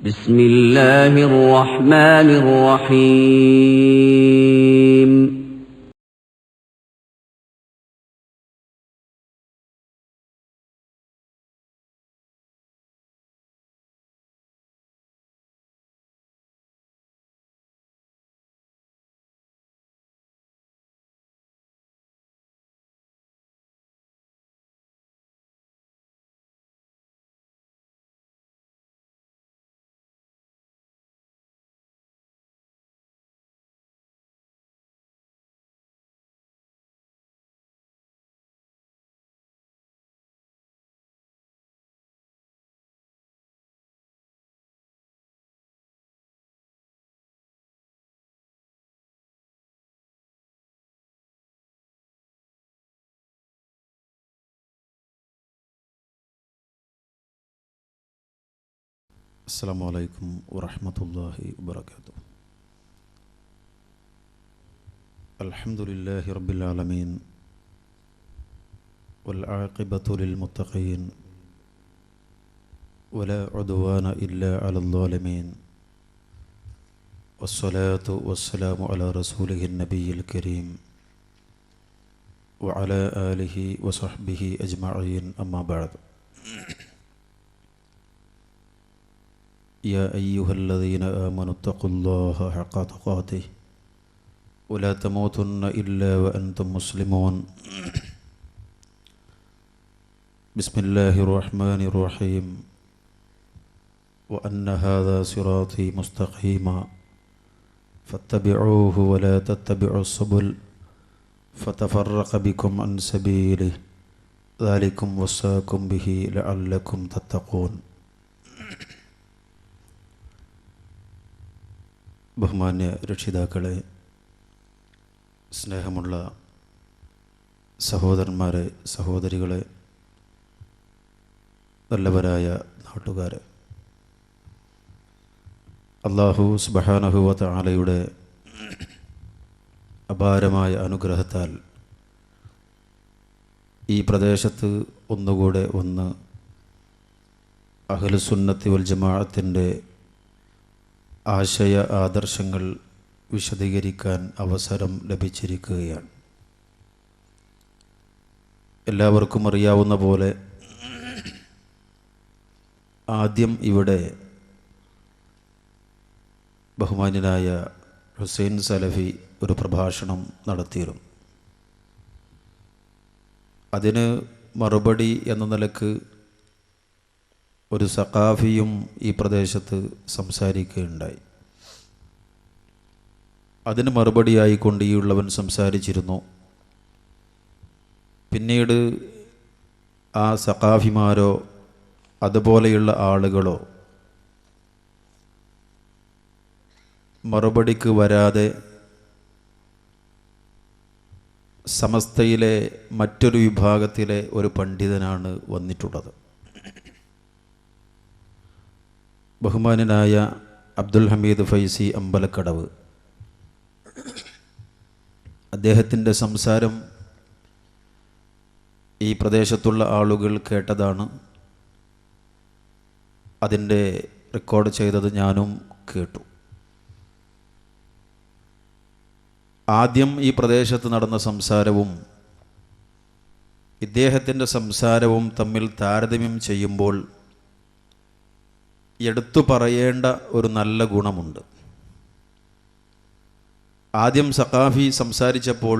بسم الله الرحمن الرحيم السلام عليكم ورحمة الله وبركاته. الحمد لله رب العالمين والعاقبة للمتقين ولا عدوان إلا على الظالمين والصلاة والسلام على رسوله النبي الكريم وعلى آله وصحبه أجمعين أما بعد. يا أيها الذين آمنوا اتقوا الله حق تقاته ولا تموتن إلا وأنتم مسلمون. بسم الله الرحمن الرحيم. وأن هذا صراطي مستقيما فاتبعوه ولا تتبعوا السبل فتفرق بكم عن سبيله ذلكم وصاكم به لعلكم تتقون. ബഹുമാന്യ രക്ഷിതാക്കളെ, സ്നേഹമുള്ള സഹോദരന്മാരെ, സഹോദരികളെ, നല്ലവരായ നാട്ടുകാരെ, അല്ലാഹു സുബ്ഹാനഹു വ തആലയുടെ അപാരമായ അനുഗ്രഹത്താൽ ഈ പ്രദേശത്ത് ഒന്നുകൂടെ വന്ന് അഹ്ലുസുന്നത്തി വൽ ജമാഅത്തിൻ്റെ ആശയ ആദർശങ്ങൾ വിശദീകരിക്കാൻ അവസരം ലഭിച്ചിരിക്കുകയാണ്. എല്ലാവർക്കും അറിയാവുന്ന പോലെ ആദ്യം ഇവിടെ ബഹുമാന്യനായ ഹുസൈൻ സലഫി ഒരു പ്രഭാഷണം നടത്തിയിരുന്നു. അതിന് മറുപടി എന്ന നിലക്ക് ഒരു സഖാഫിയും ഈ പ്രദേശത്ത് സംസാരിക്കുകയുണ്ടായി. അതിന് മറുപടിയായിക്കൊണ്ട് ഈ ഉള്ളവൻ സംസാരിച്ചിരുന്നു. പിന്നീട് ആ സഖാഫിമാരോ അതുപോലെയുള്ള ആളുകളോ മറുപടിക്ക് വരാതെ സമസ്തയിലെ മറ്റൊരു വിഭാഗത്തിലെ ഒരു പണ്ഡിതനാണ് വന്നിട്ടുള്ളത്. ബഹുമാനനായ അബ്ദുൽ ഹമീദ് ഫൈസി അമ്പലക്കടവ്. അദ്ദേഹത്തിൻ്റെ സംസാരം ഈ പ്രദേശത്തുള്ള ആളുകൾ കേട്ടതാണ്. അതിൻ്റെ റെക്കോർഡ് ചെയ്തത് ഞാനും കേട്ടു. ആദ്യം ഈ പ്രദേശത്ത് നടന്ന സംസാരവും ഇദ്ദേഹത്തിൻ്റെ സംസാരവും തമ്മിൽ താരതമ്യം ചെയ്യുമ്പോൾ എടുത്തു പറയേണ്ട ഒരു നല്ല ഗുണമുണ്ട്. ആദ്യം സഖാഫി സംസാരിച്ചപ്പോൾ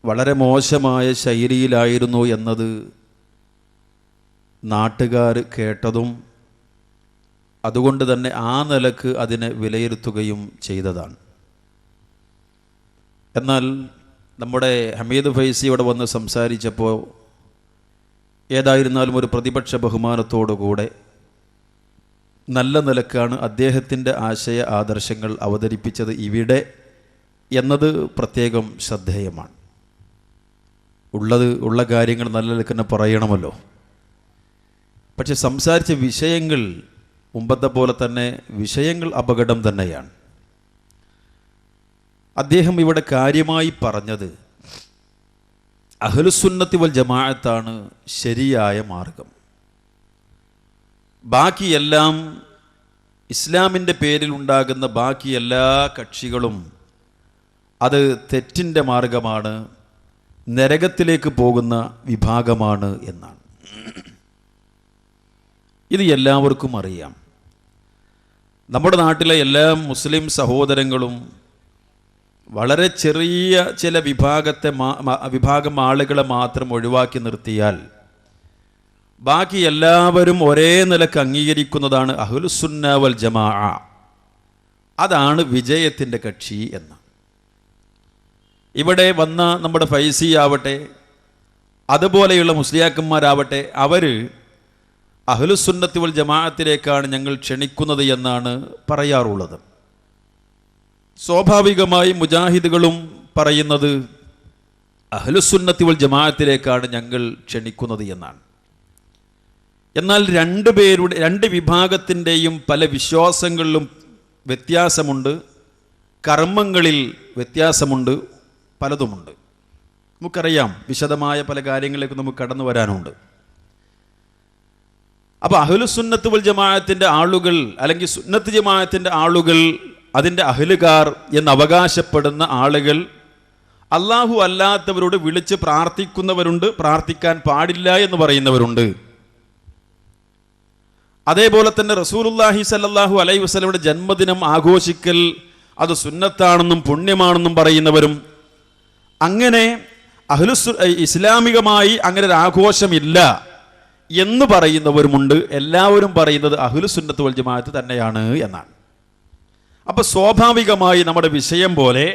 വളരെ മോശമായ ശൈലിയിലായിരുന്നു എന്നത് നാട്ടുകാർ കേട്ടതും അതുകൊണ്ട് തന്നെ ആ നിലക്ക് അതിനെ വിലയിരുത്തുകയും ചെയ്തതാണ്. എന്നാൽ നമ്മുടെ ഹമീദ് ഫൈസി ഇവിടെ വന്ന് സംസാരിച്ചപ്പോൾ ഏതായിരുന്നാലും ഒരു പ്രതിപക്ഷ ബഹുമാനത്തോടുകൂടെ നല്ല നിലക്കാണ് അദ്ദേഹത്തിൻ്റെ ആശയ ആദർശങ്ങൾ അവതരിപ്പിച്ചത് ഇവിടെ എന്നത് പ്രത്യേകം ശ്രദ്ധേയമാണ്. ഉള്ള കാര്യങ്ങൾ നല്ല നിലക്ക് തന്നെ പറയണമല്ലോ. പക്ഷെ സംസാരിച്ച വിഷയങ്ങൾ മുമ്പത്തെ പോലെ തന്നെ വിഷയങ്ങൾ അപകടം തന്നെയാണ്. അദ്ദേഹം ഇവിടെ കാര്യമായി പറഞ്ഞത് അഹ്ലുസുന്നത്തി വൽ ജമാഅത്താണ് ശരിയായ മാർഗം. ബാക്കിയെല്ലാം ഇസ്ലാമിൻ്റെ പേരിൽ ഉണ്ടാകുന്ന ബാക്കി എല്ലാ കക്ഷികളും അത് തെറ്റിൻ്റെ മാർഗമാണ്, നരകത്തിലേക്ക് പോകുന്ന വിഭാഗമാണ് എന്നാണ്. ഇത് എല്ലാവർക്കും അറിയാം. നമ്മുടെ നാട്ടിലെ എല്ലാ മുസ്ലിം സഹോദരങ്ങളും വളരെ ചെറിയ ചില വിഭാഗം ആളുകളെ മാത്രം ഒഴിവാക്കി നിർത്തിയാൽ ബാക്കി എല്ലാവരും ഒരേ നിലക്ക് അംഗീകരിക്കുന്നതാണ് അഹ്ലുസുന്ന വൽ ജമാഅ. അതാണ് വിജയത്തിൻ്റെ കക്ഷി എന്ന്. ഇവിടെ വന്ന നമ്മുടെ ഫൈസി ആവട്ടെ, അതുപോലെയുള്ള മുസ്ലിയാക്കന്മാരാവട്ടെ, അവർ അഹ്ലുസുന്നത്തി വൽ ജമാഅത്തിലേക്കാണ് ഞങ്ങൾ ക്ഷണിക്കുന്നത് എന്നാണ് പറയാറുള്ളത്. സ്വാഭാവികമായി മുജാഹിദുകളും പറയുന്നത് അഹ്ലുസുന്നത്തി വൽ ജമാഅത്തിലേക്കാണ് ഞങ്ങൾ ക്ഷണിക്കുന്നത് എന്നാണ്. എന്നാൽ രണ്ട് വിഭാഗത്തിൻ്റെയും പല വിശ്വാസങ്ങളിലും വ്യത്യാസമുണ്ട്, കർമ്മങ്ങളിൽ വ്യത്യാസമുണ്ട്, പലതുമുണ്ട്. നമുക്കറിയാം, വിശദമായ പല കാര്യങ്ങളിലേക്ക് നമുക്ക് കടന്നു വരാനുണ്ട്. അപ്പോൾ അഹ്ലുസുന്നത്ത് വൽ ജമാഅത്തിൻ്റെ ആളുകൾ, അല്ലെങ്കിൽ സുന്നത്ത് ജമാഅത്തിൻ്റെ ആളുകൾ, അതിൻ്റെ അഹ്ലുകാർ എന്ന് അവകാശപ്പെടുന്ന ആളുകൾ അള്ളാഹു അല്ലാത്തവരോട് വിളിച്ച് പ്രാർത്ഥിക്കുന്നവരുണ്ട്, പ്രാർത്ഥിക്കാൻ പാടില്ല എന്ന് പറയുന്നവരുണ്ട്. അതേപോലെ തന്നെ റസൂലുള്ളാഹി സ്വല്ലല്ലാഹു അലൈഹി വസല്ലമയുടെ ജന്മദിനം ആഘോഷിക്കൽ അത് സുന്നത്താണെന്നും പുണ്യമാണെന്നും പറയുന്നവരും, അങ്ങനെ ഇസ്ലാമികമായി അങ്ങനെ ഒരു ആഘോഷമില്ല എന്ന് പറയുന്നവരുമുണ്ട്. എല്ലാവരും പറയുന്നത് അഹ്ലുസുന്നത്ത് വൽ ജമാഅത്ത് തന്നെയാണ് എന്നാണ്. അപ്പോൾ സ്വാഭാവികമായി നമ്മുടെ വിഷയം പോലെ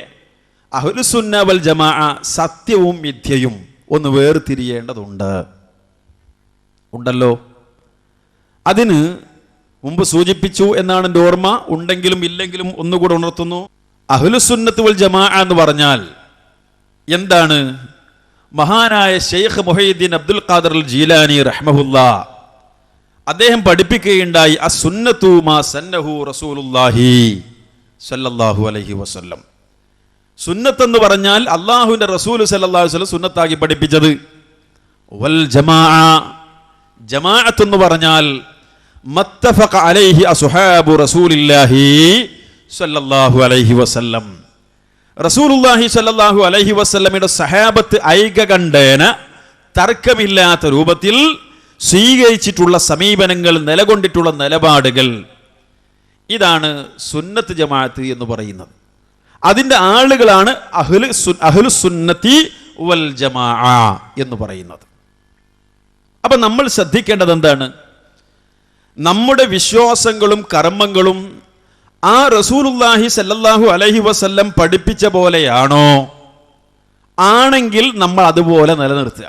അഹ്ലുസുന്ന വൽ ജമാഅ സത്യവും മിഥ്യയും ഒന്ന് വേർതിരിയേണ്ടതുണ്ട്. ഉണ്ടല്ലോ. അതിന് മുമ്പ് സൂചിപ്പിച്ചു എന്നാണ് എൻ്റെ ഓർമ്മ. ഉണ്ടെങ്കിലും ഇല്ലെങ്കിലും ഒന്നുകൂടെ ഉണർത്തുന്നു. അഹ്ലുസുന്നത്ത് വൽ ജമാഅ എന്ന് പറഞ്ഞാൽ എന്താണ്? മഹാനായ ശൈഖ് മുഹയ്യിദ്ദീൻ അബ്ദുൽ ഖാദിർ അൽ ജീലാനി റഹ്മഹുല്ലാ അദ്ദേഹം പഠിപ്പിക്കുകയുണ്ടായി, അസ്സുന്നത്തു മാ സന്നഹു റസൂലുള്ളാഹി സ്വല്ലല്ലാഹു അലൈഹി വസല്ലം. സുന്നത്ത് എന്ന് പറഞ്ഞാൽ അല്ലാഹുവിൻ്റെ റസൂൽ സ്വല്ലല്ലാഹു അലൈഹി വസല്ലം സുന്നത്താക്കി പഠിപ്പിച്ചത്. വൽ ജമാഅ, ജമാഅത്ത് എന്ന് പറഞ്ഞാൽ മത്തഫഖ അലൈഹി അസ്ഹാബു റസൂലില്ലാഹി സ്വല്ലല്ലാഹു അലൈഹി വസല്ലം. റസൂലുള്ളാഹി സ്വല്ലല്ലാഹു അലൈഹി വസല്ലമയുടെ സഹാബത്ത് ഐകകണ്ഠേന തർക്കമില്ലാത്ത രൂപത്തിൽ സ്വീകരിച്ചിട്ടുള്ള സമീപനങ്ങൾ, നിലകൊണ്ടിട്ടുള്ള നിലപാടുകൾ, ഇതാണ് സുന്നത്ത് ജമാഅത്ത് എന്ന് പറയുന്നത്. അതിൻ്റെ ആളുകളാണ് അഹ്ലുസുന്നത്തി വൽ ജമാഅ എന്ന് പറയുന്നത്. അപ്പം നമ്മൾ ശ്രദ്ധിക്കേണ്ടത് എന്താണ്? നമ്മുടെ വിശ്വാസങ്ങളും കർമ്മങ്ങളും ആ റസൂലുള്ളാഹി സല്ലല്ലാഹു അലൈഹി വസല്ലം പഠിപ്പിച്ച പോലെയാണോ? ആണെങ്കിൽ നമ്മൾ അതുപോലെ നിലനിർത്തുക.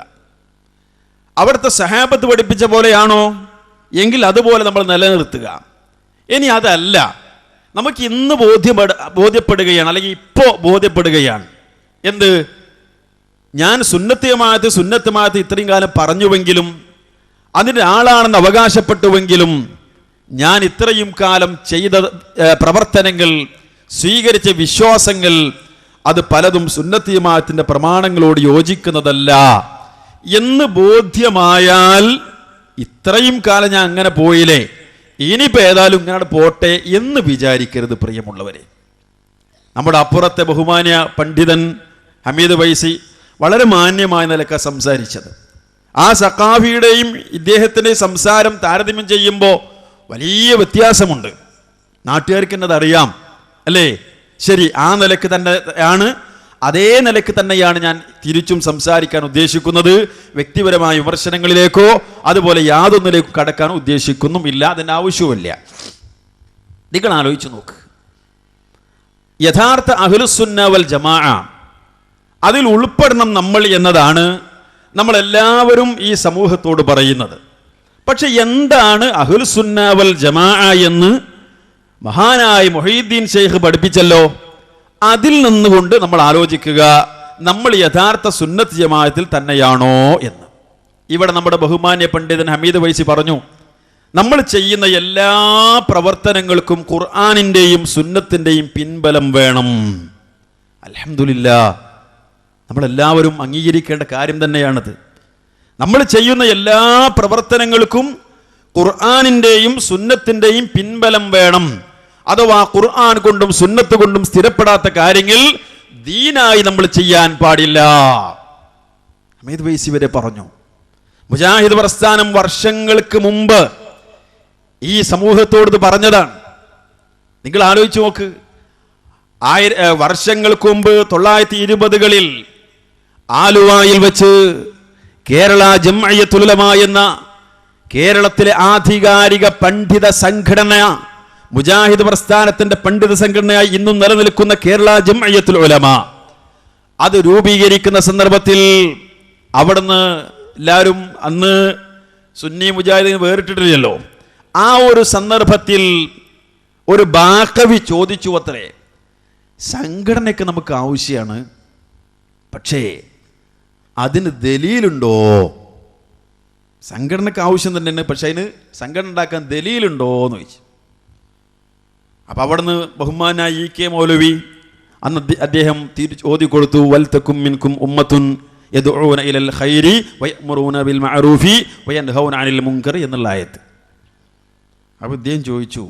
അവിടുത്തെ സഹാബത്ത് പഠിപ്പിച്ച പോലെയാണോ? എങ്കിൽ അതുപോലെ നമ്മൾ നിലനിർത്തുക. ഇനി അതല്ല, നമുക്ക് ഇന്ന് ബോധ്യപ്പെടുകയാണ്, അല്ലെങ്കിൽ ഇപ്പോൾ ബോധ്യപ്പെടുകയാണ്, എന്ത്? ഞാൻ സുന്നത്ത് ജമാഅത്ത് ഇത്രയും കാലം പറഞ്ഞുവെങ്കിലും, അതിൻ്റെ ആളാണെന്ന് അവകാശപ്പെട്ടുവെങ്കിലും, ഞാൻ ഇത്രയും കാലം ചെയ്ത പ്രവർത്തനങ്ങൾ, സ്വീകരിച്ച വിശ്വാസങ്ങൾ, അത് പലതും സുന്നത്ത് ജമാഅത്തിന്റെ പ്രമാണങ്ങളോട് യോജിക്കുന്നതല്ല എന്ന് ബോധ്യമായാൽ, ഇത്രയും കാലം ഞാൻ അങ്ങനെ പോയില്ലേ, ഇനിയിപ്പോൾ ഏതായാലും ഇങ്ങനെ പോട്ടെ എന്ന് വിചാരിക്കരുത് പ്രിയമുള്ളവരെ. നമ്മുടെ അപ്പുറത്തെ ബഹുമാന്യ പണ്ഡിതൻ ഹമീദ് വൈസി വളരെ മാന്യമായ നിലക്ക് സംസാരിച്ചത്. ആ സഖാഫിയുടെയും ഇദ്ദേഹത്തിൻ്റെയും സംസാരം താരതമ്യം ചെയ്യുമ്പോൾ വലിയ വ്യത്യാസമുണ്ട്. നാട്ടുകാർക്ക് തന്നെ അതറിയാം, അല്ലേ? ശരി, ആ നിലക്ക് തന്നെയാണ്, അതേ നിലക്ക് തന്നെയാണ് ഞാൻ തിരിച്ചും സംസാരിക്കാൻ ഉദ്ദേശിക്കുന്നത്. വ്യക്തിപരമായ വിമർശനങ്ങളിലേക്കോ അതുപോലെ യാതൊന്നിലേക്കോ കടക്കാൻ ഉദ്ദേശിക്കുന്നുമില്ല, അതിൻ്റെ ആവശ്യവുമില്ല. നിങ്ങൾ ആലോചിച്ച് നോക്ക്, യഥാർത്ഥ അഹ്ലുസുന്ന വൽ ജമാഅ അതിൽ ഉൾപ്പെടണം നമ്മൾ എന്നതാണ് നമ്മളെല്ലാവരും ഈ സമൂഹത്തോട് പറയുന്നത്. പക്ഷെ എന്താണ് അഹ്ലുസുന്ന വൽ ജമാഅ എന്ന് മഹാനായ മുഹയ്യിദ്ദീൻ ശൈഖ് പഠിപ്പിച്ചല്ലോ. അതിൽ നിന്നുകൊണ്ട് നമ്മൾ ആലോചിക്കുക, നമ്മൾ യഥാർത്ഥ സുന്നത്ത് ജമാഅത്തിൽ തന്നെയാണോ എന്ന്. ഇവിടെ നമ്മുടെ ബഹുമാന്യ പണ്ഡിതൻ ഹമീദ് വൈസി പറഞ്ഞു, നമ്മൾ ചെയ്യുന്ന എല്ലാ പ്രവർത്തനങ്ങൾക്കും ഖുർആനിൻ്റെയും സുന്നത്തിൻ്റെയും പിൻബലം വേണം. അൽഹംദുലില്ലാ, നമ്മളെല്ലാവരും അംഗീകരിക്കേണ്ട കാര്യം തന്നെയാണത്. നമ്മൾ ചെയ്യുന്ന എല്ലാ പ്രവർത്തനങ്ങൾക്കും ഖുർആനിന്റെയും സുന്നത്തിന്റെയും പിൻബലം വേണം. അഥവാ ഖുർആൻ കൊണ്ടും സുന്നത്ത് കൊണ്ടും സ്ഥിരപ്പെടാത്ത കാര്യങ്ങൾ ദീനായി നമ്മൾ ചെയ്യാൻ പാടില്ല. ഹമീദ് വൈസി വരെ പറഞ്ഞു. മുജാഹിദ് പ്രസ്ഥാനം വർഷങ്ങൾക്ക് മുമ്പ് ഈ സമൂഹത്തോട് പറഞ്ഞതാണ്. നിങ്ങൾ ആലോചിച്ച് നോക്ക്. വർഷങ്ങൾക്ക് മുമ്പ് 1920കളിൽ ആലുവയിൽ വെച്ച് കേരള ജംഇയ്യത്തുൽ ഉലമ എന്ന കേരളത്തിലെ ആധികാരിക പണ്ഡിത സംഘടന, മുജാഹിദ് പ്രസ്ഥാനത്തിന്റെ പണ്ഡിത സംഘടനയായി ഇന്നും നിലനിൽക്കുന്ന കേരള ജംഇയ്യത്തുൽ ഉലമ, അത് രൂപീകരിക്കുന്ന സന്ദർഭത്തിൽ അവിടുന്ന് എല്ലാവരും അന്ന് സുന്നി മുജാഹിദിനെ വേറിട്ടിട്ടില്ലല്ലോ. ആ ഒരു സന്ദർഭത്തിൽ ഒരു ബാക്കവി ചോദിച്ചു അത്രേ, സംഘടനയ്ക്ക് നമുക്ക് ആവശ്യമാണ്, പക്ഷേ അതിന് ദലീലുണ്ടോ? സംഘടനയ്ക്ക് ആവശ്യം തന്നെയാണ്, പക്ഷെ അതിന് സംഘടന ഉണ്ടാക്കാൻ ദലീലുണ്ടോ എന്ന് ചോദിച്ചു. അപ്പൊ അവിടുന്ന് ബഹുമാനായ ഇ.കെ. മൗലവി അന്ന് അദ്ദേഹം ഓതി കൊടുത്തു, വൽതകും മിൻകും ഉമ്മത്തുൻ യദ്ഊന ഇലൽ ഖൈരി വയഅ്മുറൂന ബിൽ മഅറൂഫി വയൻഹൗന അനിൽ മുൻകർ എന്നുള്ള ആയത്ത്. അപ്പോൾ അദ്ദേഹം ചോദിച്ചു,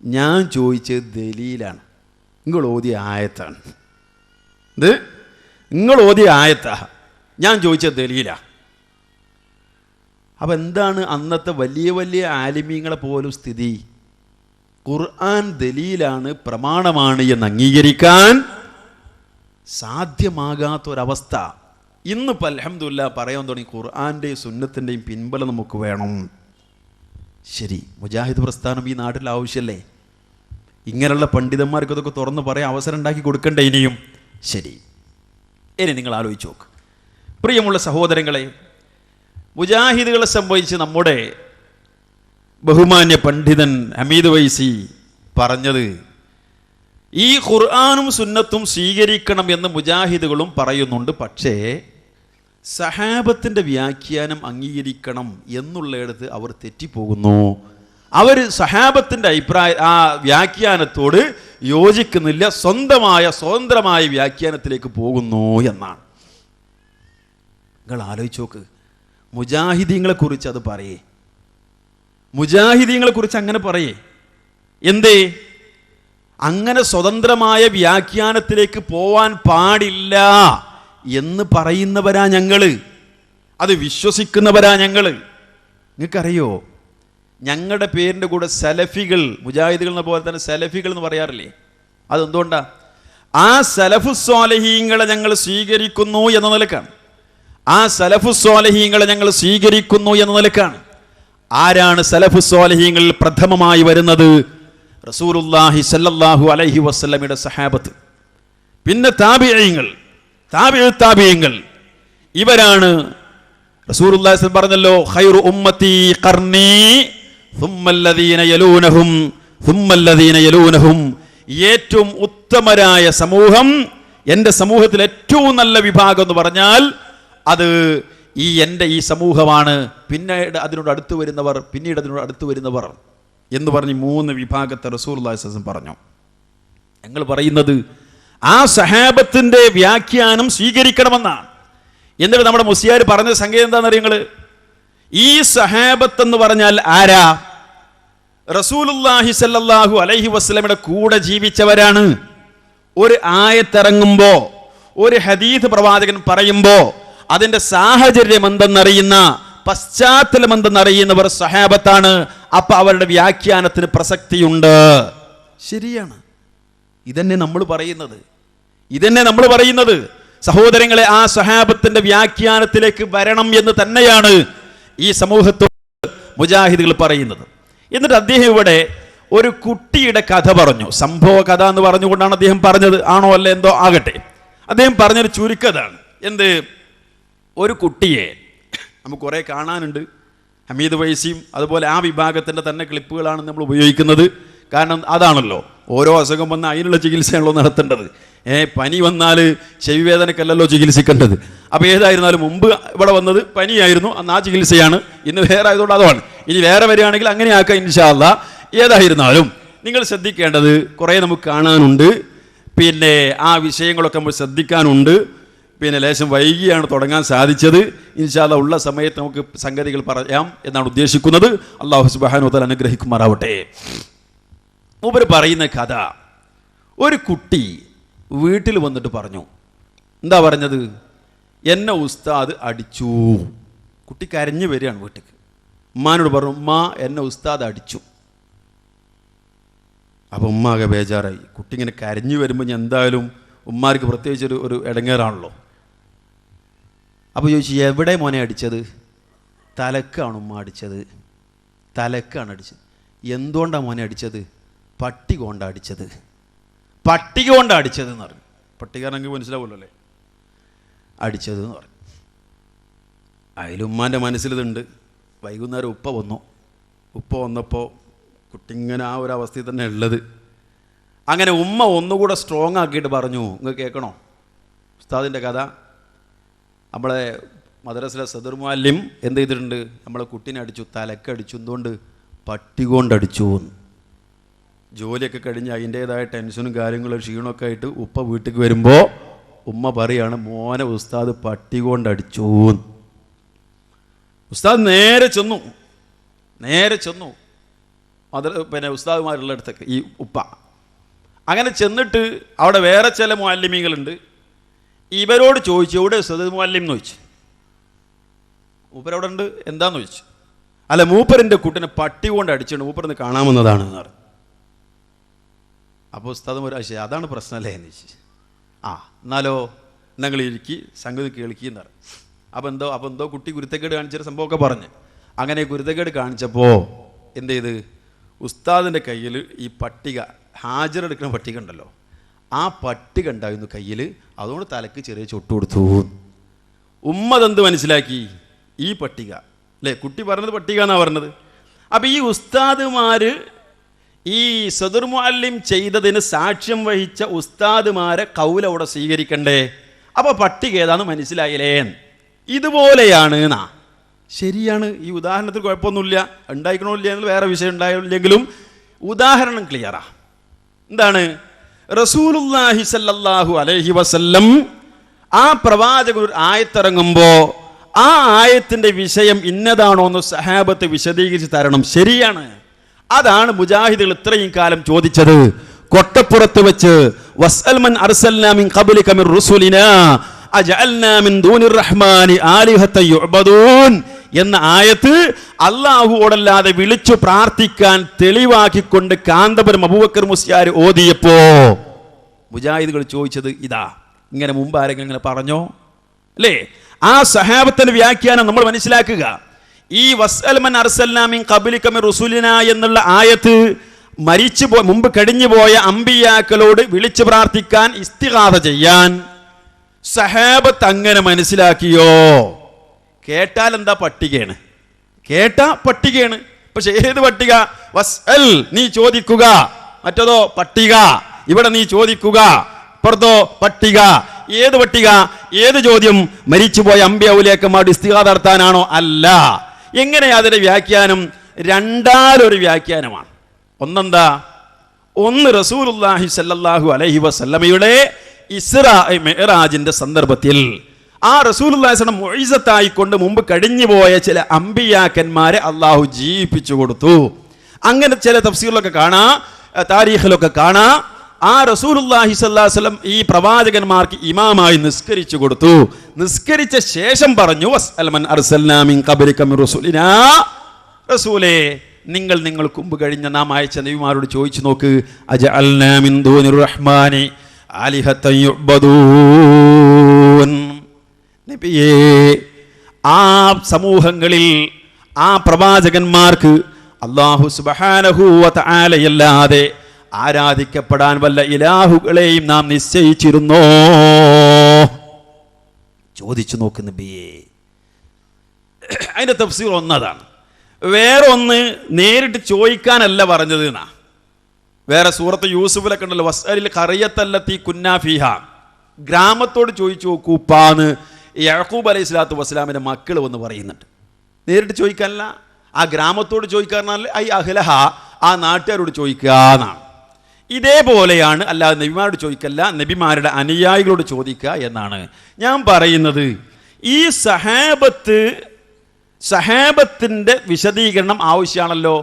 ഞാൻ ചോദിച്ചത് ദലീലാണ്, നിങ്ങൾ ഓതിയ ആയത്താണ്. ഇത് നിങ്ങൾ ഓതിയ ആയത്താ, ഞാൻ ചോദിച്ചത് ദലീലാ. അപ്പം എന്താണ് അന്നത്തെ വലിയ വലിയ ആലിമീങ്ങളെ പോലും സ്ഥിതി? ഖുർആൻ ദലീലാണ്, പ്രമാണമാണ് എന്ന് അംഗീകരിക്കാൻ സാധ്യമാകാത്തൊരവസ്ഥ ഇന്നിപ്പോൾ അൽഹംദുലില്ലാഹ് പറയാൻ തുടങ്ങി. ഖുർആൻ്റെയും സുന്നത്തിൻ്റെയും പിൻബലം നമുക്ക് വേണം. ശരി, മുജാഹിദ് പ്രസ്ഥാനം ഈ നാട്ടിൽ ആവശ്യമല്ലേ? ഇങ്ങനെയുള്ള പണ്ഡിതന്മാർക്ക് ഇതൊക്കെ തുറന്ന് പറയാൻ അവസരം ഉണ്ടാക്കി കൊടുക്കണ്ടേ ഇനിയും? ശരി, ഇനി നിങ്ങൾ ആലോചിച്ച് നോക്ക്. പ്രിയമുള്ള സഹോദരങ്ങളെ, മുജാഹിദുകളെ സംബന്ധിച്ച് നമ്മുടെ ബഹുമാന്യ പണ്ഡിതൻ ഹമീദ് വൈസി പറഞ്ഞത്, ഈ ഖുർആനും സുന്നത്തും സ്വീകരിക്കണം എന്ന് മുജാഹിദുകളും പറയുന്നുണ്ട്, പക്ഷേ സഹാബത്തിൻ്റെ വ്യാഖ്യാനം അംഗീകരിക്കണം എന്നുള്ളിടത്ത് അവർ തെറ്റിപ്പോകുന്നു. അവർ സഹാബത്തിൻ്റെ ആ വ്യാഖ്യാനത്തോട് യോജിക്കുന്നില്ല, സ്വതന്ത്രമായ വ്യാഖ്യാനത്തിലേക്ക് പോകുന്നു എന്നാണ്. നിങ്ങൾ ആലോചിച്ച് നോക്ക്, മുജാഹിദീങ്ങളെ കുറിച്ച് അത് പറയേ, മുജാഹിദീങ്ങളെ കുറിച്ച് അങ്ങനെ പറയേ. എന്തേ? അങ്ങനെ സ്വതന്ത്രമായ വ്യാഖ്യാനത്തിലേക്ക് പോവാൻ പാടില്ല എന്ന് പറയുന്നവരാ ഞങ്ങള്, അത് വിശ്വസിക്കുന്നവരാ ഞങ്ങള്. നിങ്ങൾക്കറിയോ, ഞങ്ങളുടെ പേരിൻ്റെ കൂടെ സലഫികൾ, മുജാഹിദുകൾ എന്ന പോലെ തന്നെ സലഫികൾ എന്ന് പറയാറില്ലേ? അതെന്തുകൊണ്ടാ? ആ സലഫു സ്വാലിഹീങ്ങളെ ഞങ്ങൾ സ്വീകരിക്കുന്നു എന്ന നിലക്കാണ്. ആ സലഫു സ്വാലിഹീങ്ങളെ ഞങ്ങൾ സ്വീകരിക്കുന്നു എന്ന നിലക്കാണ്. ആരാണ് സലഫു സ്വാലിഹീങ്ങളിൽ പ്രഥമമായി വരുന്നത്? റസൂലുള്ളാഹി സല്ലല്ലാഹു അലൈഹി വസല്ലമയുടെ സഹാബത്ത്, പിന്നെ താബിഈങ്ങൾ, താബിഈങ്ങൾ. ഇവരാണ് റസൂലുള്ളാഹി പറഞ്ഞല്ലോ, ഖൈറു ഉമ്മത്തി ഖർനി സുമ്മല്ലദീന യലൂനഹും സുമ്മല്ലദീന യലൂനഹും. ഏറ്റവും ഉത്തമരായ സമൂഹം, എൻ്റെ സമൂഹത്തിൽ ഏറ്റവും നല്ല വിഭാഗം എന്ന് പറഞ്ഞാൽ അത് എൻ്റെ ഈ സമൂഹമാണ്. പിന്നീട് അതിനോട് അടുത്ത് വരുന്നവർ എന്ന് പറഞ്ഞ് 3 വിഭാഗത്തെ റസൂലുള്ളാഹി സ്വല്ലല്ലാഹു അലൈഹി വസല്ലം പറഞ്ഞു. ഞങ്ങൾ പറയുന്നത് ആ സഹാബത്തിന്റെ വ്യാഖ്യാനം സ്വീകരിക്കണമെന്നാണ്. എന്നിട്ട് നമ്മുടെ മുസ്ലിയാർ പറഞ്ഞ സംഗതി എന്താണെന്ന് അറിയുങ്ങൾ? ഈ സഹാബത്ത് എന്ന് പറഞ്ഞാൽ ആരാ? റസൂലുള്ളാഹി സ്വല്ലല്ലാഹു അലൈഹി വസല്ലമയുടെ കൂടെ ജീവിച്ചവരാണ്. ഒരു ആയത്തിറങ്ങുമ്പോ, ഒരു ഹദീസ് പ്രവാചകൻ പറയുമ്പോ അതിന്റെ സാഹചര്യം എന്തെന്നറിയുന്ന, പശ്ചാത്തലം എന്തെന്നറിയുന്നവർ സഹാബത്താണ്. അപ്പൊ അവരുടെ വ്യാഖ്യാനത്തിന് പ്രസക്തിയുണ്ട്. ശരിയാണ്, ഇതന്നെ നമ്മൾ പറയുന്നത്. സഹോദരങ്ങളെ, ആ സഹാബത്തിന്റെ വ്യാഖ്യാനത്തിലേക്ക് വരണം എന്ന് തന്നെയാണ് ഈ സമൂഹത്തോട് മുജാഹിദുകൾ പറയുന്നത്. എന്നിട്ട് അദ്ദേഹം ഇവിടെ ഒരു കുട്ടിയുടെ കഥ പറഞ്ഞു. സംഭവ കഥ എന്ന് പറഞ്ഞുകൊണ്ടാണ് അദ്ദേഹം പറഞ്ഞത്. ആണോ അല്ല എന്തോ ആകട്ടെ, അദ്ദേഹം പറഞ്ഞൊരു ചുരുക്കതാണ്. എന്ത്? ഒരു കുട്ടിയെ നമുക്ക് കുറേ കാണാനുണ്ട്. ഹമീദ് വൈസിയും അതുപോലെ ആ വിഭാഗത്തിൻ്റെ തന്നെ ക്ലിപ്പുകളാണ് നമ്മൾ ഉപയോഗിക്കുന്നത്. കാരണം അതാണല്ലോ, ഓരോ അസുഖം വന്നാൽ അതിനുള്ള ചികിത്സയാണല്ലോ നടത്തേണ്ടത്. പനി വന്നാൽ ചെവിവേദനക്കല്ലല്ലോ ചികിത്സിക്കേണ്ടത്. അപ്പോൾ ഏതായിരുന്നാലും മുമ്പ് ഇവിടെ വന്നത് പനിയായിരുന്നു, അന്ന് ആ ചികിത്സയാണ്. ഇന്ന് വേറെ ആയതുകൊണ്ട് അതാണ്. ഇനി വേറെ വരികയാണെങ്കിൽ അങ്ങനെ ആക്കാം ഇൻഷാ അല്ലാ. ഏതായിരുന്നാലും നിങ്ങൾ ശ്രദ്ധിക്കേണ്ടത് കുറേ നമുക്ക് കാണാനുണ്ട്. പിന്നെ ആ വിഷയങ്ങളൊക്കെ നമ്മൾ ശ്രദ്ധിക്കാനുണ്ട്. പിന്നെ ലേശം വൈകിയാണ് തുടങ്ങാൻ സാധിച്ചത്. ഇൻഷാ അല്ലാഹ് ഉള്ള സമയത്ത് നമുക്ക് സംഗതികൾ പറയാം എന്നാണ് ഉദ്ദേശിക്കുന്നത്. അല്ലാഹു സുബ്ഹാനഹു വ തആല അനുഗ്രഹിക്കുമാറാവട്ടെ. മൂപ്പര് പറയുന്ന കഥ, ഒരു കുട്ടി വീട്ടിൽ വന്നിട്ട് പറഞ്ഞു. എന്താ പറഞ്ഞത്? എന്നെ ഉസ്താദ് അടിച്ചു. കുട്ടി കരഞ്ഞു വരികയാണ് വീട്ടിൽ. ഉമ്മാനോട് പറഞ്ഞു, ഉമ്മ എന്നെ ഉസ്താദ് അടിച്ചു. അപ്പോൾ ഉമ്മ ആകെ ബേജാറായി. കുട്ടി ഇങ്ങനെ കരഞ്ഞു വരുമ്പോൾ ഞാൻ എന്തായാലും ഉമ്മാർക്ക് പ്രത്യേകിച്ചൊരു ഒരു ഇടങ്ങേറാണല്ലോ. അപ്പോൾ ചോദിച്ചു, എവിടെ മോനെ അടിച്ചത്? തലക്കാണ് ഉമ്മ അടിച്ചത്. തലക്കാണ് അടിച്ചത്. എന്തുകൊണ്ടാണ് മോനെ അടിച്ചത്? പട്ടിക കൊണ്ടാണ് അടിച്ചത്. പട്ടിക കൊണ്ടാണ് അടിച്ചതെന്ന് പറഞ്ഞു. പട്ടികാരനെങ്കിൽ മനസ്സിലാവുമല്ലോ അല്ലേ, അടിച്ചതെന്ന് പറഞ്ഞു. അതിലുമ്മാൻ്റെ മനസ്സിലിതുണ്ട്. വൈകുന്നേരം ഉപ്പ വന്നു. ഉപ്പ വന്നപ്പോൾ കുട്ടി ഇങ്ങനെ ആ ഒരു അവസ്ഥയിൽ തന്നെ ഉള്ളത്. അങ്ങനെ ഉമ്മ ഒന്നുകൂടെ സ്ട്രോങ് ആക്കിയിട്ട് പറഞ്ഞു, നിങ്ങൾക്ക് കേൾക്കണോ ഉസ്താദിൻ്റെ കഥ? നമ്മളെ മദ്രസയിലെ സദർ മുഅല്ലിം എന്ത് ചെയ്തിട്ടുണ്ട്? നമ്മളെ കുട്ടീനെ അടിച്ചു, തലക്കടിച്ചു. എന്തുകൊണ്ട്? പട്ടി കൊണ്ടടിച്ചു. ജോലിയൊക്കെ കഴിഞ്ഞ് അതിൻ്റേതായ ടെൻഷനും കാര്യങ്ങളും ക്ഷീണമൊക്കെ ആയിട്ട് ഉപ്പ വീട്ടിലേക്ക് വരുമ്പോൾ ഉമ്മ പറയാണ്, മോനെ ഉസ്താദ് പട്ടി കൊണ്ടടിച്ചു. ഉസ്താദ് നേരെ ചെന്നു അത് പിന്നെ ഉസ്താദുമാരുള്ള അടുത്തൊക്കെ ഈ ഉപ്പ അങ്ങനെ ചെന്നിട്ട് അവിടെ വേറെ ചില മുഅല്ലിമീങ്ങളുണ്ട്. ഇവരോട് ചോദിച്ചു, എവിടെ സദർ മുഅല്ലിം എന്ന് ചോദിച്ചു. മൂപ്പരവിടെ ഉണ്ട്, എന്താന്ന് ചോദിച്ചു. അല്ല, മൂപ്പരിൻ്റെ കുട്ടിനെ പട്ടി കൊണ്ട് അടിച്ചിട്ടുണ്ട്, മൂപ്പറിന്ന് കാണാമെന്നതാണ് എന്ന് പറഞ്ഞു. അപ്പോൾ ഉസ്താദ് ഒരാഴ്ച, അതാണ് പ്രശ്നമല്ലേ എന്ന് ചോദിച്ചു. എന്നാലോ നിങ്ങൾ ഇരിക്കി സംഗതി കേൾക്കിയെന്ന് പറഞ്ഞു. അപ്പോൾ എന്തോ കുട്ടി കുരുത്തക്കേട് കാണിച്ചൊരു സംഭവമൊക്കെ പറഞ്ഞ്. അങ്ങനെ കുരുത്തക്കേട് കാണിച്ചപ്പോൾ എന്ത് ചെയ്ത്? ഉസ്താദിൻ്റെ കയ്യിൽ ഈ പട്ടിക, ഹാജർ എടുക്കുന്ന പട്ടിക ഉണ്ടല്ലോ, ആ പട്ടിക ഉണ്ടായിരുന്നു കയ്യിൽ. അതുകൊണ്ട് തലക്ക് ചെറിയ ചൊട്ട് കൊടുത്തു. ഉമ്മതെന്ത് മനസ്സിലാക്കി? ഈ പട്ടിക അല്ലേ, കുട്ടി പറഞ്ഞത് പട്ടിക എന്നാണ് പറഞ്ഞത്. അപ്പം ഈ ഉസ്താദുമാർ ഈ സദർ മുഅല്ലിം ചെയ്തതിന് സാക്ഷ്യം വഹിച്ച ഉസ്താദുമാരെ കൗല അവിടെ സ്വീകരിക്കണ്ടേ? അപ്പോൾ പട്ടിക ഏതാന്ന് മനസ്സിലായില്ലേ? ഇതുപോലെയാണ് എന്നാ. ശരിയാണ്, ഈ ഉദാഹരണത്തിൽ കുഴപ്പമൊന്നുമില്ല, ഉണ്ടായിക്കണമില്ല എന്നുള്ള വേറെ വിഷയം ഉണ്ടായില്ലെങ്കിലും ഉദാഹരണം ക്ലിയറാ. എന്താണ്? റസൂലുള്ളാഹി സ്വല്ലല്ലാഹു അലൈഹി വസല്ലം ആ പ്രവാചകർ ഒരു ആയത്തിറങ്ങുമ്പോൾ ആ ആയത്തിൻ്റെ വിഷയം ഇന്നതാണോ എന്ന് സഹാബത്ത് വിശദീകരിച്ച് തരണം. ശരിയാണ്, അതാണ് മുജാഹിദുകൾ ഇത്രയും കാലം ചോദിച്ചത്. കൊട്ടപ്പുറത്ത് വെച്ച് വസ്അൽ മൻ അർസൽനാ മിൻ ഖബ്ലിക മിർ റുസുലിനാ അജഅൽനാ മിൻ ദൂനിർ റഹ്മാനി ആലിഹത യുഅബദൂൻ എന്ന ആയത്ത് അല്ലാഹുവോടല്ലാതെ വിളിച്ചു പ്രാർത്ഥിക്കാൻ തെളിവാക്കിക്കൊണ്ട് കാന്തപുരം അബൂബക്കർ മുസ്ലിയാർ ഓതിയപ്പോ മുജാഹിദുകൾ ചോദിച്ചത് ഇതാ. ഇങ്ങനെ മുമ്പ് ആരെങ്കിലും ഇങ്ങനെ പറഞ്ഞോ? അല്ലേ? ആ സഹാബത്തിന്റെ വ്യാഖ്യാനം നമ്മൾ മനസ്സിലാക്കുക. ഈ വസ്അൽ മൻ അർസൽനാ മിൻ ഖബ്ലിക മിർ റുസുലിനാ എന്നുള്ള ആയത്ത് മുമ്പ് കഴിഞ്ഞുപോയ അമ്പിയാക്കളോട് വിളിച്ചു പ്രാർത്ഥിക്കാൻ ഇസ്തിഗാസ ചെയ്യാൻ സഹാബത്ത് അങ്ങനെ മനസ്സിലാക്കിയോ? കേട്ടാൽ എന്താ പട്ടികയാണ്, കേട്ടാ പട്ടികയാണ്. പക്ഷെ ഏത് പട്ടിക? വസ്അൽ നീ ചോദിക്കുക, മറ്റതോ പട്ടിക. ഇവിടെ നീ ചോദിക്കുക, പുറത്തോ പട്ടിക. ഏത് പട്ടിക? ഏത് ചോദ്യം? മരിച്ചുപോയ അമ്പിയ ഔലിയാക്കന്മാരുടെ ഇസ്തിഗാസ നടത്താനാണോ? അല്ല. എങ്ങനെയാ അതിന്റെ വ്യാഖ്യാനം? രണ്ടാലൊരു വ്യാഖ്യാനമാണ്. ഒന്നെന്താ? ഒന്ന് റസൂലുള്ളാഹി സ്വല്ലല്ലാഹു അലൈഹി വസല്ലമയുടെ ഇസ്രാ മിഅ്റാജിന്റെ സന്ദർഭത്തിൽ ആ റസൂലുള്ളാഹി സ്വല്ലം മുഇസത്തായിക്കൊണ്ട് മുമ്പ് കഴിഞ്ഞുപോയ ചില അമ്പിയാക്കന്മാരെ അള്ളാഹു ജീവിപ്പിച്ചു കൊടുത്തു. അങ്ങനെ ചില തഫ്സീറിലൊക്കെ കാണാം, താരീഖിലൊക്കെ കാണാം. ആ റസൂലുള്ളാഹി സ്വല്ലല്ലാഹു അലൈഹി വസല്ലം ഈ പ്രവാചകന്മാർക്ക് ഇമാമായി നിസ്കരിച്ചു കൊടുത്തു. നിസ്കരിച്ച ശേഷം പറഞ്ഞു, വസ്അൽ മൻ അർസൽനാ മിൻ ഖബ്ലിക മിർ റുസുലിനാ, റസൂലേ നിങ്ങൾക്ക് മുമ്പ് കഴിഞ്ഞ നാം അയച്ച നബിമാരോട് ചോദിച്ചു നോക്ക്, അജഅൽനാ മിൻ ദൂനിർ റഹ്മാനി ആലിഹതൻ യുഅബദൂൻ. നബിയേ, ആ സമൂഹങ്ങളിൽ ആ പ്രവാചകന്മാർക്ക് അല്ലാഹു സുബ്ഹാനഹു വ തആലയല്ലാതെ ആരാധിക്കപ്പെടാൻ വല്ല ഇലാഹുകളെയും നാം നിശ്ചയിച്ചിരുന്നോ? ചോദിച്ചു നോക്ക് നബിയേ. അതിന്റെ തഫ്സീർ ഒന്നതാണ്. വേറെ ഒന്ന് നേരിട്ട് ചോദിക്കാനല്ല പറഞ്ഞത് എന്നാ. വേറെ സൂറത്ത് യൂസുഫിലൊക്കെ ഉണ്ടല്ലോ, വസ്അലിൽ ഖറിയത്തല്ലത്തി കുന്നാ ഫീഹാ, ഗ്രാമത്തോട് ചോദിച്ചു നോക്കൂപ്പാന്ന് യഅഖൂബ് അലൈഹി സ്വലാത്തു വസ്സലാമിന്റെ മക്കൾ വന്ന് പറയുന്നുണ്ട്. നേരിട്ട് ചോദിക്കാനല്ല, ആ ഗ്രാമത്തോട് ചോദിക്കാറിനാൽ ഐ അഹ്ലഹ, ആ നാട്ടുകാരോട് ചോദിക്കുക എന്നാണ്. ഇതേപോലെയാണ്, അല്ലാതെ നബിമാരോട് ചോദിക്കല്ല, നബിമാരുടെ അനുയായികളോട് ചോദിക്കുക എന്നാണ് ഞാൻ പറയുന്നത്. ഈ സഹാബത്തിന്റെ വിശദീകരണം ആവശ്യമാണല്ലോ.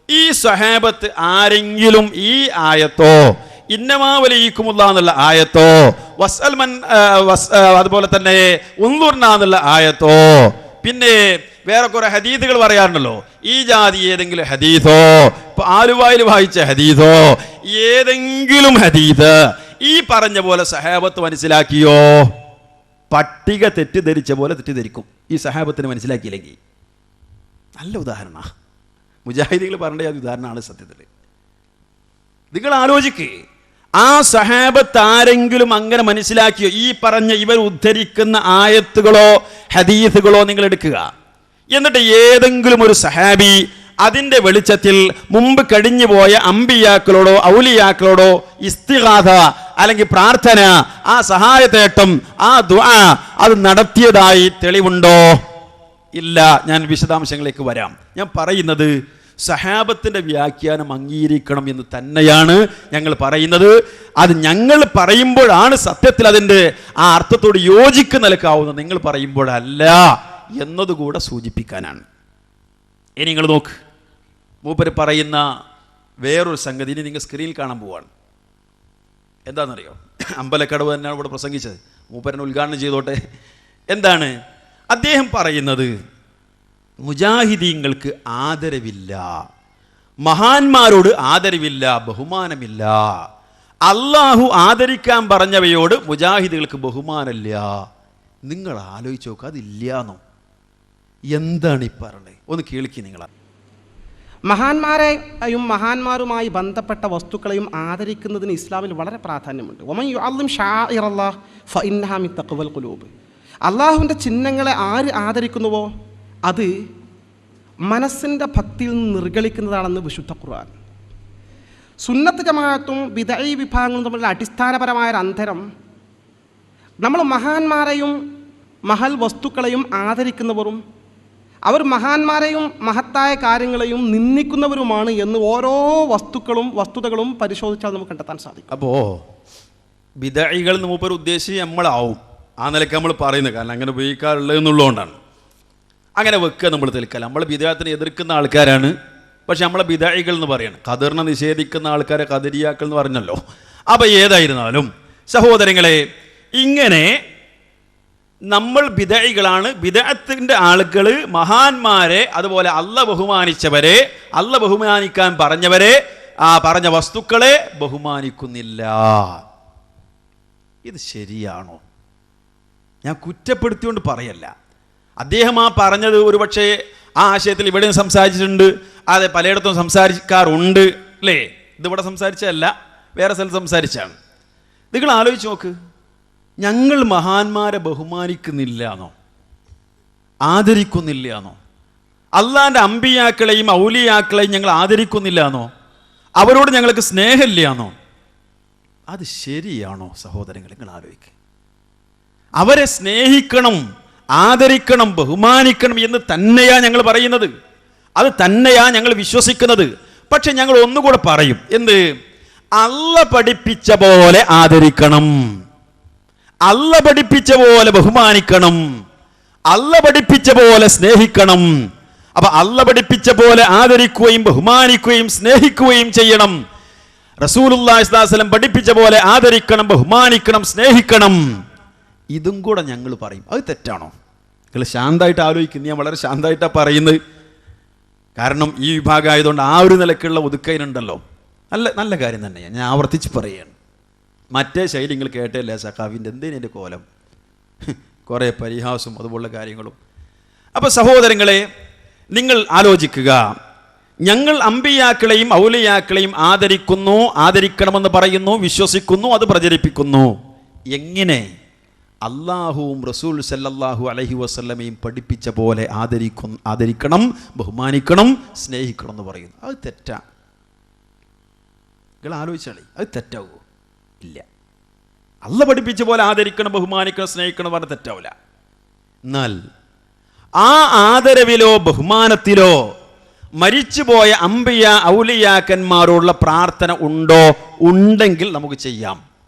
ഈ സഹാബത്ത് ആരെങ്കിലും ഈ ആയത്തോ ഇന്നമാ വലിയിക്കുമുള്ള എന്നുള്ള ആയത്തോ വസ്അൽമൻ അതുപോലെ തന്നെ ഉൻദുർന എന്നുള്ള ആയത്തോ പിന്നെ വേറെ കുറെ ഹദീസുകൾ പറയാറുണ്ടല്ലോ, ഈ ജാതി ഏതെങ്കിലും ഹദീസോ, ഇപ്പൊ ആലുവായിൽ വായിച്ച ഹദീസോ, ഏതെങ്കിലും ഹദീസ് ഈ പറഞ്ഞ പോലെ സഹാബത്ത് മനസ്സിലാക്കിയോ? പട്ടിക തെറ്റിദ്ധരിച്ച പോലെ തെറ്റിദ്ധരിക്കും ഈ സഹാബത്തിന് മനസ്സിലാക്കിയില്ലെങ്കിൽ. നല്ല ഉദാഹരണ മുജാഹിദികൾ പറഞ്ഞ ഉദാഹരണമാണ് സത്യത്തിൽ. നിങ്ങൾ ആലോചിക്ക്, ആ സഹാബത്ത് ആരെങ്കിലും അങ്ങനെ മനസ്സിലാക്കിയോ? ഈ പറഞ്ഞ ഇവർ ഉദ്ധരിക്കുന്ന ആയത്തുകളോ ഹദീസുകളോ നിങ്ങൾ എടുക്കുക, എന്നിട്ട് ഏതെങ്കിലും ഒരു സഹാബി അതിൻ്റെ വെളിച്ചത്തിൽ മുമ്പ് കഴിഞ്ഞു പോയ അമ്പിയാക്കളോടോ ഔലിയാക്കളോടോ ഇസ്തിഗാഥ അല്ലെങ്കിൽ പ്രാർത്ഥന, ആ സഹായതേട്ടം, ആ ദുആ അത് നടത്തിയതായി തെളിവുണ്ടോ? ഇല്ല. ഞാൻ വിശദാംശങ്ങളിലേക്ക് വരാം. ഞാൻ പറയുന്നത് സഹാബത്തിന്റെ വ്യാഖ്യാനം അംഗീകരിക്കണം എന്ന് തന്നെയാണ് ഞങ്ങൾ പറയുന്നത്. അത് ഞങ്ങൾ പറയുമ്പോഴാണ് സത്യത്തിൽ അതിൻ്റെ ആ അർത്ഥത്തോട് യോജിക്കുന്ന നിലക്കാവുന്നത്, നിങ്ങൾ പറയുമ്പോഴല്ല എന്നതുകൂടെ സൂചിപ്പിക്കാനാണ്. ഇനി നിങ്ങൾ നോക്ക്, മൂപ്പര് പറയുന്ന വേറൊരു സംഗതി ഇനി നിങ്ങൾ സ്ക്രീനിൽ കാണാൻ പോവാണ്. എന്താണെന്നറിയോ? അമ്പലക്കടവ് തന്നെയാണ് ഇവിടെ പ്രസംഗിച്ചത്, മൂപ്പരനെ ഉദ്ഘാടനം ചെയ്തോട്ടെ. എന്താണ് അദ്ദേഹം പറയുന്നത്? മുജാഹിദീങ്ങൾക്ക് ആദരവില്ല, മഹാന്മാരോട് ആദരവില്ല, ബഹുമാനമില്ല. അള്ളാഹു ആദരിക്കാൻ പറഞ്ഞവയോട് മുജാഹിദുകൾക്ക് ബഹുമാനമില്ല. നിങ്ങൾ ആലോചിച്ച് നോക്കുക, അതില്ലാന്നോ? എന്താണ് ഈ പറഞ്ഞത്? ഒന്ന് കേൾക്കി നിങ്ങൾ. മഹാന്മാരെയും മഹാന്മാരുമായി ബന്ധപ്പെട്ട വസ്തുക്കളെയും ആദരിക്കുന്നതിന് ഇസ്ലാമിൽ വളരെ പ്രാധാന്യമുണ്ട്. വമൻ യുഅള്ളിം ശാഇറല്ലാഹ് ഫഇന്നഹാ മിൻ തഖ്വൽ ഖുലൂബ്. അള്ളാഹുവിൻ്റെ ചിഹ്നങ്ങളെ ആര് ആദരിക്കുന്നുവോ അത് മനസ്സിൻ്റെ ഭക്തിയിൽ നിന്ന് നിർഗളിക്കുന്നതാണെന്ന് വിശുദ്ധ ഖുർആൻ. സുന്നത്ത് ജമാഅത്തും ബിദഈ വിഭാഗങ്ങളും തമ്മിലുള്ള അടിസ്ഥാനപരമായ അന്തരം, നമ്മൾ മഹാന്മാരെയും മഹൽ വസ്തുക്കളെയും ആദരിക്കുന്നവരും അവർ മഹാന്മാരെയും മഹത്തായ കാര്യങ്ങളെയും നിന്ദിക്കുന്നവരുമാണ് എന്ന് ഓരോ വസ്തുതകളും പരിശോധിച്ചാൽ നമുക്ക് കണ്ടെത്താൻ സാധിക്കും. അപ്പോൾ ബിദഈകൾ മൂപ്പർ ഉദ്ദേശിച്ച് നമ്മളാവും ആ നിലയ്ക്ക് നമ്മൾ പറയുന്നത്, കാരണം അങ്ങനെ ഉപയോഗിക്കാറുള്ളത് എന്നുള്ളതുകൊണ്ടാണ്. അങ്ങനെ വെക്കുക നമ്മൾ തൽക്കാലം. നമ്മൾ ബിദഅത്തിനെ എതിർക്കുന്ന ആൾക്കാരാണ്, പക്ഷെ നമ്മളെ ബിദഈകൾ എന്ന് പറയണം. ഖദറിനെ നിഷേധിക്കുന്ന ആൾക്കാരെ ഖദരിയാക്കൾ എന്ന് പറഞ്ഞല്ലോ. അപ്പോൾ ഏതായിരുന്നാലും സഹോദരങ്ങളെ, ഇങ്ങനെ നമ്മൾ ബിദഈകളാണ്. ബിദഅത്തിന്റെ ആളുകൾ മഹാന്മാരെ, അതുപോലെ അള്ളാഹ് ബഹുമാനിച്ചവരെ, അള്ളാഹ് ബഹുമാനിക്കാൻ പറഞ്ഞവരെ, ആ പറഞ്ഞ വസ്തുക്കളെ ബഹുമാനിക്കുന്നില്ല. ഇത് ശരിയാണോ? ഞാൻ കുറ്റപ്പെടുത്തിക്കൊണ്ട് പറയല്ല. അദ്ദേഹം ആ പറഞ്ഞത് ഒരുപക്ഷെ ആ ആശയത്തിൽ ഇവിടെയും സംസാരിച്ചിട്ടുണ്ട്, അതെ പലയിടത്തും സംസാരിക്കാറുണ്ട് അല്ലേ? ഇതിവിടെ സംസാരിച്ചതല്ല, വേറെ സ്ഥലത്ത് സംസാരിച്ചാണ്. നിങ്ങൾ ആലോചിച്ച് നോക്ക്, ഞങ്ങൾ മഹാന്മാരെ ബഹുമാനിക്കുന്നില്ല എന്നോ ആദരിക്കുന്നില്ല എന്നോ? അള്ളാൻ്റെ അമ്പിയാക്കളെയും ഔലിയാക്കളെയും ഞങ്ങൾ ആദരിക്കുന്നില്ല എന്നോ? അവരോട് ഞങ്ങൾക്ക് സ്നേഹമില്ല എന്നോ? അത് ശരിയാണോ സഹോദരങ്ങൾ? നിങ്ങൾ ആലോചിക്കുക. അവരെ സ്നേഹിക്കണം, ആദരിക്കണം, ബഹുമാനിക്കണം എന്ന് തന്നെയാ ഞങ്ങൾ പറയുന്നത്, അത് തന്നെയാ ഞങ്ങൾ വിശ്വസിക്കുന്നത്. പക്ഷെ ഞങ്ങൾ ഒന്നുകൂടെ പറയും, എന്ത്? അള്ളാഹ് പഠിപ്പിച്ച പോലെ ആദരിക്കണം, അള്ളാഹ് പഠിപ്പിച്ച പോലെ ബഹുമാനിക്കണം, അള്ളാഹ് പഠിപ്പിച്ച പോലെ സ്നേഹിക്കണം. അപ്പൊ അള്ളാഹ് പഠിപ്പിച്ച പോലെ ആദരിക്കുകയും ബഹുമാനിക്കുകയും സ്നേഹിക്കുകയും ചെയ്യണം. റസൂലുള്ളാഹി സ്വല്ലല്ലാഹു അലൈഹി വസല്ലം പഠിപ്പിച്ച പോലെ ആദരിക്കണം, ബഹുമാനിക്കണം, സ്നേഹിക്കണം. ഇതും കൂടെ ഞങ്ങൾ പറയും. അത് തെറ്റാണോ? നിങ്ങൾ ശാന്തമായിട്ട് ആലോചിക്കുന്നു. ഞാൻ വളരെ ശാന്തമായിട്ടാണ് പറയുന്നത്, കാരണം ഈ വിഭാഗം ആയതുകൊണ്ട് ആ ഒരു നിലക്കുള്ള ഒതുക്കയിലുണ്ടല്ലോ. നല്ല കാര്യം തന്നെയാണ്, ഞാൻ ആവർത്തിച്ച് പറയുകയാണ്. മറ്റേ ശൈലി നിങ്ങൾ കേട്ടല്ലേ സഖാവിൻ്റെ എന്തേനെ കോലം, കുറേ പരിഹാസവും അതുപോലുള്ള കാര്യങ്ങളും. അപ്പോൾ സഹോദരങ്ങളെ, നിങ്ങൾ ആലോചിക്കുക. ഞങ്ങൾ അമ്പിയാക്കളെയും ഔലിയാക്കളെയും ആദരിക്കുന്നു, ആദരിക്കണമെന്ന് പറയുന്നു, വിശ്വസിക്കുന്നു, അത് പ്രചരിപ്പിക്കുന്നു. എങ്ങനെ? അള്ളാഹുവും റസൂൽ സല്ലല്ലാഹു അലൈഹി വസല്ലമയും പഠിപ്പിച്ച പോലെ ആദരിക്കണം, ബഹുമാനിക്കണം, സ്നേഹിക്കണം എന്ന് പറയുന്നു. അത് തെറ്റാ? നിങ്ങൾ ആലോചിച്ചാളി, അത് തെറ്റാവോ? ഇല്ല. അള്ളാഹ് പഠിപ്പിച്ച പോലെ ആദരിക്കണം, ബഹുമാനിക്കണം, സ്നേഹിക്കണം പറഞ്ഞാൽ തെറ്റാവില്ല. എന്നാൽ ആ ആദരവിലോ ബഹുമാനത്തിലോ മരിച്ചുപോയ അമ്പിയ ഔലിയാക്കന്മാരോടുള്ള പ്രാർത്ഥന ഉണ്ടോ? ഉണ്ടെങ്കിൽ നമുക്ക് ചെയ്യാം,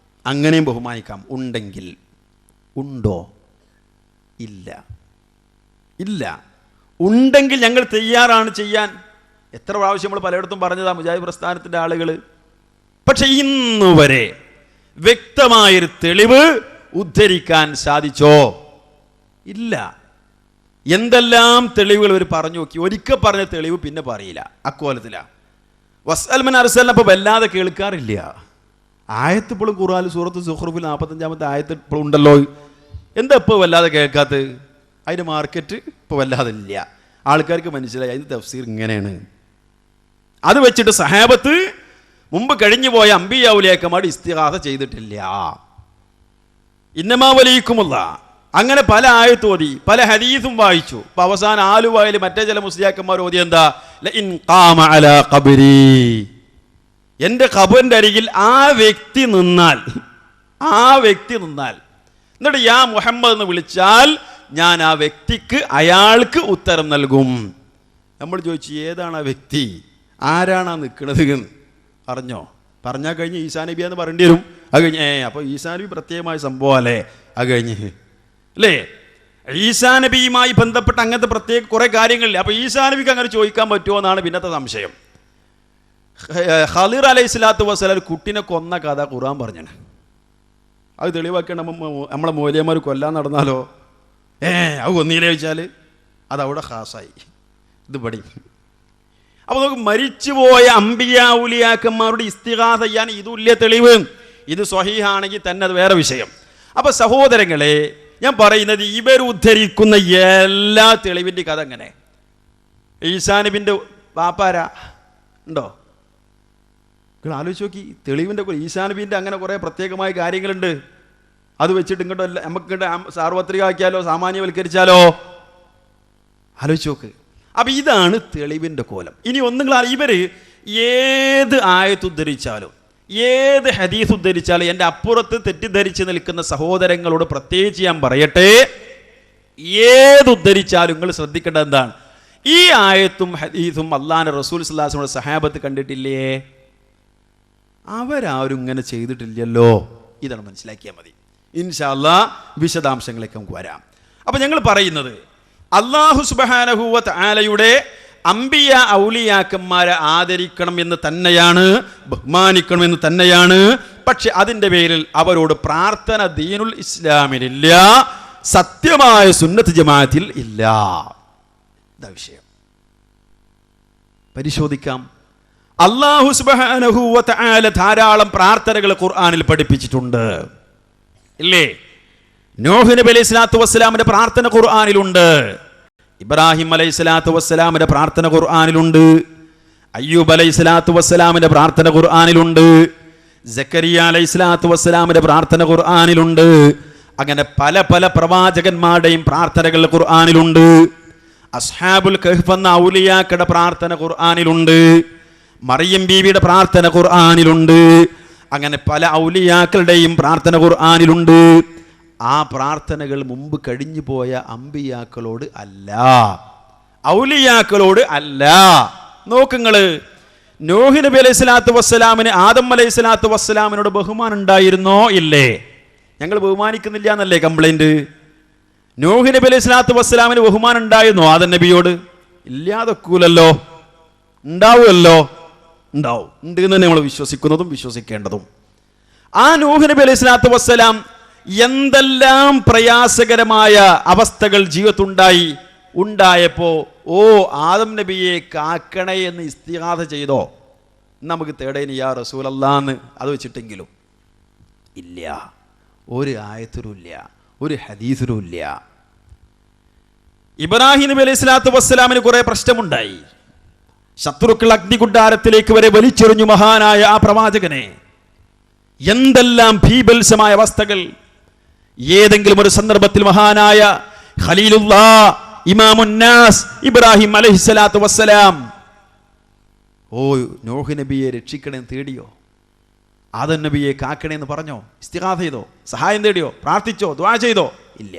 അങ്ങനെയും ബഹുമാനിക്കാം. ഉണ്ടെങ്കിൽ. ഉണ്ടോ? ഇല്ല. ഇല്ല. ഉണ്ടെങ്കിൽ ഞങ്ങൾ തയ്യാറാണ് ചെയ്യാൻ. എത്ര പ്രാവശ്യം നമ്മൾ പലയിടത്തും പറഞ്ഞതാ മുജാഹിദ് പ്രസ്ഥാനത്തിൻ്റെ ആളുകൾ. പക്ഷെ ഇന്നുവരെ വ്യക്തമായൊരു തെളിവ് ഉദ്ധരിക്കാൻ സാധിച്ചോ? ഇല്ല. എന്തെല്ലാം തെളിവുകൾ അവർ പറഞ്ഞു നോക്കി, ഒരിക്കൽ പറഞ്ഞ തെളിവ് പിന്നെ പറയില്ല. അക്കോലത്തിലാണ് വസ്അൽമൻ അർസലിനപ്പോൾ വല്ലാതെ കേൾക്കാറില്ല. ആയത്ത് ഇപ്പോഴും ഖുർആനിൽ സൂറത്ത് സുഖ്റൂഫിൽ 45-ാമത്തെ ആയത്ത് ഇപ്പോഴും ഉണ്ടല്ലോ. എന്താ ഇപ്പോൾ വല്ലാതെ കേൾക്കാത്തത്? അതിൻ്റെ മാർക്കറ്റ് ഇപ്പോൾ വല്ലാതെ ഇല്ല. ആൾക്കാർക്ക് മനസ്സിലായി അതിൻ്റെ തഫ്സീർ ഇങ്ങനെയാണ്. അത് വെച്ചിട്ട് സഹാബത്ത് മുമ്പ് കഴിഞ്ഞു പോയ അമ്പിയ ഔലിയാക്കന്മാർ ഇസ്തിഗാസ ചെയ്തിട്ടില്ല. ഇന്നമാ വലിക്കുമുള്ള അങ്ങനെ പല ആയത്ത് ഓതി, പല ഹദീസും വായിച്ചു. ഇപ്പം അവസാനം ആലുവായിൽ മറ്റേ ചില മുസ്ലിയാക്കന്മാർ ഓതി എന്താ, ലഇൻ ഖാമ അലാ ഖബ്രി, എൻ്റെ ഖബറിൻ്റെ അരികിൽ ആ വ്യക്തി നിന്നാൽ എന്നിട്ട് യാ മുഹമ്മദ് എന്ന് വിളിച്ചാൽ ഞാൻ ആ വ്യക്തിക്ക് അയാൾക്ക് ഉത്തരം നൽകും. നമ്മൾ ചോദിച്ചു ഏതാണ് ആ വ്യക്തി, ആരാണ് ആ നിൽക്കുന്നത് അറിഞ്ഞോ? പറഞ്ഞാൽ കഴിഞ്ഞ് ഈസാ നബിയാന്ന് പറയേണ്ടി വരും. അത് കഴിഞ്ഞ് അപ്പോൾ ഈസാ നബി പ്രത്യേകമായ സംഭവം അല്ലേ? അത് കഴിഞ്ഞ് അല്ലേ ഈസാ നബിയുമായി ബന്ധപ്പെട്ട അങ്ങനത്തെ പ്രത്യേക കുറേ കാര്യങ്ങളില്ലേ. അപ്പോൾ ഈസാ നബിക്ക് അങ്ങനെ ചോദിക്കാൻ പറ്റുമോ എന്നാണ് പിന്നത്തെ സംശയം. ഖളിർ അലൈഹി സ്വലാത്തു വസ്സലാം ഒരു കുട്ടിനെ കൊന്ന കഥ ഖുർആൻ പറഞ്ഞാണ്. അത് തെളിവാക്കി നമ്മളെ മൗലവിമാർ കൊല്ലാൻ നടന്നാലോ? അത് ഒന്നിയിലെ വെച്ചാൽ അതവിടെ ഖാസായി. ഇത് പടി. അപ്പോൾ നമുക്ക് മരിച്ചുപോയ അമ്പിയ ഔലിയാക്കന്മാരുടെ ഇസ്തിഗാസ ചെയ്യാൻ ഇതുല്യ തെളിവ്. ഇത് സ്വഹീഹാണെങ്കിൽ തന്നെ അത് വേറെ വിഷയം. അപ്പോൾ സഹോദരങ്ങളെ, ഞാൻ പറയുന്നത് ഇവർ ഉദ്ധരിക്കുന്ന എല്ലാ തെളിവിൻ്റെ കഥ അങ്ങനെ. ഈസാ നബിൻ്റെ വാപ്പാരാ ഉണ്ടോ? നിങ്ങൾ ആലോചിച്ച് നോക്കി. തെളിവിൻ്റെ ഈസാ നബിൻ്റെ അങ്ങനെ കുറേ പ്രത്യേകമായ കാര്യങ്ങളുണ്ട്. അത് വെച്ചിട്ട് ഇങ്ങോട്ട് നമുക്ക് സാർവത്രിക ആക്കിയാലോ സാമാന്യവൽക്കരിച്ചാലോ? ആലോചിച്ച് നോക്ക്. അപ്പം ഇതാണ് തെളിവിൻ്റെ കോലം. ഇനി ഒന്നുങ്ങൾ ഇവർ ഏത് ആയത്ത് ഉദ്ധരിച്ചാലും ഏത് ഹദീസ് ഉദ്ധരിച്ചാലും എൻ്റെ അപ്പുറത്ത് തെറ്റിദ്ധരിച്ച് നിൽക്കുന്ന സഹോദരങ്ങളോട് പ്രത്യേകിച്ച് ഞാൻ പറയട്ടെ, ഏത് ഉദ്ധരിച്ചാലും നിങ്ങൾ ശ്രദ്ധിക്കേണ്ടത് എന്താണ്? ഈ ആയത്തും ഹദീസും അല്ലാഹുവിൻ്റെ റസൂൽ സ്വല്ലല്ലാഹു അലൈഹി വസല്ലം സഹാബത്ത് കണ്ടിട്ടില്ലേ? അവരാരും ഇങ്ങനെ ചെയ്തിട്ടില്ലല്ലോ. ഇതാണ് മനസ്സിലാക്കിയാൽ മതി. ഇൻഷാ അല്ലാഹ് വിശദാംശങ്ങളിലേക്ക് നമുക്ക് വരാം. അപ്പം ഞങ്ങൾ പറയുന്നത് അല്ലാഹു സുബ്ഹാനഹു വ തആലയുടെ അമ്പിയ ഔലിയാക്കന്മാരെ ആദരിക്കണം എന്ന് തന്നെയാണ്, ബഹുമാനിക്കണം എന്ന് തന്നെയാണ്. പക്ഷെ അതിൻ്റെ പേരിൽ അവരോട് പ്രാർത്ഥന ദീനുൽ ഇസ്ലാമിലില്ല, സത്യമായ സുന്നത്ത് ജമാഅത്തിൽ ഇല്ല. ഇതാ വിഷയം. പരിശോധിക്കാം. അല്ലാഹു സുബ്ഹാനഹു വ തആല ധാരാളം പ്രാർത്ഥനകൾ ഖുർആനിൽ പഠിപ്പിച്ചിട്ടുണ്ട്, ഇല്ലേ? നൂഹ് നബി അലൈഹി സ്വലാത്തു വസ്സലാമിന്റെ പ്രാർത്ഥന ഖുർആനിലുണ്ട്. ഇബ്രാഹിം അലൈഹി സ്വലാത്തു വസ്സലാമിന്റെ പ്രാർത്ഥന ഖുർആനിലുണ്ട്. അയ്യൂബ് അലൈഹി സ്വലാത്തു വസ്സലാമിന്റെ പ്രാർത്ഥന ഖുർആനിലുണ്ട്. സക്കരിയ അലൈഹി സ്വലാത്തു വസ്സലാമിന്റെ പ്രാർത്ഥന ഖുർആനിലുണ്ട്. അങ്ങനെ പല പല പ്രവാചകന്മാരുടെയും പ്രാർത്ഥനകൾ ഖുർആനിലുണ്ട്. അസ്ഹാബുൽ കഹ്ഫ് എന്ന ഔലിയാക്കളുടെ പ്രാർത്ഥന ഖുർആനിലുണ്ട്. മറിയം ബീവിയുടെ പ്രാർത്ഥന ഖുർആനിലുണ്ട്. അങ്ങനെ പല ഔലിയാക്കളുടെയും പ്രാർത്ഥന ഖുർആനിലുണ്ട്. ആ പ്രാർത്ഥനകൾ മുമ്പ് കഴിഞ്ഞു പോയ അമ്പിയാക്കളോട് അല്ല, ഔലിയാക്കളോട് അല്ല. നോക്കുങ്ങള്, നൂഹ് നബി അലൈഹി സ്വലാത്തു വസ്സലാമിന് ആദം അലൈഹി സ്വലാത്തു വസ്സലാമിനോട് ബഹുമാനം ഉണ്ടായിരുന്നോ? ഇല്ലേ? ഞങ്ങൾ ബഹുമാനിക്കുന്നില്ല എന്നല്ലേ കംപ്ലൈന്റ്? നൂഹ് നബി അലൈഹി സ്വലാത്തു വസ്സലാമിന് ബഹുമാനം ഉണ്ടായിരുന്നോ ആദം നബിയോട്? ഇല്ലാതൊക്കൂലല്ലോ. ഉണ്ടാവുമല്ലോ. ഉണ്ടാവും. ഉണ്ട് എന്ന് തന്നെ നമ്മൾ വിശ്വസിക്കുന്നതും വിശ്വസിക്കേണ്ടതും. ആ നൂഹ് നബി അലൈഹി സ്വലാത്തു വസ്സലാം എന്തെല്ലാം പ്രയാസകരമായ അവസ്ഥകൾ ജീവിതത്തുണ്ടായി. ഉണ്ടായപ്പോ ആദം നബിയെ കാക്കണേ എന്ന് ഇസ്തിഗാസ ചെയ്തോ? നമുക്ക് തേടേനി യാ റസൂലല്ലാന്ന് അത് വെച്ചിട്ടെങ്കിലും ഇല്ല. ഒരു ആയത്തിലും ഇല്ല, ഒരു ഹദീസിലും ഇല്ല. ഇബ്രാഹിം നബി അലൈഹി സ്വലാത്തു വസ്സലാമിന് കുറെ പ്രശ്നമുണ്ടായി. ശത്രുക്കൾ അഗ്നികുണ്ഡാരത്തിലേക്ക് വരെ വലിച്ചെറിഞ്ഞു മഹാനായ ആ പ്രവാചകനെ. എന്തെല്ലാം ഭീഭത്സമായ അവസ്ഥകൾ. ഏതെങ്കിലും ഒരു സന്ദർഭത്തിൽ മഹാനായ ഖലീലുല്ലാഹ് ഇമാമുന്നാസ് ഇബ്രാഹിം അലൈഹിസ്സലാത്തു വസ്സലാം നൂഹ് നബിയെ രക്ഷിക്കണമെന്ന് തേടിയോ? ആദം നബിയെ കാക്കണേന്ന് പറഞ്ഞോ? ഇസ്തിഗാസ ചെയ്തോ? സഹായം തേടിയോ? പ്രാർത്ഥിച്ചോ? ദുആ ചെയ്തോ? ഇല്ല.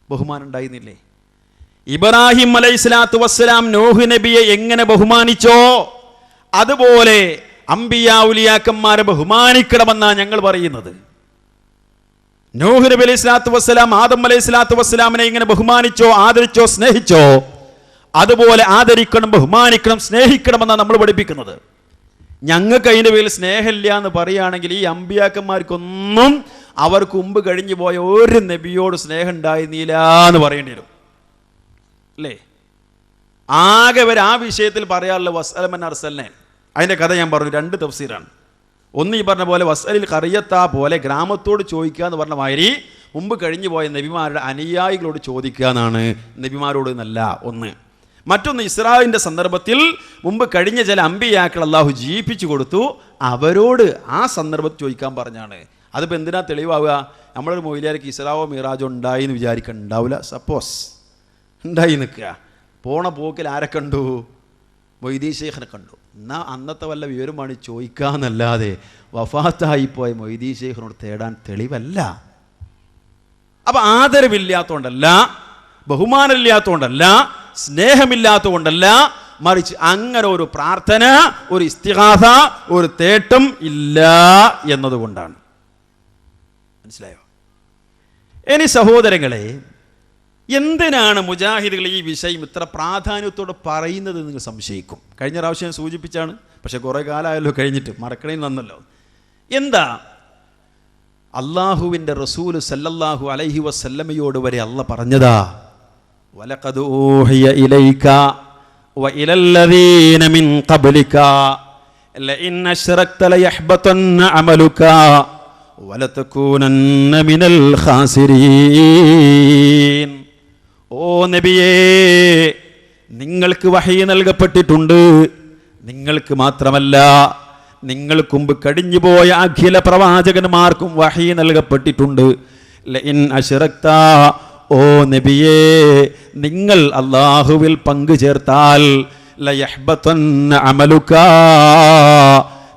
ബഹുമാനം ഉണ്ടായിരുന്നില്ലേ? ഇബ്രാഹിം അലൈഹിസ്സലാത്തു വസ്സലാം നോഹ് നബിയെ എങ്ങനെ ബഹുമാനിച്ചോ അതുപോലെ അംബിയാ ഉലിയാക്കന്മാരെ ബഹുമാനിക്കണമെന്നാണ് ഞങ്ങൾ പറയുന്നത്. നോഹ് നബി അലൈഹിസ്സലാത്തു വസ്സലാം ആദം അലൈഹിസ്സലാത്തു വസ്സലാമിനെ എങ്ങനെ ബഹുമാനിച്ചോ, ആദരിച്ചോ, സ്നേഹിച്ചോ അതുപോലെ ആദരിക്കണം, ബഹുമാനിക്കണം, സ്നേഹിക്കണമെന്നാണ് നമ്മൾ പഠിപ്പിക്കുന്നത്. ഞങ്ങൾക്ക് അതിൻ്റെ പേരിൽ സ്നേഹമില്ല എന്ന് പറയുകയാണെങ്കിൽ ഈ അമ്പിയാക്കന്മാർക്കൊന്നും അവർക്ക് മുമ്പ് കഴിഞ്ഞു പോയ ഒരു നബിയോട് സ്നേഹം ഉണ്ടായിരുന്നില്ല എന്ന് പറയേണ്ടി വരും അല്ലേ? ആകെ അവർ ആ വിഷയത്തിൽ പറയാറുള്ള വസ്അലമൻ അർസൽനെ, അതിൻ്റെ കഥ ഞാൻ പറഞ്ഞു. 2 തഫ്സീറാണ്. ഒന്ന് ഈ പറഞ്ഞ പോലെ വസ്അലിൽ ഖറിയത്താ പോലെ ഗ്രാമത്തോട് ചോദിക്കുക എന്ന് പറഞ്ഞ മാതിരി മുമ്പ് കഴിഞ്ഞു പോയ നബിമാരുടെ അനുയായികളോട് ചോദിക്കുക എന്നാണ്, നബിമാരോട് എന്നല്ല. ഒന്ന്. മറ്റൊന്ന് ഇസ്രായിലിൻ്റെ സന്ദർഭത്തിൽ മുമ്പ് കഴിഞ്ഞ ചില അമ്പിയാക്കൾ അള്ളാഹു ജീവിപ്പിച്ചു കൊടുത്തു, അവരോട് ആ സന്ദർഭത്തിൽ ചോദിക്കാൻ പറഞ്ഞാണ്. അതിപ്പോൾ എന്തിനാ തെളിവാവുക? നമ്മളൊരു മൊയ്ലിയാർക്ക് ഇസ്രാവോ മീറാജോ ഉണ്ടായി എന്ന് വിചാരിക്കാൻ ഉണ്ടാവില്ല. സപ്പോസ് ഉണ്ടായി നിൽക്കുക, പോണ പോക്കിൽ ആരെ കണ്ടു? മൊയ്തീ ഷെയ്ഖിനെ കണ്ടു. എന്നാൽ അന്നത്തെ വല്ല വിവരമാണ് ചോദിക്കാന്നല്ലാതെ വഫാത്തായിപ്പോയ മൊയ്തീ ഷെയ്ഖിനോട് തേടാൻ തെളിവല്ല. അപ്പം ആദരവില്ലാത്തതുകൊണ്ടല്ല, ബഹുമാനമില്ലാത്തതുകൊണ്ടല്ല, സ്നേഹമില്ലാത്തതുകൊണ്ടല്ല, മറിച്ച് അങ്ങനെ ഒരു പ്രാർത്ഥന, ഒരു ഇസ്തിഗാസ, ഒരു തേട്ടം ഇല്ല എന്നതുകൊണ്ടാണ്. മനസ്സിലായോ? ഇനി സഹോദരങ്ങളെ, എന്തിനാണ് മുജാഹിദുകൾ ഈ വിഷയം ഇത്ര പ്രാധാന്യത്തോടെ പറയുന്നത് നിങ്ങൾ സംശയിക്കും. കഴിഞ്ഞ പ്രാവശ്യം ഞാൻ സൂചിപ്പിച്ചാണ്, പക്ഷെ കുറേ കാലമായല്ലോ കഴിഞ്ഞിട്ട്, മറക്കണേ നന്നല്ലോ. എന്താ? അള്ളാഹുവിൻ്റെ റസൂൽ സല്ലല്ലാഹു അലൈഹി വസല്ലമയോട് വരെ അള്ളാഹ് പറഞ്ഞതാ, വലഖദ് ഊഹിയ ഇലൈക വഇലല്ലദീന മിൻ ഖബ്ലിക ലഇൻ അശ്റക്ത ലയഹ്ബതന്ന അമലുക വലതകൂനന്ന മിനൽ ഖാസിരീൻ. ഓ നബിയേ, നിങ്ങൾക്ക് വഹി നൽകപ്പെട്ടിട്ടുണ്ട്. നിങ്ങൾക്ക് മാത്രമല്ല, നിങ്ങൾക്ക് മുമ്പ് കഴിഞ്ഞുപോയ അഖില പ്രവാചകന്മാർക്കും വഹി നൽകപ്പെട്ടിട്ടുണ്ട്. ലഇൻ അശ്റക്ത, ഓ നബിയേ, നിങ്ങൾ അല്ലാഹുവിൽ പങ്കു ചേർത്താൽ ലയഹ്ബതന്ന അമലുക,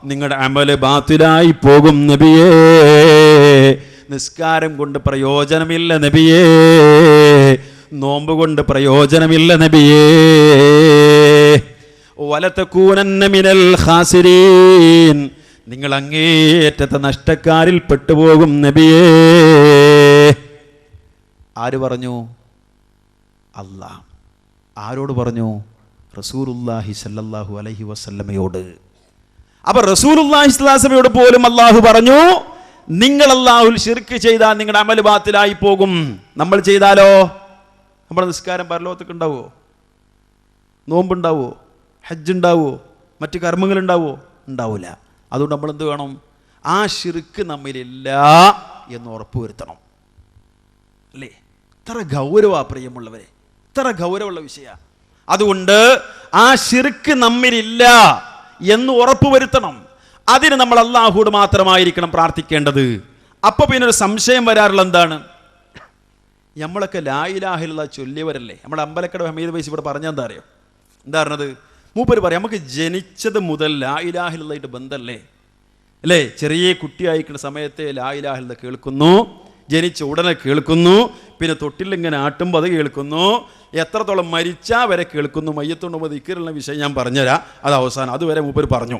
നിങ്ങളുടെ അമല് ബാത്തിലായി പോകും നബിയേ. നിസ്കാരം കൊണ്ട് പ്രയോജനമില്ല നബിയേ, നോമ്പ് കൊണ്ട് പ്രയോജനമില്ല നബിയേ. വലതകൂനന്ന മിനൽ ഖാസിരീൻ, നിങ്ങൾ അങ്ങേയറ്റത്തെ നഷ്ടക്കാരിൽ പെട്ടുപോകും നബിയേ. ആര് പറഞ്ഞു? അല്ലാഹ്. ആരോട് പറഞ്ഞു? റസൂലുള്ളാഹി സ്വല്ലല്ലാഹു അലൈഹി വസല്ലമയോട്. അപ്പൊ റസൂലുള്ളാഹി സ്വല്ലല്ലാഹു അലൈഹി വസല്ലമയോട് പോലും അല്ലാഹു പറഞ്ഞു, നിങ്ങൾ അല്ലാഹുവിൽ ശിർക്ക് ചെയ്താൽ നിങ്ങളുടെ അമൽ ബാത്തിലായി പോകും. നമ്മൾ ചെയ്താലോ? നമ്മുടെ നിസ്കാരം പരലോകത്തേക്ക് ഉണ്ടാവുമോ? നോമ്പുണ്ടാവുമോ? ഹജ്ജ് ഉണ്ടാവുമോ? മറ്റു കർമ്മങ്ങൾ ഉണ്ടാവുമോ? ഉണ്ടാവില്ല. അതുകൊണ്ട് നമ്മൾ എന്ത് വേണം? ആ ശിർക്ക് നമ്മളില്ല എന്ന് ഉറപ്പുവരുത്തണം അല്ലേ? ഇത്ര ഗൗരവ പ്രിയമുള്ളവരെ, ഇത്ര ഗൗരവമുള്ള വിഷയമാണ്. അതുകൊണ്ട് ആ ശിർക്ക് നമ്മിലില്ല എന്ന് ഉറപ്പുവരുത്തണം. അതിന് നമ്മൾ അല്ലാഹുവോട് മാത്രമായിരിക്കണം പ്രാർത്ഥിക്കേണ്ടത്. അപ്പോൾ പിന്നെ ഒരു സംശയം വരാറുള്ള എന്താണ്? നമ്മളൊക്കെ ലാ ഇലാഹ ഇല്ലല്ലാഹ് ചൊല്ലിയവരല്ലേ? നമ്മുടെ അമ്പലക്കട ഹമീദ് വൈസ് ഇവിടെ പറഞ്ഞാൽ എന്താ അറിയോ? എന്താ പറഞ്ഞത്? മൂപ്പര് പറയാം, നമുക്ക് ജനിച്ചത് മുതൽ ലാ ഇലാഹ ഇല്ലല്ലാഹ് ബന്ധമല്ലേ അല്ലേ? ചെറിയ കുട്ടിയായിരിക്കുന്ന സമയത്തെ ലാ ഇലാഹ ഇല്ലല്ലാഹ് കേൾക്കുന്നു, ജനിച്ച ഉടനെ കേൾക്കുന്നു, പിന്നെ തൊട്ടിലിങ്ങനെ ആട്ടുമ്പോൾ അത് കേൾക്കുന്നു, എത്രത്തോളം മരിച്ചാൽ വരെ കേൾക്കുന്നു. മയ്യത്തുണ്ടുമ്പോൾ ദിക്റുള്ള വിഷയം ഞാൻ പറഞ്ഞുതരാം, അത് അവസാനം. അതുവരെ മൂപ്പര് പറഞ്ഞു.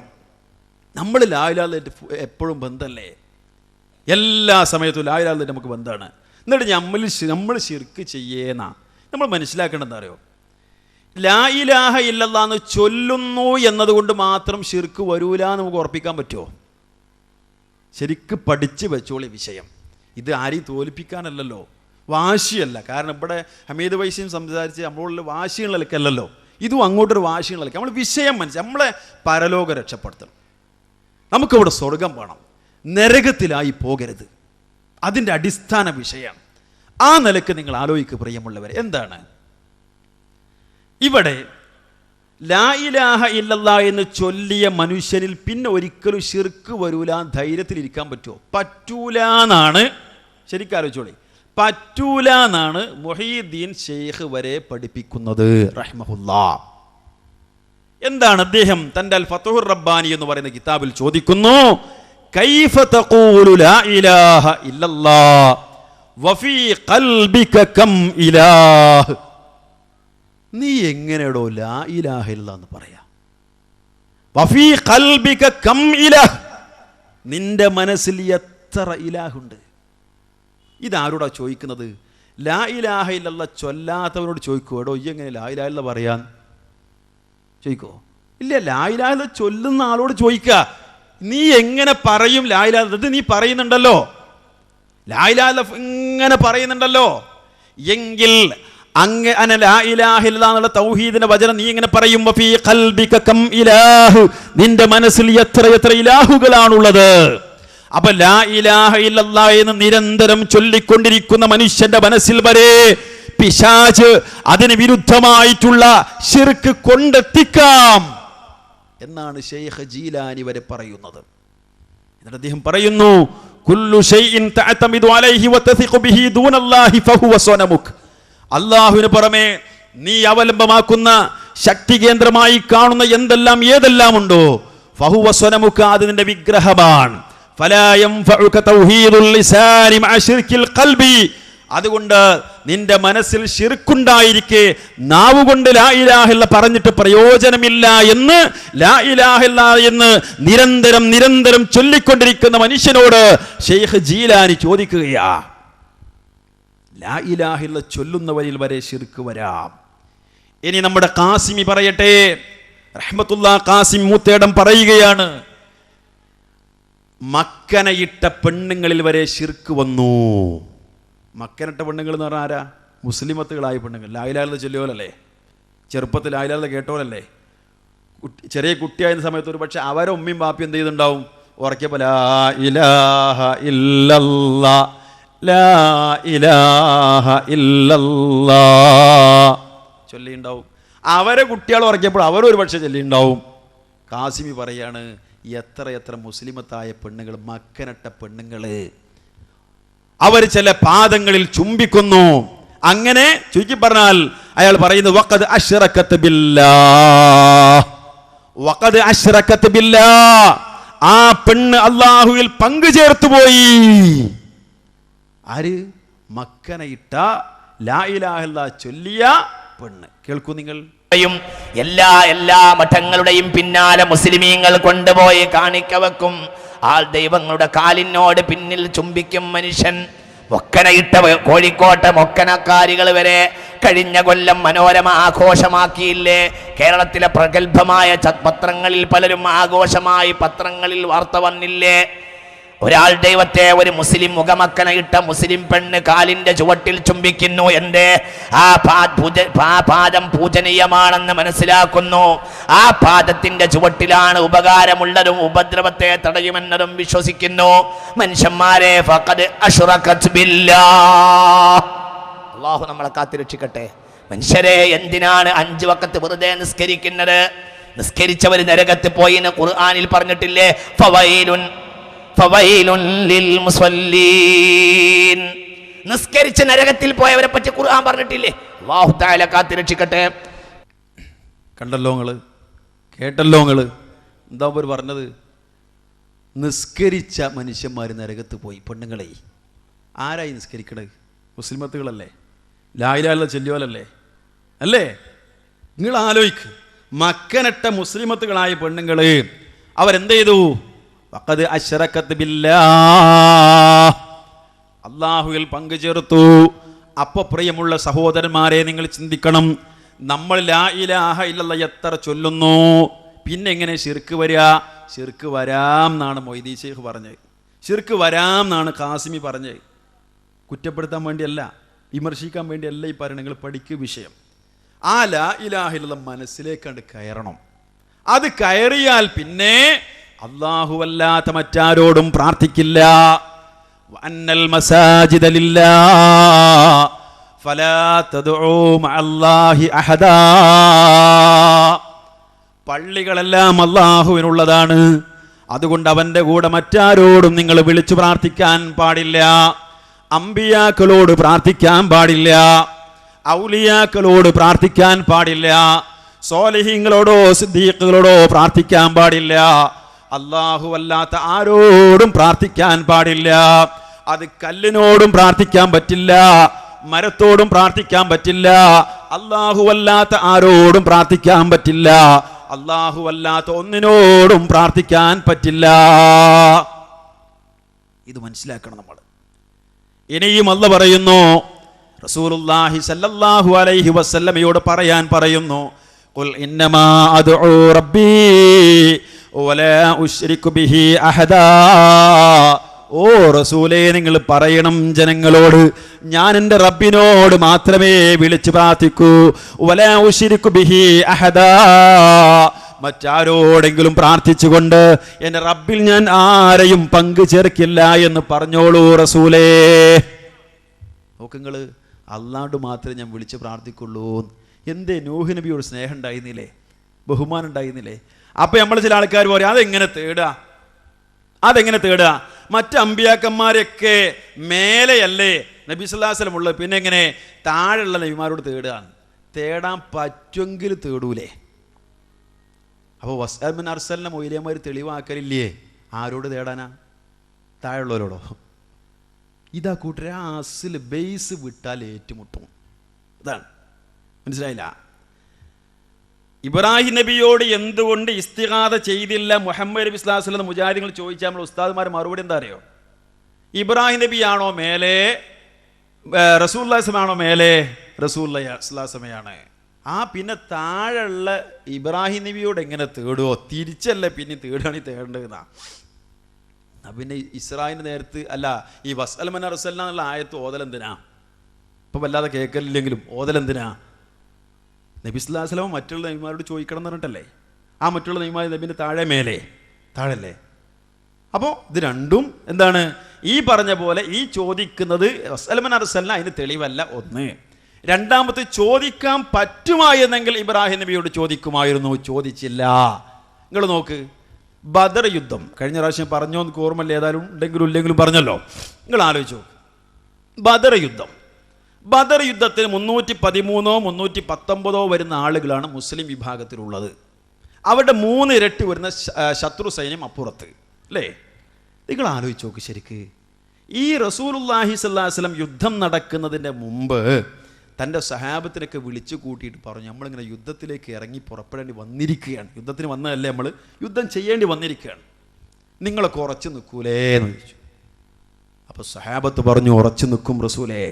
നമ്മൾ ലാ ഇലാഹ ഇല്ലല്ലാഹ് എപ്പോഴും ബന്ധമല്ലേ? എല്ലാ സമയത്തും ലാ ഇലാഹ ഇല്ലല്ലാഹ് നമുക്ക് ബന്ധമാണ്. എന്നിട്ട് നമ്മൾ ശിർക്ക് ചെയ്യേന്നാ നമ്മൾ മനസ്സിലാക്കേണ്ടത് എന്താ അറിയോ? ലാ ഇലാഹ ഇല്ലല്ലാഹ് എന്ന് ചൊല്ലുന്നു എന്നതുകൊണ്ട് മാത്രം ശിർക്ക് വരൂല നമുക്ക് ഉറപ്പിക്കാൻ പറ്റുമോ? ശരിക്ക് പഠിച്ച് വെച്ചോളി വിഷയം. ഇത് ആരെയും തോൽപ്പിക്കാനല്ലല്ലോ, വാശിയല്ല. കാരണം ഇവിടെ ഹമീദ് വൈസിയും സംസാരിച്ച് നമ്മളുള്ള വാശിയുള്ള നിലക്കല്ലല്ലോ, ഇതും അങ്ങോട്ടൊരു വാശിയുള്ള നിലക്ക്. നമ്മൾ വിഷയം മനസ്സിലാക്കി നമ്മളെ പരലോകം രക്ഷപ്പെടുത്തണം. നമുക്കിവിടെ സ്വർഗം വേണം, നരകത്തിലായി പോകരുത്. അതിൻ്റെ അടിസ്ഥാന വിഷയമാണ്. ആ നിലക്ക് നിങ്ങൾ ആലോചിക്കുക പ്രിയമുള്ളവർ. എന്താണ് ഇവിടെ ലാ ഇലാഹ ഇല്ലല്ലാഹ് എന്ന് ചൊല്ലിയ മനുഷ്യനിൽ പിന്നെ ഒരിക്കലും ശിർക്ക് വരൂല ധൈര്യത്തിലിരിക്കാൻ പറ്റുമോ? പറ്റൂല എന്നാണ്. ശരിക്കും ആലോചിച്ചോളി, പറ്റൂല എന്നാണ് മുഹീദ്ദീൻ ഷെയ്ഖ് വരെ പഠിപ്പിക്കുന്നത് റഹ്മഹുല്ലാഹ്. എന്താണ് അദ്ദേഹം തൻ്റെ അൽ ഫത്ഹുർ റബ്ബാനി എന്ന് പറയുന്ന കിതാബിൽ ചോദിക്കുന്നു, കൈഫ തഖൂലു ലാ ഇലാഹ ഇല്ലല്ലാഹ് വഫീ ഖൽബിക കം ഇലാഹ്. നീ എങ്ങനെയാടോ ലാ ഇലാഹ ഇല്ലല്ലാഹ് എന്ന് പറയാ? വഫീ ഖൽബിക കം ഇലാഹ്, നിന്റെ മനസ്സിൽ എത്ര ഇലാഹുണ്ട്? ഇതാരോടാ ചോദിക്കുന്നത്? ലാ ഇലാഹ ഇല്ലല്ലാഹ് ചൊല്ലാത്തവരോട് ചോദിക്കുമോ, എടോ ഈ എങ്ങനെ ലാ ഇലാഹ ഇല്ലല്ലാഹ് പറയാൻ ചോദിക്കോ? ഇല്ല, ലാ ഇലാഹ ഇല്ലല്ലാഹ് ചൊല്ലുന്ന ആളോട് ചോദിക്കുക, നീ എങ്ങനെ പറയും ലാ ഇലാഹ ഇല്ലല്ലാഹ്? നീ പറയുന്നുണ്ടല്ലോ, ലാ ഇലാഹ ഇല്ലല്ലാഹ് ഇങ്ങനെ പറയുന്നുണ്ടല്ലോ, എങ്കിൽ അങ്ങനെ ലാ ഇലാഹ ഇല്ലല്ലാഹ് എന്നുള്ള തൗഹീദിന്റെ വചനം നീ ഇങ്ങനെ പറയും. വഫീ ഖൽബിക കം ഇലാഹ്, നിന്റെ മനസ്സിൽ എത്ര എത്ര ഇലാഹുകളാണുള്ളത്. അപ്പൊ ലാ ഇലാഹ ഇല്ലല്ലാഹ് എന്ന് നിരന്തരം ചൊല്ലിക്കൊണ്ടിരിക്കുന്ന മനുഷ്യന്റെ മനസ്സിൽ വരെ പിശാച് അതിന് വിരുദ്ധമായിട്ടുള്ള ശിർക്ക് കൊണ്ടെത്തിക്കാം എന്നാണ് ശൈഖ് ജീലാനി വരെ പറയുന്നത്. എന്നിട്ട് അദ്ദേഹം പറയുന്നു, കുല്ലു ഷൈഇൻ തഅതമിദു അലൈഹി വതസിഖു ബിഹി ദൂനല്ലാഹി ഫഹുവ സനമുക്. അല്ലാഹുവിന് പുറമെ നീ അവലംബമാക്കുന്ന ശക്തി കേന്ദ്രമായി കാണുന്ന എന്തെല്ലാം ഏതെല്ലാം ഉണ്ടോ, ഫഹുവ സനമുക, അത് നിന്റെ വിഗ്രഹമാണ്. ഫലാ യൻഫഉക തൗഹീദുൽ ലിസാനി മഅ ശിർക്കിൽ ഖൽബി, അതുകൊണ്ട് നിന്റെ മനസ്സിൽ ശിർക്കുണ്ടായിരിക്കെ നാവുകൊണ്ട് ലാ ഇലാഹ ഇല്ലല്ലാഹ് പറഞ്ഞിട്ട് പ്രയോജനമില്ല എന്ന് ലാ ഇലാഹ ഇല്ലല്ലാഹ് എന്ന് നിരന്തരം നിരന്തരം ചൊല്ലിക്കൊണ്ടിരിക്കുന്ന മനുഷ്യനോട് ശൈഖ് ജീലാനി ചോദിക്കുകയാ, ലാ ഇലാഹ ഇല്ലല്ലാഹ് ചൊല്ലുന്നവരിൽ വരെ ശിർക്ക് വരാം. ഇനി നമ്മുടെ ഖാസിമി പറയട്ടെ, റഹ്മത്തുള്ളാഹി ഖാസിം മൂത്തേടം പറയുകയാണ്, മക്കനയിട്ട പെണ്ണുങ്ങളിൽ വരെ ശിർക്ക് വന്നു. മക്കനിട്ട പെണ്ണുങ്ങൾ എന്ന് പറഞ്ഞാൽ ആരാ? മുസ്ലിമത്തുകളായ പെണ്ണുങ്ങൾ. ലാ ഇലാഹ ഇല്ലല്ലാഹ് ചൊല്ലിയോലല്ലേ, ചെറുപ്പത്തിൽ ലാ ഇലാഹ ഇല്ലല്ലാഹ് കേട്ടോലല്ലേ. ചെറിയ കുട്ടിയായിരുന്ന സമയത്ത് ഒരു പക്ഷെ അവരെ ഉമ്മയും ബാപ്പയും എന്ത് ചെയ്തിട്ടുണ്ടാവും, ഉറക്കിയപ്പോൾ ലാ ഇലാഹ ഇല്ലല്ലാഹ് ലാ ഇലാഹ ഇല്ലല്ലാഹ് ചൊല്ലിയുണ്ടാവും. അവരെ കുട്ടികൾ ഉറക്കിയപ്പോൾ അവരൊരു പക്ഷെ ചൊല്ലിയുണ്ടാവും. ഖാസിമി പറയാണ്, എത്ര എത്ര മുസ്ലിമത്തായ പെണ്ണുങ്ങൾ, മക്കനട്ട പെണ്ണുങ്ങള്, അവർ ചില പാദങ്ങളിൽ ചുംബിക്കുന്നു. അങ്ങനെ ചുരുക്കി പറഞ്ഞാൽ അയാൾ പറയുന്നത്, വഖദ് അശ്റകത് ബില്ലാഹ്, വഖദ് അശ്റകത് ബില്ലാഹ്, ആ പെണ്ണ് അല്ലാഹുവിൽ പങ്കു ചേർത്തു പോയി. ആര്? മക്കനയിട്ട ലാ ഇലാഹ ഇല്ലല്ലാഹ് ചൊല്ലിയ പെണ്ണ്. കേൾക്കൂ നിങ്ങൾ. എല്ലാ മഠങ്ങളുടെയും പിന്നാലെ മുസ്ലിമീങ്ങൾ കൊണ്ടുപോയി കാണിക്ക വെക്കും. ആ ദൈവങ്ങളുടെ കാലിനോട് പിന്നിൽ ചുംബിക്കും മനുഷ്യൻ. മൊക്കനയിട്ട കോഴിക്കോട്ടെ മൊക്കനക്കാരികൾ വരെ കഴിഞ്ഞ കൊല്ലം മനോരമ ആഘോഷമാക്കിയില്ലേ? കേരളത്തിലെ പ്രഗത്ഭമായ പത്രങ്ങളിൽ പലരും ആഘോഷമായി പത്രങ്ങളിൽ വാർത്ത വന്നില്ലേ? ഒരാൾ ദൈവത്തെ, ഒരു മുസ്ലിം മുഖമക്കനയിട്ട മുസ്ലിം പെണ്ണ് കാലിന്റെ ചുവട്ടിൽ ചുംബിക്കുന്നു. എന്റെ ആ പാദം പൂജനീയമാണെന്ന് മനസ്സിലാക്കുന്നു. ആ പാദത്തിന്റെ ചുവട്ടിലാണ് ഉപകാരമുള്ളതും ഉപദ്രവത്തെ തടയുമെന്നതും വിശ്വസിക്കുന്നു. മനുഷ്യന്മാരെ, ഫഖദ് അശ്റകത് ബില്ലാഹ്. അല്ലാഹു നമ്മളെ കാത്തിരക്ഷിക്കട്ടെ. മനുഷ്യരെ, എന്തിനാണ് 5 വഖത്ത് വെറുതെ നിസ്കരിക്കുന്നത്? നിസ്കരിച്ചവർ നരകത്ത് പോയി എന്ന് ഖുർആനിൽ പറഞ്ഞിട്ടില്ലേ? ഫവൈലുൻ ലിൽ മുസല്ലീൻ. നിസ്കരിച്ച് നരകത്തിൽ പോയവരെ പറ്റി ഖുർആൻ പറഞ്ഞിട്ടില്ലേ? അല്ലാഹു തആല കാത്തിരക്ഷിക്കട്ടെ. കണ്ടല്ലോ നിങ്ങള്, കേട്ടല്ലോ നിങ്ങള്, എന്താ അവർ പറഞ്ഞത്? നിസ്കരിച്ച മനുഷ്യന്മാർ നരകത്ത് പോയി. പെണ്ണുങ്ങളെ, ആരായി നിസ്കരിക്കണത്? മുസ്ലിമത്തുകളല്ലേ, ലാ ഇലാഹ ഇല്ലല്ലാഹ് ചൊല്ലിയോലല്ലേ അല്ലേ? നിങ്ങൾ ആലോചിക്ക്, മക്കനട്ട മുസ്ലിമത്തുകളായ പെണ്ണുങ്ങള് അവരെന്ത് ചെയ്തു? വഖദ് അശ്റകത് ബില്ലാഹ്, അല്ലാഹുവിൽ പങ്കു ചേർത്തു. അപ്പൊ പ്രിയമുള്ള സഹോദരന്മാരെ, നിങ്ങൾ ചിന്തിക്കണം, നമ്മൾ ലാ ഇലാഹ ഇല്ലല്ലാഹ് എത്ര ചൊല്ലുന്നു, പിന്നെ എങ്ങനെ ശിർക്ക് വരിക? ശിർക്ക് വരാം എന്നാണ് മൊയ്തീൻ ശൈഖ് പറഞ്ഞത്, ശിർക്ക് വരാം എന്നാണ് ഖാസിമി പറഞ്ഞത്. കുറ്റപ്പെടുത്താൻ വേണ്ടിയല്ല, വിമർശിക്കാൻ വേണ്ടിയല്ല ഈ പറയുന്നത്. നിങ്ങൾ പഠിക്കുക വിഷയം. ആ ലാ ഇലാഹ ഇല്ലല്ലാഹ് മനസ്സിലേക്കണ്ട് കയറണം. അത് കയറിയാൽ പിന്നെ അല്ലാഹുവല്ലാത്ത മറ്റാരോടും പ്രാർത്ഥിക്കില്ല. വഅന്നൽ മസാജിദ ലില്ലാഹ് ഫലാ തദ്ഉ മഅല്ലാഹി അഹദാ. പള്ളികളെല്ലാം അല്ലാഹുവിനുള്ളതാണ്, അതുകൊണ്ട് അവന്റെ കൂടെ മറ്റാരോടും നിങ്ങൾ വിളിച്ചു പ്രാർത്ഥിക്കാൻ പാടില്ല. അമ്പിയാക്കളോട് പ്രാർത്ഥിക്കാൻ പാടില്ല, ഔലിയാക്കളോട് പ്രാർത്ഥിക്കാൻ പാടില്ല, സ്വാലിഹീങ്ങളോടോ സിദ്ദീഖുകളോടോ പ്രാർത്ഥിക്കാൻ പാടില്ല. അല്ലാഹു അല്ലാത്ത ആരോടും പ്രാർത്ഥിക്കാൻ പാടില്ല. അത് കല്ലിനോടും പ്രാർത്ഥിക്കാൻ പറ്റില്ല, മരത്തോടും പ്രാർത്ഥിക്കാൻ പറ്റില്ല, അല്ലാഹുവല്ലാത്ത ആരോടും പ്രാർത്ഥിക്കാൻ പറ്റില്ല, അല്ലാഹുവല്ലാത്ത ഒന്നിനോടും പ്രാർത്ഥിക്കാൻ പറ്റില്ല. ഇത് മനസ്സിലാക്കണം നമ്മൾ. ഇനിയും അല്ലാഹു പറയുന്നു, റസൂലുള്ളാഹി സല്ലല്ലാഹു അലൈഹി വസല്ലമയോട് പറയുന്നു, ഖുൽ ഇന്നമാ അദ്ഉ റബ്ബി വലാ ഉശ്രികു ബിഹി അഹദാ. ഓ റസൂലേ, നിങ്ങൾ പറയണം ജനങ്ങളോട്, ഞാൻ എൻ്റെ റബ്ബിനോട് മാത്രമേ വിളിച്ചു പ്രാർത്ഥിക്കൂ. വലാ ഉശ്രികു ബിഹി അഹദാ, മറ്റാരോടെങ്കിലും പ്രാർത്ഥിച്ചുകൊണ്ട് എൻ്റെ റബ്ബിൽ ഞാൻ ആരെയും പങ്കു ചേർക്കില്ല എന്ന് പറഞ്ഞോളൂ റസൂലേ. നോക്കുങ്ങൾ, അല്ലാഹുവോട് മാത്രമേ ഞാൻ വിളിച്ച് പ്രാർത്ഥിക്കുള്ളൂ. എന്തേ നൂഹ് നബിയോട് സ്നേഹം ഉണ്ടായിരുന്നില്ലേ, ബഹുമാനം ഉണ്ടായിരുന്നില്ലേ? അപ്പം നമ്മൾ ചില ആൾക്കാർ പറയും, അതെങ്ങനെ തേടുക? മറ്റ് അമ്പിയാക്കന്മാരൊക്കെ മേലെയല്ലേ നബി സല്ലല്ലാഹു അലൈഹി വസല്ലം ഉള്ളത്, പിന്നെ എങ്ങനെ താഴെയുള്ള നബിമാരോട് തേടാൻ പറ്റുമെങ്കിൽ തേടൂലേ? അപ്പോൾ വസ്അൽമിൻ അർസലിനെ മൊയ്ലിയന്മാർ തെളിവാക്കലില്ലേ? ആരോട് തേടാനാ? താഴെയുള്ളവരോടോ? ഇതാ കൂട്ടരെ, ആ അസിൽ ബേസ് വിട്ടാൽ ഏറ്റുമുട്ടും. ഇതാണ് മനസ്സിലായില്ല? ഇബ്രാഹിം നബിയോട് എന്തുകൊണ്ട് ഇസ്തിഗാഥ ചെയ്തില്ല മുഹമ്മദ് നബി സ്വല്ലല്ലാഹു അലൈഹി വസല്ലം മുജാഹിദുകൾ ചോദിച്ചാൽ നമ്മൾ ഉസ്താദുമാർ മറുപടി എന്താ അറിയോ? ഇബ്രാഹിം നബിയാണോ മേലെ, റസൂലുള്ളാഹി സ്വല്ലല്ലാഹു അലൈഹി വസല്ലം ആണോ മേലെ? റസൂലുള്ളാഹി സ്വല്ലല്ലാഹു അലൈഹി വസല്ലമയാണ്. പിന്നെ താഴെയുള്ള ഇബ്രാഹിം നബിയോട് എങ്ങനെ തേടുവോ? തിരിച്ചല്ല പിന്നെ തേടുകയാണെങ്കിൽ തേടേണ്ടതെന്നാ. പിന്നെ ഇസ്രായേലിൻ്റെ നേരത്ത് അല്ല, ഈ വസ്അൽമിൻ അർസൽന എന്നുള്ള ആയത്ത് ഓതലെന്തിനാ? ഇപ്പം വല്ലാതെ കേൾക്കലില്ലെങ്കിലും ഓതലെന്തിനാ? നബി സല്ലല്ലാഹു അലൈഹി വസല്ലം മറ്റുള്ള നബിമാരോട് ചോദിക്കണം എന്ന് പറഞ്ഞിട്ടല്ലേ? ആ മറ്റുള്ള നബിമാർ നബിൻ്റെ താഴെയല്ലേ? അപ്പോൾ ഇത് രണ്ടും എന്താണ്? ഈ പറഞ്ഞ പോലെ ഈ ചോദിക്കുന്നത് വസ്അൽമിൻ അർസൽന അതിന് തെളിവല്ല. ഒന്ന്. രണ്ടാമത്തെ, ചോദിക്കാൻ പറ്റുമായിരുന്നെങ്കിൽ ഇബ്രാഹിം നബിയോട് ചോദിക്കുമായിരുന്നു, ചോദിച്ചില്ല. നിങ്ങൾ നോക്ക്, ബദർ യുദ്ധം കഴിഞ്ഞ പ്രാവശ്യം പറഞ്ഞോ എന്ന് ഓർമ്മല്ല, ഏതായാലും ഉണ്ടെങ്കിലും ഇല്ലെങ്കിലും പറഞ്ഞല്ലോ. നിങ്ങൾ ആലോചിച്ചു, ബദർ യുദ്ധത്തിന് 313 319 വരുന്ന ആളുകളാണ് മുസ്ലിം വിഭാഗത്തിലുള്ളത്. അവരുടെ 3 ഇരട്ടി വരുന്ന ശത്രു സൈന്യം അപ്പുറത്ത്, അല്ലേ? നിങ്ങൾ ആലോചിച്ച് നോക്ക് ശരിക്ക്. ഈ റസൂലുള്ളാഹി സ്വല്ലല്ലാഹു അലൈഹി വസല്ലം യുദ്ധം നടക്കുന്നതിൻ്റെ മുമ്പ് തൻ്റെ സഹാബത്തിനൊക്കെ വിളിച്ചു കൂട്ടിയിട്ട് പറഞ്ഞു, നമ്മളിങ്ങനെ യുദ്ധത്തിലേക്ക് ഇറങ്ങി പുറപ്പെടേണ്ടി വന്നിരിക്കുകയാണ്. യുദ്ധത്തിന് വന്നതല്ലേ, നമ്മൾ യുദ്ധം ചെയ്യേണ്ടി വന്നിരിക്കുകയാണ്. നിങ്ങളൊക്കെ ഉറച്ചു നിൽക്കൂലേ എന്ന് ചോദിച്ചു. അപ്പോൾ സഹാബത്ത് പറഞ്ഞു, ഉറച്ചു നിൽക്കും റസൂലേ,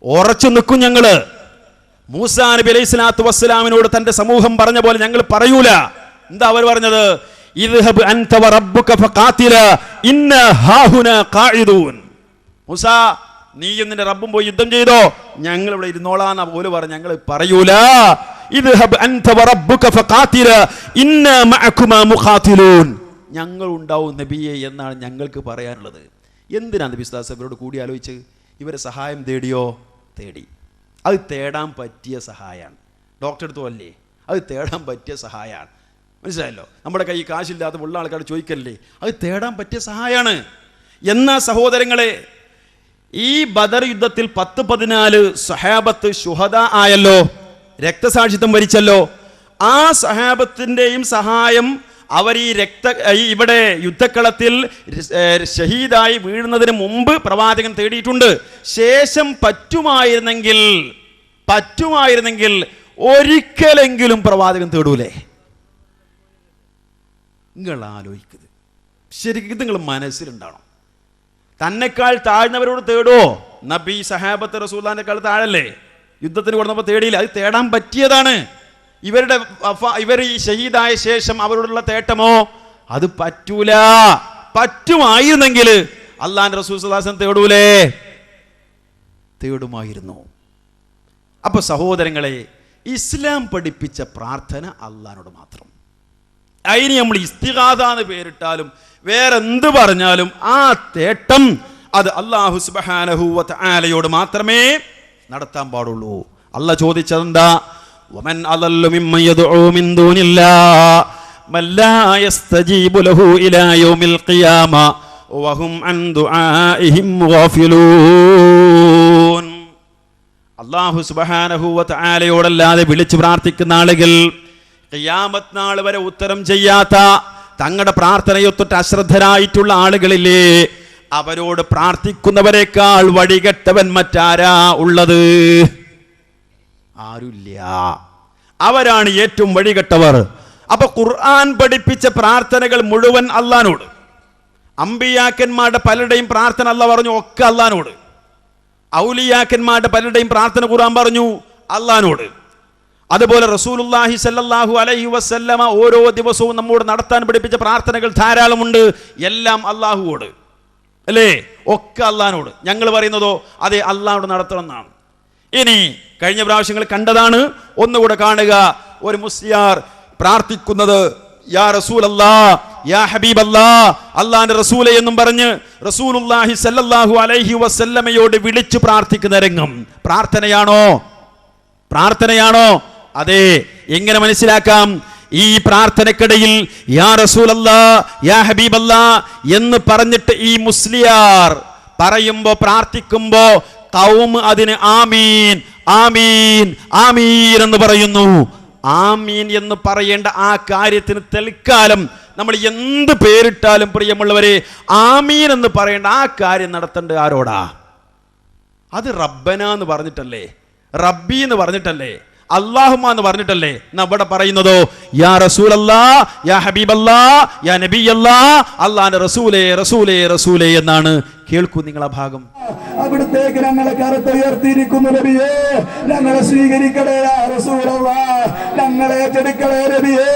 ഉറച്ചു നിൽക്കും ഞങ്ങൾ. മൂസാ നബി അലൈഹി സ്വലാത്തു വസ്സലാമിനോട് തൻ്റെ സമൂഹം പറഞ്ഞ പോലെ ഞങ്ങൾ പറയൂല. എന്താ അവർ പറഞ്ഞത്? ഇദ്ഹബ് അൻത വറബ്ബുക ഫഖാതില ഇന്നാ ഹാഹുനാ ഖാഇദൂൻ. മൂസാ, നീയും നിന്റെ റബ്ബും പോയി യുദ്ധം ചെയ്തോ, ഞങ്ങൾ ഇവിടെ ഇരുന്നോളാന്ന പോലെ പറഞ്ഞു. ഞങ്ങൾ പറയൂല. ഇദ്ഹബ് അൻത വറബ്ബുക ഫഖാതില ഇന്നാ മഅകുമാ മുഖാതിലൂൻ. ഞങ്ങൾ ഉണ്ടാവും നബിയെ എന്നാണ് ഞങ്ങൾക്ക് പറയാനുള്ളത്. എന്തിനാണ് നബി സ്വല്ലല്ലാഹു അലൈഹി വസല്ലം ഇവരോട് കൂടി ആലോചിച്ച് ഇവരെ സഹായം തേടിയോ? തേടി. അത് തേടാൻ പറ്റിയ സഹായമാണ്. ഡോക്ടർ അടുത്ത് അല്ലേ, അത് തേടാൻ പറ്റിയ സഹായമാണ്. മനസ്സിലായല്ലോ? നമ്മുടെ കൈ കാശില്ലാത്ത ഉള്ള ആൾക്കാർ ചോദിക്കല്ലേ, അത് തേടാൻ പറ്റിയ സഹായമാണ്. എന്നാ സഹോദരങ്ങളെ, ഈ ബദർ യുദ്ധത്തിൽ 10-14 സഹാബത്ത് ശുഹദാ ആയല്ലോ, രക്തസാക്ഷിത്വം വരിച്ചല്ലോ. ആ സഹാബത്തിൻ്റെയും സഹായം അവർ ഇവിടെ യുദ്ധക്കളത്തിൽ ഷഹീദായി വീഴുന്നതിന് മുമ്പ് പ്രവാചകൻ തേടിയിട്ടുണ്ട്. ശേഷം പറ്റുമായിരുന്നെങ്കിൽ ഒരിക്കലെങ്കിലും പ്രവാചകൻ തേടൂലേ? നിങ്ങൾ ആലോചിക്കുന്നത് ശരിക്കും നിങ്ങൾ മനസ്സിലുണ്ടാവണം. തന്നെക്കാൾ താഴ്ന്നവരോട് തേടുവോ? നബി സഹാബത്ത് റസൂലുള്ളാഹിനെക്കാൾ താഴല്ലേ? യുദ്ധത്തിന് കൊടുത്തപ്പോൾ തേടിയില്ല, അത് തേടാൻ പറ്റിയതാണ്. ഇവർ ഈ ഷഹീദായ ശേഷം അവരോടുള്ള തേട്ടമോ? അത് പറ്റൂല. പറ്റുമായിരുന്നെങ്കിൽ അല്ലാഹുവിന്റെ റസൂൽ സ്വല്ലല്ലാഹു അലൈഹി വസല്ലം തേടൂലേ? തേടുമായിരുന്നു. അപ്പൊ സഹോദരങ്ങളെ, ഇസ്ലാം പഠിപ്പിച്ച പ്രാർത്ഥന അല്ലാഹുവിനോട് മാത്രം. അതിന് നമ്മൾ ഇസ്തിഗാഥ എന്ന് പേരിട്ടാലും വേറെ എന്ത് പറഞ്ഞാലും ആ തേട്ടം അത് അല്ലാഹു സുബ്ഹാനഹു വ തആലയോട് മാത്രമേ നടത്താൻ പാടുള്ളൂ. അല്ലാഹ് ചോദിച്ചതെന്താ? വമൻ അളല്ലു മിമ്മൻ യദ്ഉ മിൻ ദൂനില്ലാഹ് മൻ ലാ യസ്തജീബു ലഹു ഇലാ യൗമിൽ ഖിയാമ വഹും അൻ ദുആഇഹിം ഗാഫിലൂൻ. അല്ലാഹു സുബ്ഹാനഹു വ തആലയോടല്ലാതെ വിളിച്ചു പ്രാർത്ഥിക്കുന്ന ആളുകൾ ഖിയാമത്ത് നാൾ വരെ ഉത്തരം ചെയ്യാത്ത, തങ്ങളുടെ പ്രാർത്ഥനയൊത്തിട്ട് അശ്രദ്ധരായിട്ടുള്ള ആളുകളില്ലേ, അവരോട് പ്രാർത്ഥിക്കുന്നവരെക്കാൾ വഴികെട്ടവൻ മറ്റാരാ ഉള്ളത്? ആരുമില്ല. അവരാണ് ഏറ്റവും വഴികെട്ടവർ. അപ്പൊ ഖുർആൻ പഠിപ്പിച്ച പ്രാർത്ഥനകൾ മുഴുവൻ അള്ളാനോട്. അമ്പിയാക്കന്മാരുടെ പലരുടെയും പ്രാർത്ഥന അള്ളാഹ് പറഞ്ഞു ഒക്കെ അള്ളാനോട്. ഔലിയാക്കന്മാരുടെ പലരുടെയും പ്രാർത്ഥന ഖുർആൻ പറഞ്ഞു അള്ളാനോട്. അതുപോലെ റസൂലുള്ളാഹി സ്വല്ലല്ലാഹു അലൈഹി വസല്ലമ ഓരോ ദിവസവും നമ്മോട് നടത്താൻ പഠിപ്പിച്ച പ്രാർത്ഥനകൾ ധാരാളമുണ്ട്. എല്ലാം അള്ളാഹുവോട് അല്ലേ? ഒക്കെ അള്ളാനോട്. ഞങ്ങൾ പറയുന്നതോ അതെ അള്ളാഹോട് നടത്തണം എന്നാണ്. ഇനി കഴിഞ്ഞ പ്രാവശ്യങ്ങൾ കണ്ടതാണ്, ഒന്നുകൂടെ കാണുക. ഒരു മുസ്ലിയാർ പ്രാർത്ഥിക്കുന്നത് യാ റസൂലല്ലാ, യാ ഹബീബല്ലാ, അള്ളാന്റെ റസൂലെ എന്നും പറഞ്ഞ് റസൂലുള്ളാഹി സ്വല്ലല്ലാഹു അലൈഹി വസല്ലമയോട് വിളിച്ചു പ്രാർത്ഥിക്കുന്ന രംഗം പ്രാർത്ഥനയാണോ? പ്രാർത്ഥനയാണോ? അതെ. എങ്ങനെ മനസ്സിലാക്കാം? ഈ പ്രാർത്ഥനക്കിടയിൽ യാ റസൂലല്ലാ, യാ ഹബീബല്ലാ എന്ന് പറഞ്ഞിട്ട് ഈ മുസ്ലിയാർ പറയുമ്പോ, പ്രാർത്ഥിക്കുമ്പോ ഖൗം അതിന് ആമീൻ ആമീൻ ആമീൻ എന്ന് പറയുന്നു. ആമീൻ എന്ന് പറയേണ്ട ആ കാര്യത്തിന് തൽക്കാലം നമ്മൾ എന്ത് പേരിട്ടാലും പ്രിയമുള്ളവരെ ആമീൻ എന്ന് പറയേണ്ട ആ കാര്യം നടത്തേണ്ട ആരോടാ? അത് റബ്ബന എന്ന് പറഞ്ഞിട്ടല്ലേ, റബ്ബി എന്ന് പറഞ്ഞിട്ടല്ലേ, അല്ലാഹുമ്മ എന്ന് പറഞ്ഞിട്ടല്ലേ. ഇവിടെ പറയുന്നതോ യാ റസൂലല്ലാ, യാ ഹബീബല്ലാ, യാ നബിയല്ലാ, അല്ലാഹുവിന്റെ റസൂലേ റസൂലേ റസൂലേ എന്നാണ്. കേൾക്കൂ നിങ്ങൾ ആ ഭാഗം. അവിടുത്തേക്ക് ഞങ്ങളെ കറുത്തുയർത്തിയിരിക്കുന്നു നബിയേ, ഞങ്ങളെ സ്വീകരിക്കണേ യാ റസൂലല്ലാഹ്, ഞങ്ങളെ ഏറ്റെടുക്കണേ നബിയേ.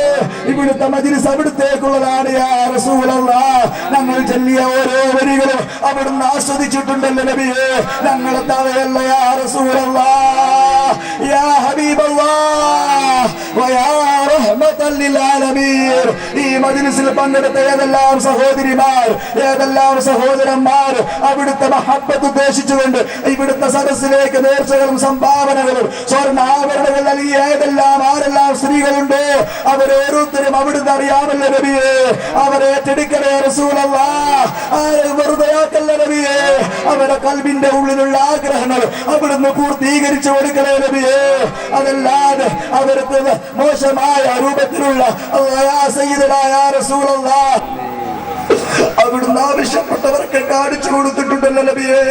ഇവിടുത്തെ മജ്‌ലിസ് അവിടുത്തേക്കുള്ളതാണ് യാ റസൂലല്ലാഹ്. ഞങ്ങൾ ചൊല്ലിയ ഓരോ വരികളും അവിടുന്ന് ആസ്വദിച്ചിട്ടുണ്ടല്ലോ നബിയേ. ഞങ്ങളെ തവയല്ല യാ റസൂലല്ലാഹ്, യാ ഹബീബല്ലാഹ് വയാ റഹ്മത്തൽ ലിൽ ആലമീൻ. ഈ മജ്‌ലിസിൽ പങ്കെടുത്ത ഏതെല്ലാം സഹോദരിമാർ, ഏതെല്ലാം സഹോദരന്മാർ അവിടുത്തെ മഹബ്ബത്ത് ഉദ്ദേശിച്ചുകൊണ്ട് ഇവിടുത്തെ സദസ്സിലേക്ക് നേർച്ചകളും സംഭാവനകളും സ്വർണ്ണാഭരണങ്ങൾ നൽകിയ ഏതെല്ലാം ആരെല്ലാം സ്ത്രീകളുണ്ടോ അവരോരോരുത്തരും അവിടുന്ന് അറിയാമല്ലോ നബിയേ. അവരെ ഏറ്റെടുക്കണേ റസൂലല്ലാഹ്, വെറുതെയാക്കല്ലേ നബിയേ. അവരുടെ കൽബിന്റെ ഉള്ളിലുള്ള ആഗ്രഹങ്ങൾ അവിടുന്ന് പൂർത്തീകരിച്ചു കൊടുക്കണേ നബിയേ. അതല്ലാതെ അവർക്ക് മോശമായ രൂപത്തിലുള്ള റസൂലല്ലാഹ് അവിടുന്ന് ആവശ്യപ്പെട്ടവർക്ക് കാണിച്ചു കൊടുത്തിട്ടുണ്ടല്ലോ നബിയേ.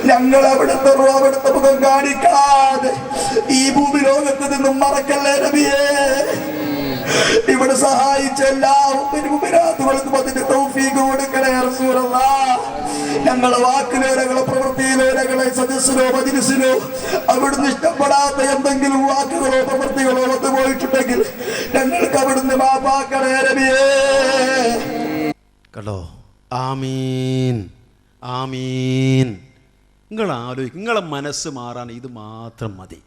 ഞങ്ങൾ അവിടുത്തെ മുഖം കാണിക്കാതെ ഈ ഭൂമി ലോകത്ത് നിന്നും മറക്കല്ലേ നബിയേ. ഇവിടെ സഹായിച്ച എല്ലാ മുഅ്മിനാത്തുകൾക്കും അതിന്റെ തൗഫീഖ് കൊടുക്കണേ റസൂലല്ലാഹ്. ഞങ്ങളെ വാക്കിലേരകളോ പ്രവൃത്തിയിലേരകളെ സദസ്സിലോ മജ്‌ലിസിലോ അവിടുന്ന് ഇഷ്ടപ്പെടാത്ത എന്തെങ്കിലും വാക്കുകളോ പ്രവൃത്തികളോ വന്നു പോയിട്ടുണ്ടെങ്കിൽ ഞങ്ങൾക്ക് അവിടുന്ന് മാപ്പാക്കണേ നബിയേ. കേട്ടോ? ആമീൻ ആമീൻ. നിങ്ങൾ ആലോചിക്കും, നിങ്ങളെ മനസ്സ് മാറാൻ ഇത് മാത്രം മതി.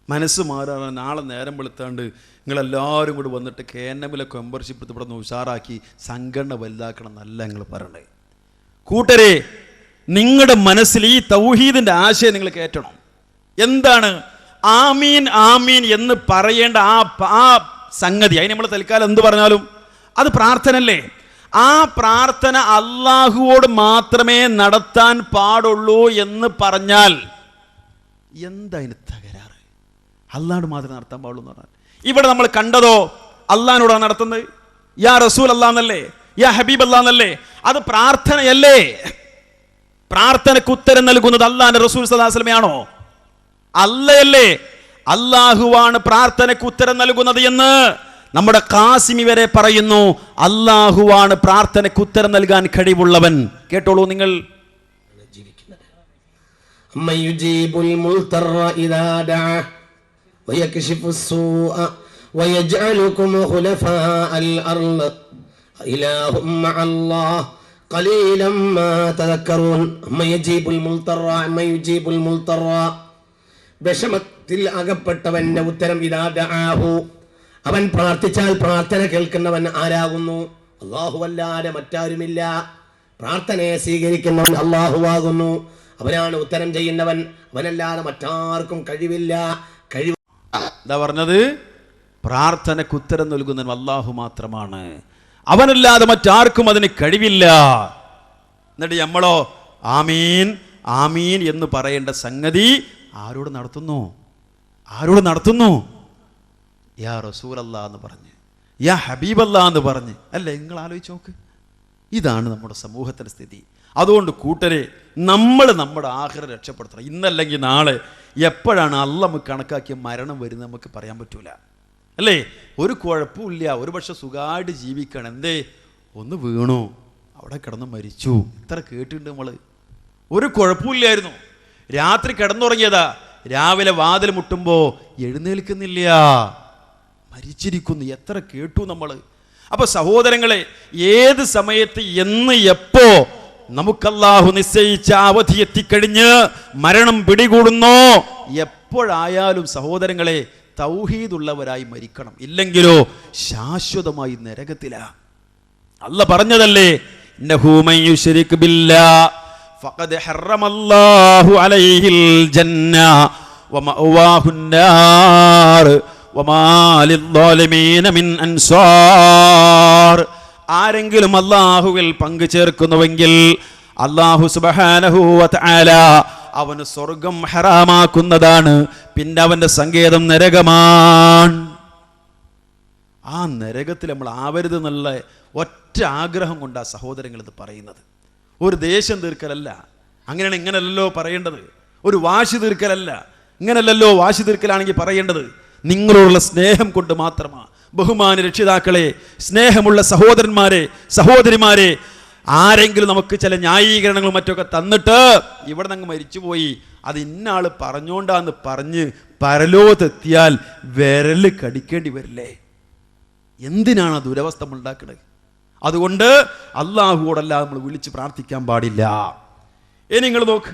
മനസ്സ് മാറാൻ നാളെ നേരം വെളുത്താണ്ട് നിങ്ങളെല്ലാവരും കൂടി വന്നിട്ട് KNM മെമ്പർഷിപ്പ് ഇവിടെ നിന്ന് ഉഷാറാക്കി സംഘടന വലുതാക്കണം എന്നല്ല നിങ്ങൾ പറയണേ. കൂട്ടരെ, നിങ്ങളുടെ മനസ്സിൽ ഈ തൗഹീദിന്റെ ആശയം നിങ്ങൾ കേറ്റണം. എന്താണ് ആമീൻ ആമീൻ എന്ന് പറയേണ്ട ആ സംഗതി? അതിന് നമ്മൾ തൽക്കാലം എന്ത് പറഞ്ഞാലും അത് പ്രാർത്ഥനല്ലേ. ആ പ്രാർത്ഥന അള്ളാഹുവോട് മാത്രമേ നടത്താൻ പാടുള്ളൂ എന്ന് പറഞ്ഞാൽ എന്തതിന് തകരാറ്? അള്ളാഹോട് മാത്രമേ നടത്താൻ പാടുള്ളൂ എന്ന് പറഞ്ഞാൽ ഇവിടെ നമ്മൾ കണ്ടതോ അള്ളാഹിനോടാണ് നടത്തുന്നത്. യാ റസൂൽ അല്ലാന്നല്ലേ, യാ ഹബീബ് അല്ലാന്നല്ലേ. അത് പ്രാർത്ഥനയല്ലേ? പ്രാർത്ഥനയ്ക്ക് ഉത്തരം നൽകുന്നത് അള്ളാഹിന്റെ റസൂൽ സല്ലല്ലാഹു അലൈഹി വസല്ലമയാണോ? അല്ലയല്ലേ? അള്ളാഹുവാണ് പ്രാർത്ഥനയ്ക്ക് ഉത്തരം നൽകുന്നത് എന്ന് നമ്മുടെ ഖാസിമി വരെ പറയുന്നു. അള്ളാഹുവാണ് പ്രാർത്ഥനയ്ക്ക് ഉത്തരം നൽകാൻ കഴിവുള്ളവൻ. കേട്ടോളൂ നിങ്ങൾ. വിഷമത്തിൽ അകപ്പെട്ടവന്റെ ഉത്തരം ഇദാ ദഅാഹു, അവൻ പ്രാർത്ഥിച്ചാൽ പ്രാർത്ഥന കേൾക്കുന്നവൻ ആരാകുന്നു? അല്ലാഹു അല്ലാതെ മറ്റാരുമില്ല. പ്രാർത്ഥനയെ സ്വീകരിക്കുന്നവൻ അല്ലാഹുവാകുന്നു. അവനാണ് ഉത്തരം ചെയ്യുന്നവൻ. അവനല്ലാതെ മറ്റാർക്കും കഴിവില്ല. എന്താ പറഞ്ഞത്? പ്രാർത്ഥനയ്ക്ക് ഉത്തരം നൽകുന്നവൻ അല്ലാഹു മാത്രമാണ്. അവനല്ലാതെ മറ്റാർക്കും അതിന് കഴിവില്ല. എന്നിട്ട് നമ്മളോ ആമീൻ ആമീൻ എന്ന് പറയേണ്ട സംഗതി ആരോട് നടത്തുന്നു? ആരോട് നടത്തുന്നു? യാ റസൂലല്ലാ എന്ന് പറഞ്ഞ്, യാ ഹബീബല്ലാ എന്ന് പറഞ്ഞ്. അല്ലേ? നിങ്ങൾ ആലോചിച്ച് നോക്ക്. ഇതാണ് നമ്മുടെ സമൂഹത്തിൻ്റെ സ്ഥിതി. അതുകൊണ്ട് കൂട്ടരെ, നമ്മൾ നമ്മുടെ ആഖിറ രക്ഷപ്പെടുത്തണം. ഇന്നല്ലെങ്കിൽ നാളെ എപ്പോഴാണ് അള്ള നമുക്ക് കണക്കാക്കിയ മരണം വരുന്നത് നമുക്ക് പറയാൻ പറ്റൂല, അല്ലേ? ഒരു കുഴപ്പമില്ല, ഒരു പക്ഷെ സുഖമായിട്ട് ജീവിക്കണം. എന്തേ, ഒന്ന് വീണു, അവിടെ കിടന്ന് മരിച്ചു, ഇത്ര കേട്ടിട്ടുണ്ട് നമ്മൾ. ഒരു കുഴപ്പമില്ലായിരുന്നു, രാത്രി കിടന്നുറങ്ങിയതാ, രാവിലെ വാതിൽ മുട്ടുമ്പോൾ എഴുന്നേൽക്കുന്നില്ല, മരിച്ചിരിക്കുന്നു, എത്ര കേട്ടു നമ്മൾ. അപ്പൊ സഹോദരങ്ങളെ, ഏത് സമയത്ത് എന്ന് എപ്പോ നമുക്കല്ലാഹു നിശ്ചയിച്ച അവധി എത്തിക്കഴിഞ്ഞ് മരണം പിടികൂടുന്നോ, എപ്പോഴായാലും സഹോദരങ്ങളെ തൗഹീദുള്ളവരായി മരിക്കണം. ഇല്ലെങ്കിലോ ശാശ്വതമായി നരകത്തിലാ. അല്ല പറഞ്ഞതല്ലേ, ഇന്നഹു മൻ യുശ്രിക് ബില്ലാഹ് ഫഖദ് ഹറമല്ലാഹു അലൈഹിൽ ജന്ന വമഅവാഹുൻ നാർ വമാ ലിദ്ദാലിമീന മിൻ അൻസാർ. ആരെങ്കിലും അല്ലാഹുവിൽ പങ്കു ചേർക്കുന്നുവെങ്കിൽ അല്ലാഹു സുബ്ഹാനഹു വ തആല അവന് സ്വർഗം ഹറാമാക്കുന്നതാണ്, പിന്നെ അവന്റെ സങ്കേതം നരകമാണ്. ആ നരകത്തിൽ നമ്മൾ ആവരുത് എന്നുള്ള ഒറ്റ ആഗ്രഹം കൊണ്ടാ സഹോദരങ്ങൾ ഇത് പറയുന്നത്. ഒരു ദേഷ്യം തീർക്കലല്ല, അങ്ങനെയാണ് ഇങ്ങനല്ലല്ലോ പറയേണ്ടത്. ഒരു വാശി തീർക്കലല്ല, ഇങ്ങനല്ലല്ലോ വാശി തീർക്കലാണെങ്കിൽ പറയേണ്ടത്. നിങ്ങളോടുള്ള സ്നേഹം കൊണ്ട് മാത്രമാണ്. ബഹുമാന രക്ഷിതാക്കളെ, സ്നേഹമുള്ള സഹോദരന്മാരെ, സഹോദരിമാരെ, ആരെങ്കിലും നമുക്ക് ചില ന്യായീകരണങ്ങളും മറ്റൊക്കെ തന്നിട്ട് ഇവിടെ നിന്ന് മരിച്ചുപോയി, അത് ഇന്നാൾ പറഞ്ഞോണ്ടാന്ന് പറഞ്ഞ് പരലോകത്തെത്തിയാൽ വിരല് കടിക്കേണ്ടി വരില്ലേ? എന്തിനാണ് ആ ദുരവസ്ഥ ഉണ്ടാക്കുന്നത്? അതുകൊണ്ട് അള്ളാഹുവോടല്ല നമ്മൾ വിളിച്ച് പ്രാർത്ഥിക്കാൻ പാടില്ല. ഇനി നിങ്ങൾ നോക്ക്,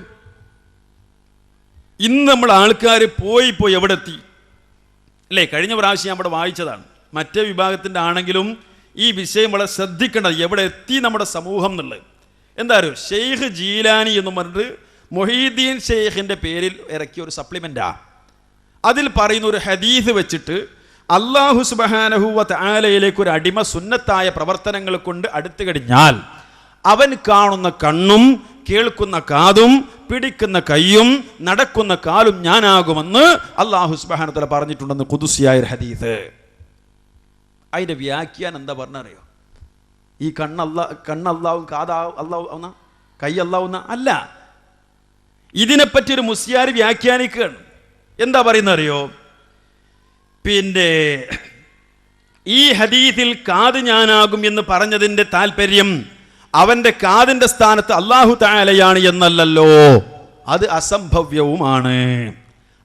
ഇന്ന് നമ്മൾ ആൾക്കാർ പോയി എവിടെ എത്തി അല്ലേ? കഴിഞ്ഞ പ്രാവശ്യം നമ്മുടെ വായിച്ചതാണ്. മറ്റേ വിഭാഗത്തിൻ്റെ ആണെങ്കിലും ഈ വിഷയം വളരെ ശ്രദ്ധിക്കേണ്ടത്, എവിടെ എത്തി നമ്മുടെ സമൂഹം എന്നുള്ളത്. എന്താ പറയുക, ഷെയ്ഖ് ജീലാനി എന്ന് പറഞ്ഞിട്ട് മൊഹീദ്ദീൻ ഷെയ്ഖിൻ്റെ പേരിൽ ഇറക്കിയ ഒരു സപ്ലിമെൻ്റാ. അതിൽ പറയുന്ന ഒരു ഹദീസ് വെച്ചിട്ട് അല്ലാഹു സുബ്ഹാനഹു വ തആലയിലേക്ക് ഒരു അടിമ സുന്നത്തായ പ്രവർത്തനങ്ങൾ കൊണ്ട് അടുത്തു കഴിഞ്ഞാൽ അവൻ കാണുന്ന കണ്ണും കേൾക്കുന്ന കാതും പിടിക്കുന്ന കൈയും നടക്കുന്ന കാലും ഞാനാകുമെന്ന് അല്ലാഹു സുബ്ഹാനഹു വ തആല പറഞ്ഞിട്ടുണ്ടെന്ന് ഖുദ്സിയായ ഒരു ഹദീസ്. അതിൻ്റെ വ്യാഖ്യാനം എന്താ പറഞ്ഞറിയോ? ഈ കണ്ണല്ലാവും അല്ലാവുന്ന കൈ അല്ലാവുന്ന അല്ല. ഇതിനെപ്പറ്റി ഒരു മുസ്ലിയാർ വ്യാഖ്യാനിക്കുകയാണ്. എന്താ പറയുന്ന അറിയോ? പിന്നെ ഈ ഹദീസിൽ കാത് ഞാനാകും എന്ന് പറഞ്ഞതിൻ്റെ താല്പര്യം അവൻ്റെ കാതിൻ്റെ സ്ഥാനത്ത് അല്ലാഹു തആലയാണ് എന്നല്ലല്ലോ, അത് അസംഭവ്യവുമാണ്.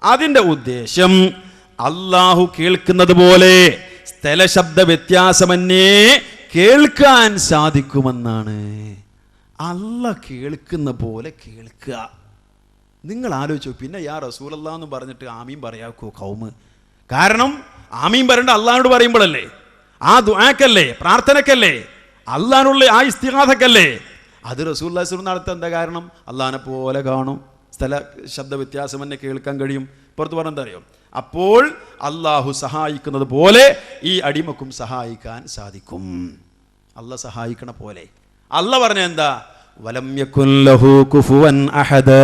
അതിൻ്റെ ഉദ്ദേശം അല്ലാഹു കേൾക്കുന്നത് പോലെ സ്ഥലശബ്ദ വ്യത്യാസമന്യേ കേൾക്കാൻ സാധിക്കുമെന്നാണ്. അല്ല കേൾക്കുന്ന പോലെ കേൾക്കുക. നിങ്ങൾ ആലോചിച്ചു, പിന്നെ യാ റസൂലല്ലാഹ് എന്ന് പറഞ്ഞിട്ട് ആമീൻ പറയാക്കോ കൗമ്? കാരണം ആമീൻ പറയേണ്ട അള്ളാഹിനോട് പറയുമ്പോഴല്ലേ, ആ ദുആക്കല്ലേ, പ്രാർത്ഥനക്കല്ലേ, അള്ളാഹിനുള്ള ആ ഇസ്തിഗാസക്കല്ലേ. അത് റസൂലുള്ളാഹി സ്വല്ലല്ലാഹു അലൈഹി വസല്ലം നടത്താൻ എന്താ കാരണം? അള്ളാഹിനെ പോലെ കാണും, സ്ഥല ശബ്ദ വ്യത്യാസം തന്നെ കേൾക്കാൻ കഴിയും. പുറത്ത് പറഞ്ഞ എന്താ അറിയോ? അപ്പോൾ അള്ളാഹു സഹായിക്കുന്നത് പോലെ ഈ അടിമക്കും സഹായിക്കാൻ സാധിക്കും. അള്ളാഹ് സഹായിക്കണ പോലെ. അള്ളാഹ് പറഞ്ഞ എന്താ? വലം യകുൻ ലഹു കുഫുവൻ അഹദ്,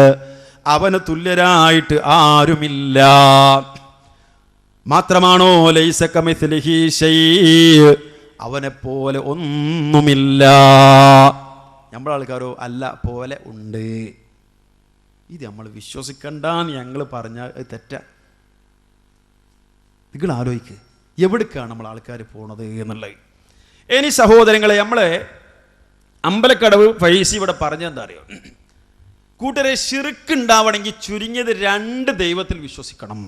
അവന് തുല്യരായിട്ട് ആരുമില്ല. മാത്രമാണോ ലൈസ കമിസ്ലിഹി ശൈ, അവനെ പോലെ ഒന്നുമില്ല. നമ്മുടെ ആൾക്കാരോ അല്ല പോലെ ഉണ്ട്. ഇത് നമ്മൾ വിശ്വസിക്കണ്ടെന്ന് ഞങ്ങൾ പറഞ്ഞാൽ തെറ്റാ. നിങ്ങൾ ആലോചിക്ക്, എവിടേക്കാണ് നമ്മൾ ആൾക്കാർ പോണത് എന്നുള്ളത്. ഇനി സഹോദരങ്ങളെ, നമ്മളെ അമ്പലക്കടവ് ഫൈസി ഇവിടെ പറഞ്ഞെന്താ അറിയോ? കൂട്ടരെ, ശിർക്ക് ഉണ്ടാവണമെങ്കിൽ ചുരുങ്ങിയത് 2 ദൈവത്തിൽ വിശ്വസിക്കണം.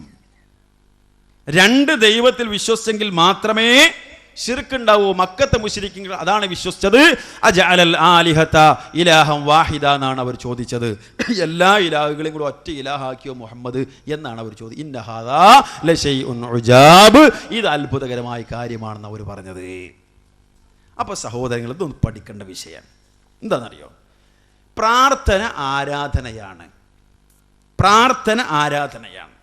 2 ദൈവത്തിൽ വിശ്വസിച്ചെങ്കിൽ മാത്രമേ ശിർക്ക് ഉണ്ടാവൂ. മക്കത്തെ മുശ്രിക്കുകൾ അതാണ് വിശ്വസിച്ചത്. അജഅലൽ ആലിഹത ഇലാഹൻ വാഹിദ എന്നാണ് അവർ ചോദിച്ചത്. എല്ലാ ഇലാഹുകളെയും കൂടെ ഒറ്റ ഇലാഹാക്കിയോ മുഹമ്മദ് എന്നാണ് അവർ ചോദിച്ചത്. ഇന്ന ഹാദാ ലശൈഉൻ ഉജാബ്, ഇത് അത്ഭുതകരമായ കാര്യമാണെന്ന് അവർ പറഞ്ഞത്. അപ്പൊ സഹോദരങ്ങൾ, ഇതൊന്ന് പഠിക്കേണ്ട വിഷയം എന്താണെന്നറിയോ? പ്രാർത്ഥന ആരാധനയാണ്. പ്രാർത്ഥന ആരാധനയാണ്.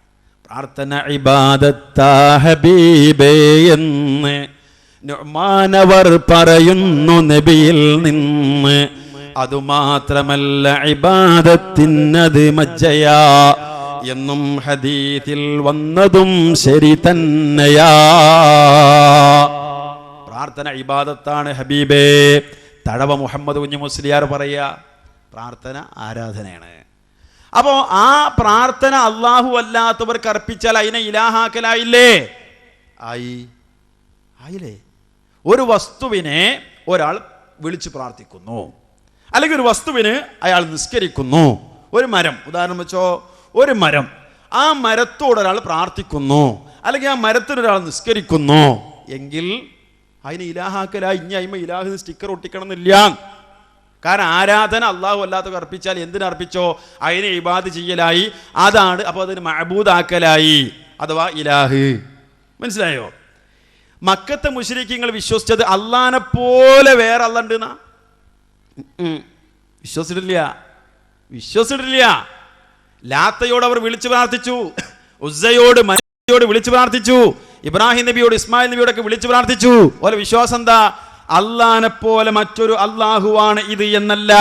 പ്രാർത്ഥന ഇബാദത്താ ഹബീബേ എന്ന് നുഅ്മാനവർ പറയുന്നു നബിയിൽ നിന്ന്. അതുമാത്രമല്ല ഇബാദത്തിനത് മജ്ജയാ എന്നും ഹദീസിൽ വന്നതും ശരി തന്നെയാ. പ്രാർത്ഥന ഇബാദത്താണ് ഹബീബേ, തഴവ മുഹമ്മദ് കുഞ്ഞു മുസ്ലിയാർ പറയുക, പ്രാർത്ഥന ആരാധനയാണ്. അപ്പോൾ ആ പ്രാർത്ഥന അള്ളാഹു അല്ലാത്തവർക്ക് അർപ്പിച്ചാൽ അതിനെ ഇലാഹാക്കലായില്ലേ? ആയില്ലേ? ഒരു വസ്തുവിനെ ഒരാൾ വിളിച്ച് പ്രാർത്ഥിക്കുന്നു, അല്ലെങ്കിൽ ഒരു വസ്തുവിന് അയാൾ നിസ്കരിക്കുന്നു. ഒരു മരം ഉദാഹരണം വെച്ചോ, ഒരു മരം, ആ മരത്തോട് ഒരാൾ പ്രാർത്ഥിക്കുന്നു, അല്ലെങ്കിൽ ആ മരത്തിനൊരാൾ നിസ്കരിക്കുന്നു എങ്കിൽ അതിന് ഇലാഹാക്കലായി. ഇനി അയിമ ഇലാഹിന് സ്റ്റിക്കർ ഒട്ടിക്കണം എന്നില്ല. കാരണം ആരാധന അള്ളാഹു അല്ലാത്തവർക്ക് അർപ്പിച്ചാൽ എന്തിനർപ്പിച്ചോ അതിനെ ഇബാദത്ത് ചെയ്യലായി. അതാണ് അപ്പോൾ അതിന് മഅബൂദാക്കലായി, അഥവാ ഇലാഹ്. മനസ്സിലായോ? മക്കത്തെ മുശ്രിക്കീങ്ങൾ വിശ്വസിച്ചത് അള്ളാനെ പോലെ വേറെ അള്ള ഉണ്ടെന്നാ. വിശ്വസിച്ചിട്ടില്ല. ലാത്തയോട് അവർ വിളിച്ചു പ്രാർത്ഥിച്ചു, ഉസ്സയോട് മനയോട് വിളിച്ചു പ്രാർത്ഥിച്ചു, ഇബ്രാഹിം നബിയോട് ഇസ്മായിൽ നബിയോടൊക്കെ വിളിച്ചു പ്രാർത്ഥിച്ചു. ഓലെ വിശ്വാസം എന്താ? അള്ളാനെ പോലെ മറ്റൊരു അള്ളാഹുവാണ് ഇത് എന്നല്ല.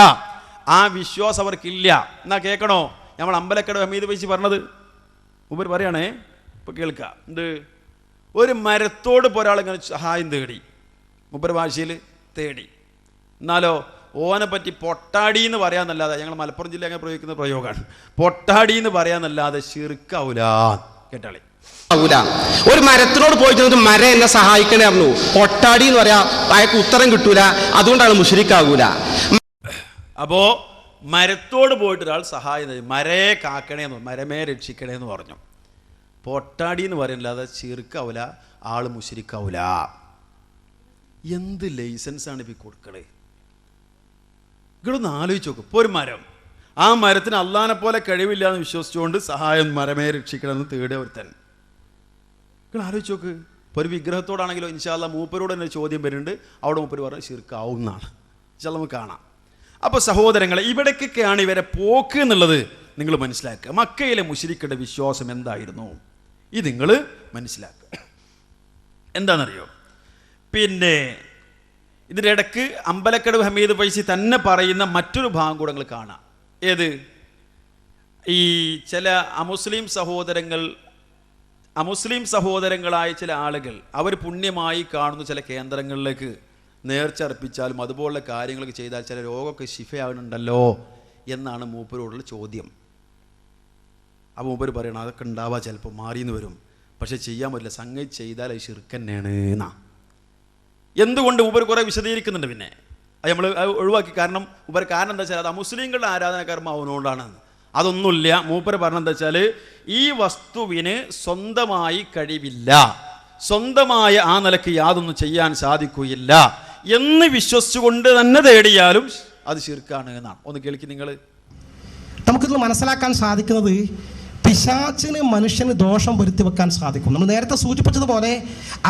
ആ വിശ്വാസം അവർക്കില്ല. എന്നാ കേൾക്കണോ? നമ്മൾ അമ്പലക്കട ഹമീദ് വൈസി പറഞ്ഞത് ഉപരി പറയണേ, ഇപ്പൊ കേൾക്കുക. എന്ത്? ഒരു മരത്തോട് ഇപ്പോൾ ഒരാൾ ഇങ്ങനെ സഹായം തേടി, മുപ്പര ഭാഷയിൽ തേടി, എന്നാലോ ഓനെ പറ്റി പൊട്ടാടി എന്ന് പറയാന്നല്ലാതെ, ഞങ്ങൾ മലപ്പുറം ജില്ല അങ്ങനെ പ്രയോഗിക്കുന്ന പ്രയോഗമാണ്, പൊട്ടാടി എന്ന് പറയാന്നല്ലാതെ ശിർക്കാവൂല. കേട്ടാളി, ഒരു മരത്തിനോട് പോയിട്ട് മരം എന്നെ സഹായിക്കണേ പറഞ്ഞു, പൊട്ടാടി എന്ന് പറയാ അയാൾക്ക് ഉത്തരം കിട്ടൂല, അതുകൊണ്ടാണ് മുശ്രിക്കാകൂല. അപ്പോ മരത്തോട് പോയിട്ട് ഒരാൾ സഹായം, മരയെ കാക്കണേന്ന്, മരമേ രക്ഷിക്കണേന്ന് പറഞ്ഞു. പൊട്ടാടി എന്ന് പറയുന്നില്ലാതെ ശിർക്കാവൂല, ആള് മുശ്രിക്കാവൂല. എന്ത് ലൈസൻസാണ് ഇപ്പം കൊടുക്കണേ? ഇങ്ങളൊന്ന് ആലോചിച്ച് നോക്കും. ഇപ്പോൾ ഒരു മരം, ആ മരത്തിന് അള്ളാനെ പോലെ കഴിവില്ല എന്ന് വിശ്വസിച്ചുകൊണ്ട് സഹായം മരമേ രക്ഷിക്കണമെന്ന് തേടിയ ഒരുത്തൻ. നിങ്ങൾ ആലോചിച്ച് നോക്ക്. ഇപ്പോൾ ഒരു വിഗ്രഹത്തോടാണെങ്കിലോ ഇൻഷാ അല്ലാഹ് മൂപ്പരോട് തന്നെ ചോദ്യം വരുന്നുണ്ട്. അവിടെ മൂപ്പര് പറഞ്ഞ് ശിർക്കാവും എന്നാണ്. ഇൻഷാ അല്ലാഹ് നമുക്ക് കാണാം. അപ്പോൾ സഹോദരങ്ങളെ, ഇവിടേക്കൊക്കെയാണ് ഇവരെ പോക്ക് എന്നുള്ളത് നിങ്ങൾ മനസ്സിലാക്കുക. മക്കയിലെ മുശ്രിക്കുകളുടെ വിശ്വാസം എന്തായിരുന്നു? ഇത് നിങ്ങൾ മനസ്സിലാക്കുക. എന്താണെന്നറിയോ? പിന്നെ ഇതിൻ്റെ ഇടയ്ക്ക് അമ്പലക്കടവ് ഹമീദ് ഫൈസി തന്നെ പറയുന്ന മറ്റൊരു ഭാഗം കൂടെ നിങ്ങൾ കാണാം. ഏത്? ഈ ചില അമുസ്ലിം സഹോദരങ്ങളായ ചില ആളുകൾ അവർ പുണ്യമായി കാണുന്ന ചില കേന്ദ്രങ്ങളിലേക്ക് നേർച്ചർപ്പിച്ചാലും അതുപോലുള്ള കാര്യങ്ങളൊക്കെ ചെയ്താൽ ചില രോഗമൊക്കെ ശിഫയാകുന്നുണ്ടല്ലോ എന്നാണ് മൂപ്പരോടുള്ള ചോദ്യം. അപ്പോൾ മൂപ്പര് പറയണം അതൊക്കെ ഉണ്ടാവുക, ചിലപ്പോൾ മാറിയെന്ന് വരും, പക്ഷെ ചെയ്യാൻ പറ്റില്ല, സംഗതി ചെയ്താൽ അത് ശിർക്കന്നെയാണ് എന്നാ. എന്തുകൊണ്ട് മൂപ്പര് കുറേ വിശദീകരിക്കുന്നുണ്ട്. പിന്നെ അത് നമ്മൾ ഒഴിവാക്കി. കാരണം മൂപ്പര് കാരണം എന്താ വെച്ചാൽ അത് മുസ്ലിങ്ങളുടെ ആരാധനാകർമ്മം അവനോണ്ടാണ്. അതൊന്നുമില്ല. മൂപ്പര് പറഞ്ഞെന്താ വെച്ചാൽ ഈ വസ്തുവിന് സ്വന്തമായി കഴിവില്ല, സ്വന്തമായ ആ നിലയ്ക്ക് യാതൊന്നും ചെയ്യാൻ സാധിക്കുകയില്ല എന്ന് വിശ്വസിച്ചുകൊണ്ട് തന്നെ തേടിയാലും അത് ശിർക്കാണ് എന്നാണ്. ഒന്ന് കേൾക്കി നിങ്ങൾ. നമുക്കിത് മനസ്സിലാക്കാൻ സാധിക്കുന്നത് പിശാചിന് മനുഷ്യന് ദോഷം വരുത്തി വെക്കാൻ സാധിക്കും. നമ്മൾ നേരത്തെ സൂചിപ്പിച്ചതുപോലെ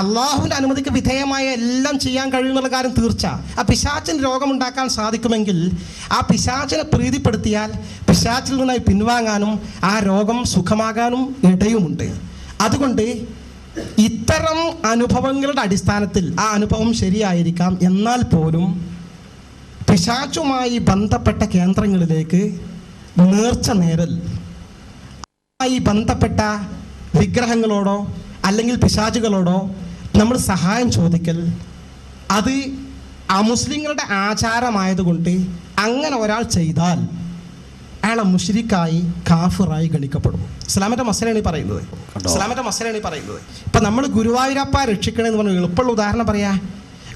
അള്ളാഹുവിൻ്റെ അനുമതിക്ക് വിധേയമായ എല്ലാം ചെയ്യാൻ കഴിയുമെന്നുള്ള കാര്യം തീർച്ച. ആ പിശാചിന് രോഗമുണ്ടാക്കാൻ സാധിക്കുമെങ്കിൽ ആ പിശാചിനെ പ്രീതിപ്പെടുത്തിയാൽ പിശാചിൽ നിന്നായി പിൻവാങ്ങാനും ആ രോഗം സുഖമാകാനും ഇടയുമുണ്ട്. അതുകൊണ്ട് ഇത്തരം അനുഭവങ്ങളുടെ അടിസ്ഥാനത്തിൽ ആ അനുഭവം ശരിയായിരിക്കാം, എന്നാൽ പോലും പിശാചുമായി ബന്ധപ്പെട്ട കേന്ദ്രങ്ങളിലേക്ക് നേർച്ച നേരൽ, ബന്ധപ്പെട്ട വിഗ്രഹങ്ങളോടോ അല്ലെങ്കിൽ പിശാചുകളോടോ നമ്മൾ സഹായം ചോദിക്കൽ, അത് അമുസ്ലിങ്ങളുടെ ആചാരമായതുകൊണ്ട് അങ്ങനെ ഒരാൾ ചെയ്താൽ അയാളെ മുശ്രിക്കായി കാഫിറായി ഗണിക്കപ്പെടും. ഇസ്ലാമിൻ്റെ മസലയാണ് ഈ പറയുന്നത്. ഇപ്പം നമ്മൾ ഗുരുവായൂരപ്പ രക്ഷിക്കണമെന്ന് പറഞ്ഞ എളുപ്പമുള്ള ഉദാഹരണം പറയാം.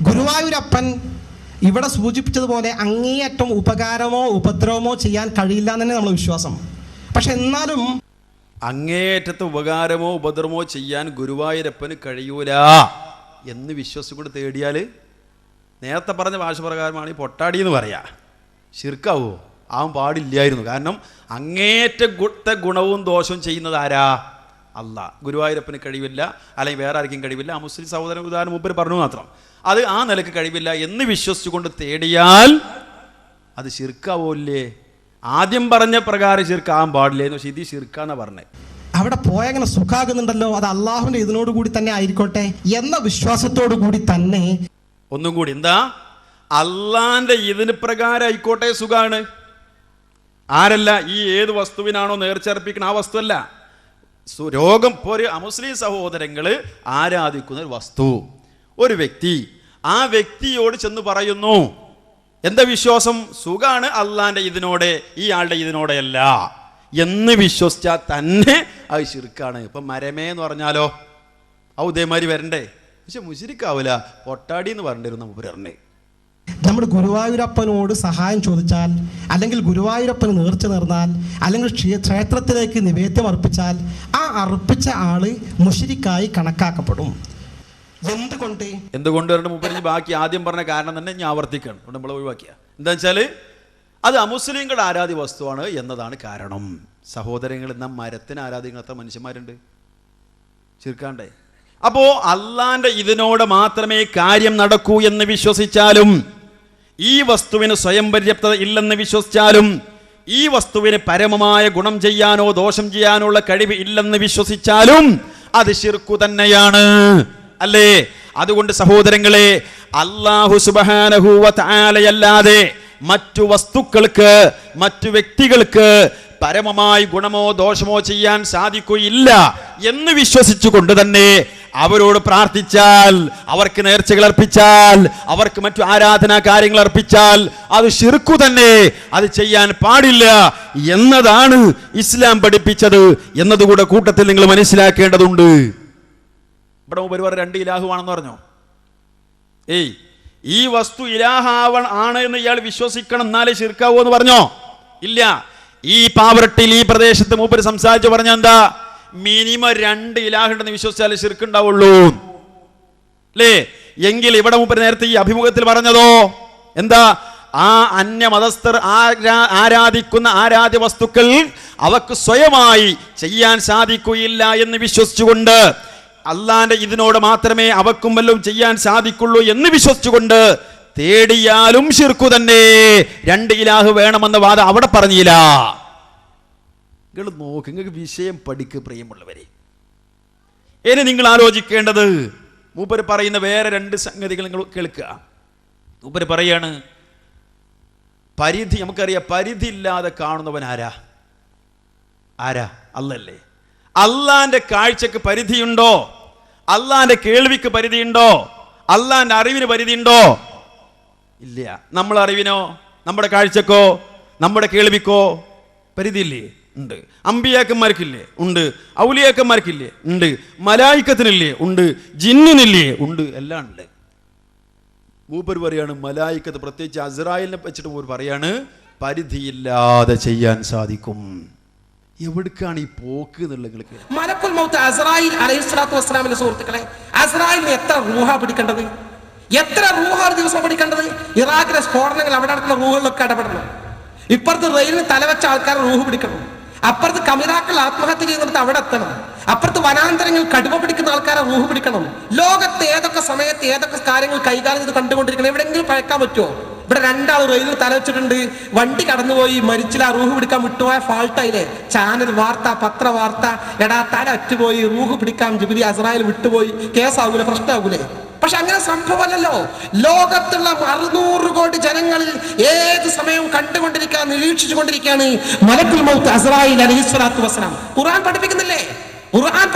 ഗുരുവായൂരപ്പൻ ഇവിടെ സൂചിപ്പിച്ചതുപോലെ അങ്ങേയറ്റം ഉപകാരമോ ഉപദ്രവമോ ചെയ്യാൻ കഴിയില്ല എന്ന് തന്നെ നമ്മൾ വിശ്വാസം. പക്ഷെ എന്നാലും അങ്ങേയറ്റത്തെ ഉപകാരമോ ഉപദ്രവമോ ചെയ്യാൻ ഗുരുവായൂരപ്പന് കഴിയൂല എന്ന് വിശ്വസിക്കൊണ്ട് തേടിയാൽ നേരത്തെ പറഞ്ഞ ഭാഷ പ്രകാരമാണ് ഈ പൊട്ടാടി എന്ന് പറയാ. ശിർക്കാവോ? ആവാൻ പാടില്ലായിരുന്നു. കാരണം അങ്ങേയറ്റത്തെ ഗുണവും ദോഷവും ചെയ്യുന്നത് ആരാ? അല്ലാഹ്. ഗുരുവായൂരപ്പന് കഴിവില്ല, അല്ലെങ്കിൽ വേറെ ആർക്കും കഴിവില്ല. ആ മുസ്ലിം സഹോദരൻ ഉദാഹരണം മുമ്പ് പറഞ്ഞു മാത്രം. അത് ആ നിലക്ക് കഴിവില്ല എന്ന് വിശ്വസിച്ചുകൊണ്ട് തേടിയാൽ അത് ശിർക്കാവോല്ലേ? ആദ്യം പറഞ്ഞ പ്രകാരം ശിർക്കാവാൻ പാടില്ലേന്ന്, പക്ഷെ ഇത് ശിർക്കാന്നാ പറഞ്ഞത്. അവിടെ പോയങ്ങനെ സുഖാകുന്നുണ്ടല്ലോ, അത് അള്ളാഹുവിന്റെ ഇതിനോട് കൂടി തന്നെ ആയിരിക്കട്ടെ എന്ന വിശ്വാസത്തോടു കൂടി തന്നെ. ഒന്നും കൂടി, എന്താ? അള്ളാന്റെ ഇതിന് പ്രകാരം ആയിക്കോട്ടെ, സുഖാണ്. ആരല്ല? ഈ ഏത് വസ്തുവിനാണോ നേർച്ചർപ്പിക്കണം ആ വസ്തു അല്ല. രോഗം ഒരു അമുസ്ലിം സഹോദരങ്ങൾ ആരാധിക്കുന്ന ഒരു വസ്തു, ഒരു വ്യക്തി, ആ വ്യക്തിയോട് ചെന്ന് പറയുന്നു എന്താ വിശ്വാസം? സുഖാണ് അള്ളാന്റെ ഇതിനോടെ, ഈ ആളുടെ ഇതിനോടെയല്ല എന്ന് വിശ്വസിച്ചാൽ തന്നെ അത് ശിർക്കാണ്. ഇപ്പം മരമേ എന്ന് പറഞ്ഞാലോ ഔദയമാരി വരണ്ടേ? പക്ഷെ മുശിരിക്കാവൂല, പൊട്ടാടി എന്ന് പറഞ്ഞിരുന്നു നമുക്ക് പറഞ്ഞേ. നമ്മൾ ഗുരുവായൂരപ്പനോട് സഹായം ചോദിച്ചാൽ, അല്ലെങ്കിൽ ഗുരുവായൂരപ്പന് നേർച്ച നേർന്നാൽ, അല്ലെങ്കിൽ ക്ഷേത്രത്തിലേക്ക് നിവേദ്യം അർപ്പിച്ചാൽ ആ അർപ്പിച്ച ആള് മുശ്രിക്കായി കണക്കാക്കപ്പെടും. എന്തുകൊണ്ട് മുപ്പരിഞ്ഞ് ബാക്കി ആദ്യം പറഞ്ഞ കാരണം തന്നെ ഞാൻ ആവർത്തിക്കണം, നമ്മൾ ഒഴിവാക്കിയ എന്താ വെച്ചാൽ അത് അമുസ്ലിങ്ങളുടെ ആരാധ്യ വസ്തുവാണ് എന്നതാണ് കാരണം. സഹോദരങ്ങൾ, ഇന്ന് മരത്തിന് ആരാധിക്കുന്ന എത്ര മനുഷ്യന്മാരുണ്ട് ശിർക്കാണ്ടേ? അപ്പോ അള്ളാന്റെ ഇതിനോട് മാത്രമേ കാര്യം നടക്കൂ എന്ന് വിശ്വസിച്ചാലും, ഈ വസ്തുവിന് സ്വയം പര്യാപ്തത ഇല്ലെന്ന് വിശ്വസിച്ചാലും, ഈ വസ്തുവിന് പരമമായ ഗുണം ചെയ്യാനോ ദോഷം ചെയ്യാനോ ഉള്ള കഴിവ് ഇല്ലെന്ന് വിശ്വസിച്ചാലും അത് ശിർക്കു തന്നെയാണ്, അല്ലേ? അതുകൊണ്ട് സഹോദരങ്ങളെ, അല്ലാഹു സുബ്ഹാനഹു വ തആലയല്ലാതെ മറ്റു വസ്തുക്കൾക്ക്, മറ്റു വ്യക്തികൾക്ക് പരമമായി ഗുണമോ ദോഷമോ ചെയ്യാൻ സാധിക്കുകയില്ല എന്ന് വിശ്വസിച്ചുകൊണ്ട് തന്നെ അവരോട് പ്രാർത്ഥിച്ചാൽ, അവർക്ക് നേർച്ചകൾ അർപ്പിച്ചാൽ, അവർക്ക് മറ്റു ആരാധനാ കാര്യങ്ങൾ അർപ്പിച്ചാൽ അത് ശിർക്കു തന്നെ, അത് ചെയ്യാൻ പാടില്ല എന്നതാണ് ഇസ്ലാം പഠിപ്പിച്ചത് എന്നതുകൂടെ കൂട്ടത്തിൽ നിങ്ങൾ മനസ്സിലാക്കേണ്ടതുണ്ട്. ഇവിടെ ഒരുപാട് 2 ഇലാഹുവാണെന്ന് പറഞ്ഞോ? ഈ വസ്തു ഇലാഹാവൺ ആണ് എന്ന് ഇയാൾ വിശ്വസിക്കണം, എന്നാലേ ശിർക്കാവൂ എന്ന് പറഞ്ഞോ? ഇല്ല. ഈ പാവറട്ടിൽ ഈ പ്രദേശത്ത് മൂപ്പര് സംസാരിച്ച് പറഞ്ഞ എന്താ? മിനിമം 2 ഇലാഹുണ്ടെന്ന് വിശ്വസിച്ചാലേ ശിർക്കുണ്ടാവുള്ളൂ, അല്ലേ? എങ്കിൽ ഇവിടെ മൂപ്പര് നേരത്തെ ഈ അഭിമുഖത്തിൽ പറഞ്ഞതോ എന്താ? ആ അന്യമതസ്ഥർ ആരാധിക്കുന്ന ആരാധ്യ വസ്തുക്കൾ അവക്ക് സ്വയമായി ചെയ്യാൻ സാധിക്കുകയില്ല എന്ന് വിശ്വസിച്ചുകൊണ്ട്, അള്ളാന്റെ ഇതിനോട് മാത്രമേ അവക്കും വല്ലതും ചെയ്യാൻ സാധിക്കുള്ളൂ എന്ന് വിശ്വസിച്ചുകൊണ്ട് തേടിയാലും ശിർക്കു തന്നെ. 2 ഇലാഹ് വേണമെന്ന വാദം അവിടെ പറഞ്ഞില്ല. നിങ്ങൾ നോക്ക്, നിങ്ങൾക്ക് വിഷയം പഠിക്ക് പ്രിയമുള്ളവരെ. ഇനി നിങ്ങൾ ആലോചിക്കേണ്ടത്, മൂപ്പര് പറയുന്ന വേറെ 2 സംഗതികൾ നിങ്ങൾ കേൾക്കുക. മൂപ്പര് പറയാണ്, പരിധി, നമുക്കറിയാം പരിധി ഇല്ലാതെ കാണുന്നവൻ ആരാ? അല്ലല്ലേ? അള്ളാന്റെ കാഴ്ചക്ക് പരിധിയുണ്ടോ? അള്ളാന്റെ കേൾവിക്ക് പരിധിയുണ്ടോ? അള്ളാന്റെ അറിവിന് പരിധിയുണ്ടോ? ഇല്ല. നമ്മളെ അറിവിനോ, നമ്മുടെ കാഴ്ചക്കോ, നമ്മുടെ കേൾവിക്കോ പരിധിയില്ലേ? ഉണ്ട്. അമ്പിയാക്കന്മാർക്കില്ലേ? ഉണ്ട്. ഔലിയാക്കന്മാർക്കില്ലേ? ഉണ്ട്. മലായിക്കത്തിനില്ലേ? ഉണ്ട്. ജിന്നിനില്ലേ? ഉണ്ട്. എല്ലാം ഉണ്ട്. മൂപ്പര് പറയാണ്, മലായിക്കത്ത് പ്രത്യേകിച്ച് അസ്രായേലിനെ വെച്ചിട്ട് മൂപ്പര് പറയാണ്, പരിധിയില്ലാതെ ചെയ്യാൻ സാധിക്കും. എവിടേക്കാണ് ഈ പോക്ക് എന്നുള്ളത്? മലക്കുൽ മൗത്ത് അസ്രായിൽ അലൈഹിസ്സലാത്തു വസ്സലാമിന്റെ സുഹൃത്തുക്കളെ, അസ്രായിലിന് എത്ര റൂഹ പിടിക്കേണ്ടത്? എത്ര റൂഹ ഒരു ദിവസം പിടിക്കേണ്ടത്? ഇറാഖിലെ സ്ഫോടനങ്ങൾ അവിടെ നടക്കുന്ന റൂഹുകളിലൊക്കെ ഇടപെടണം. ഇപ്പുറത്ത് റെയിലിന് തലവെച്ച ആൾക്കാർ റൂഹ് പിടിക്കണം. അപ്പുറത്ത് കമിതാക്കൾ ആത്മഹത്യ ചെയ്യുന്നിടത്ത് അവിടെ എത്തണം. അപ്പുറത്ത് വനാന്തരങ്ങൾ കടുവ പിടിക്കുന്ന ആൾക്കാരെ റൂഹ് പിടിക്കണം. ലോകത്ത് ഏതൊക്കെ സമയത്ത് ഏതൊക്കെ കാര്യങ്ങൾ കൈകാര്യം ചെയ്ത് കണ്ടുകൊണ്ടിരിക്കണം. എവിടെയെങ്കിലും പഴക്കാൻ പറ്റുമോ? ഇവിടെ 2 ആൾ റെയിലിൽ തലവെച്ചിട്ടുണ്ട്, വണ്ടി കടന്നുപോയി, മരിച്ചില്ല, റൂഹ് പിടിക്കാൻ വിട്ടുപോയ ഫാൾട്ടായില്ലേ? ചാനൽ വാർത്ത, പത്രവാർത്ത, എടാ തല അറ്റുപോയി, റൂഹ് പിടിക്കാൻ ജിബ്രീൽ അസ്രായേൽ വിട്ടുപോയി, കേസാകൂലേ? പ്രശ്നമാകൂലേ? പക്ഷെ അങ്ങനെ സംഭവമല്ലല്ലോ. ലോകത്തുള്ള 600 കോടി ജനങ്ങളിൽ ഏത് സമയവും കണ്ടുകൊണ്ടിരിക്കാൻ, നിരീക്ഷിച്ചു കൊണ്ടിരിക്കുകയാണ് മലക്കുൽ മൗത്ത് അസ്രായിൽ അലൈഹിസ്സലാത്തു വസ്സലാം. ഖുർആൻ പഠിപ്പിക്കുന്നില്ലേ?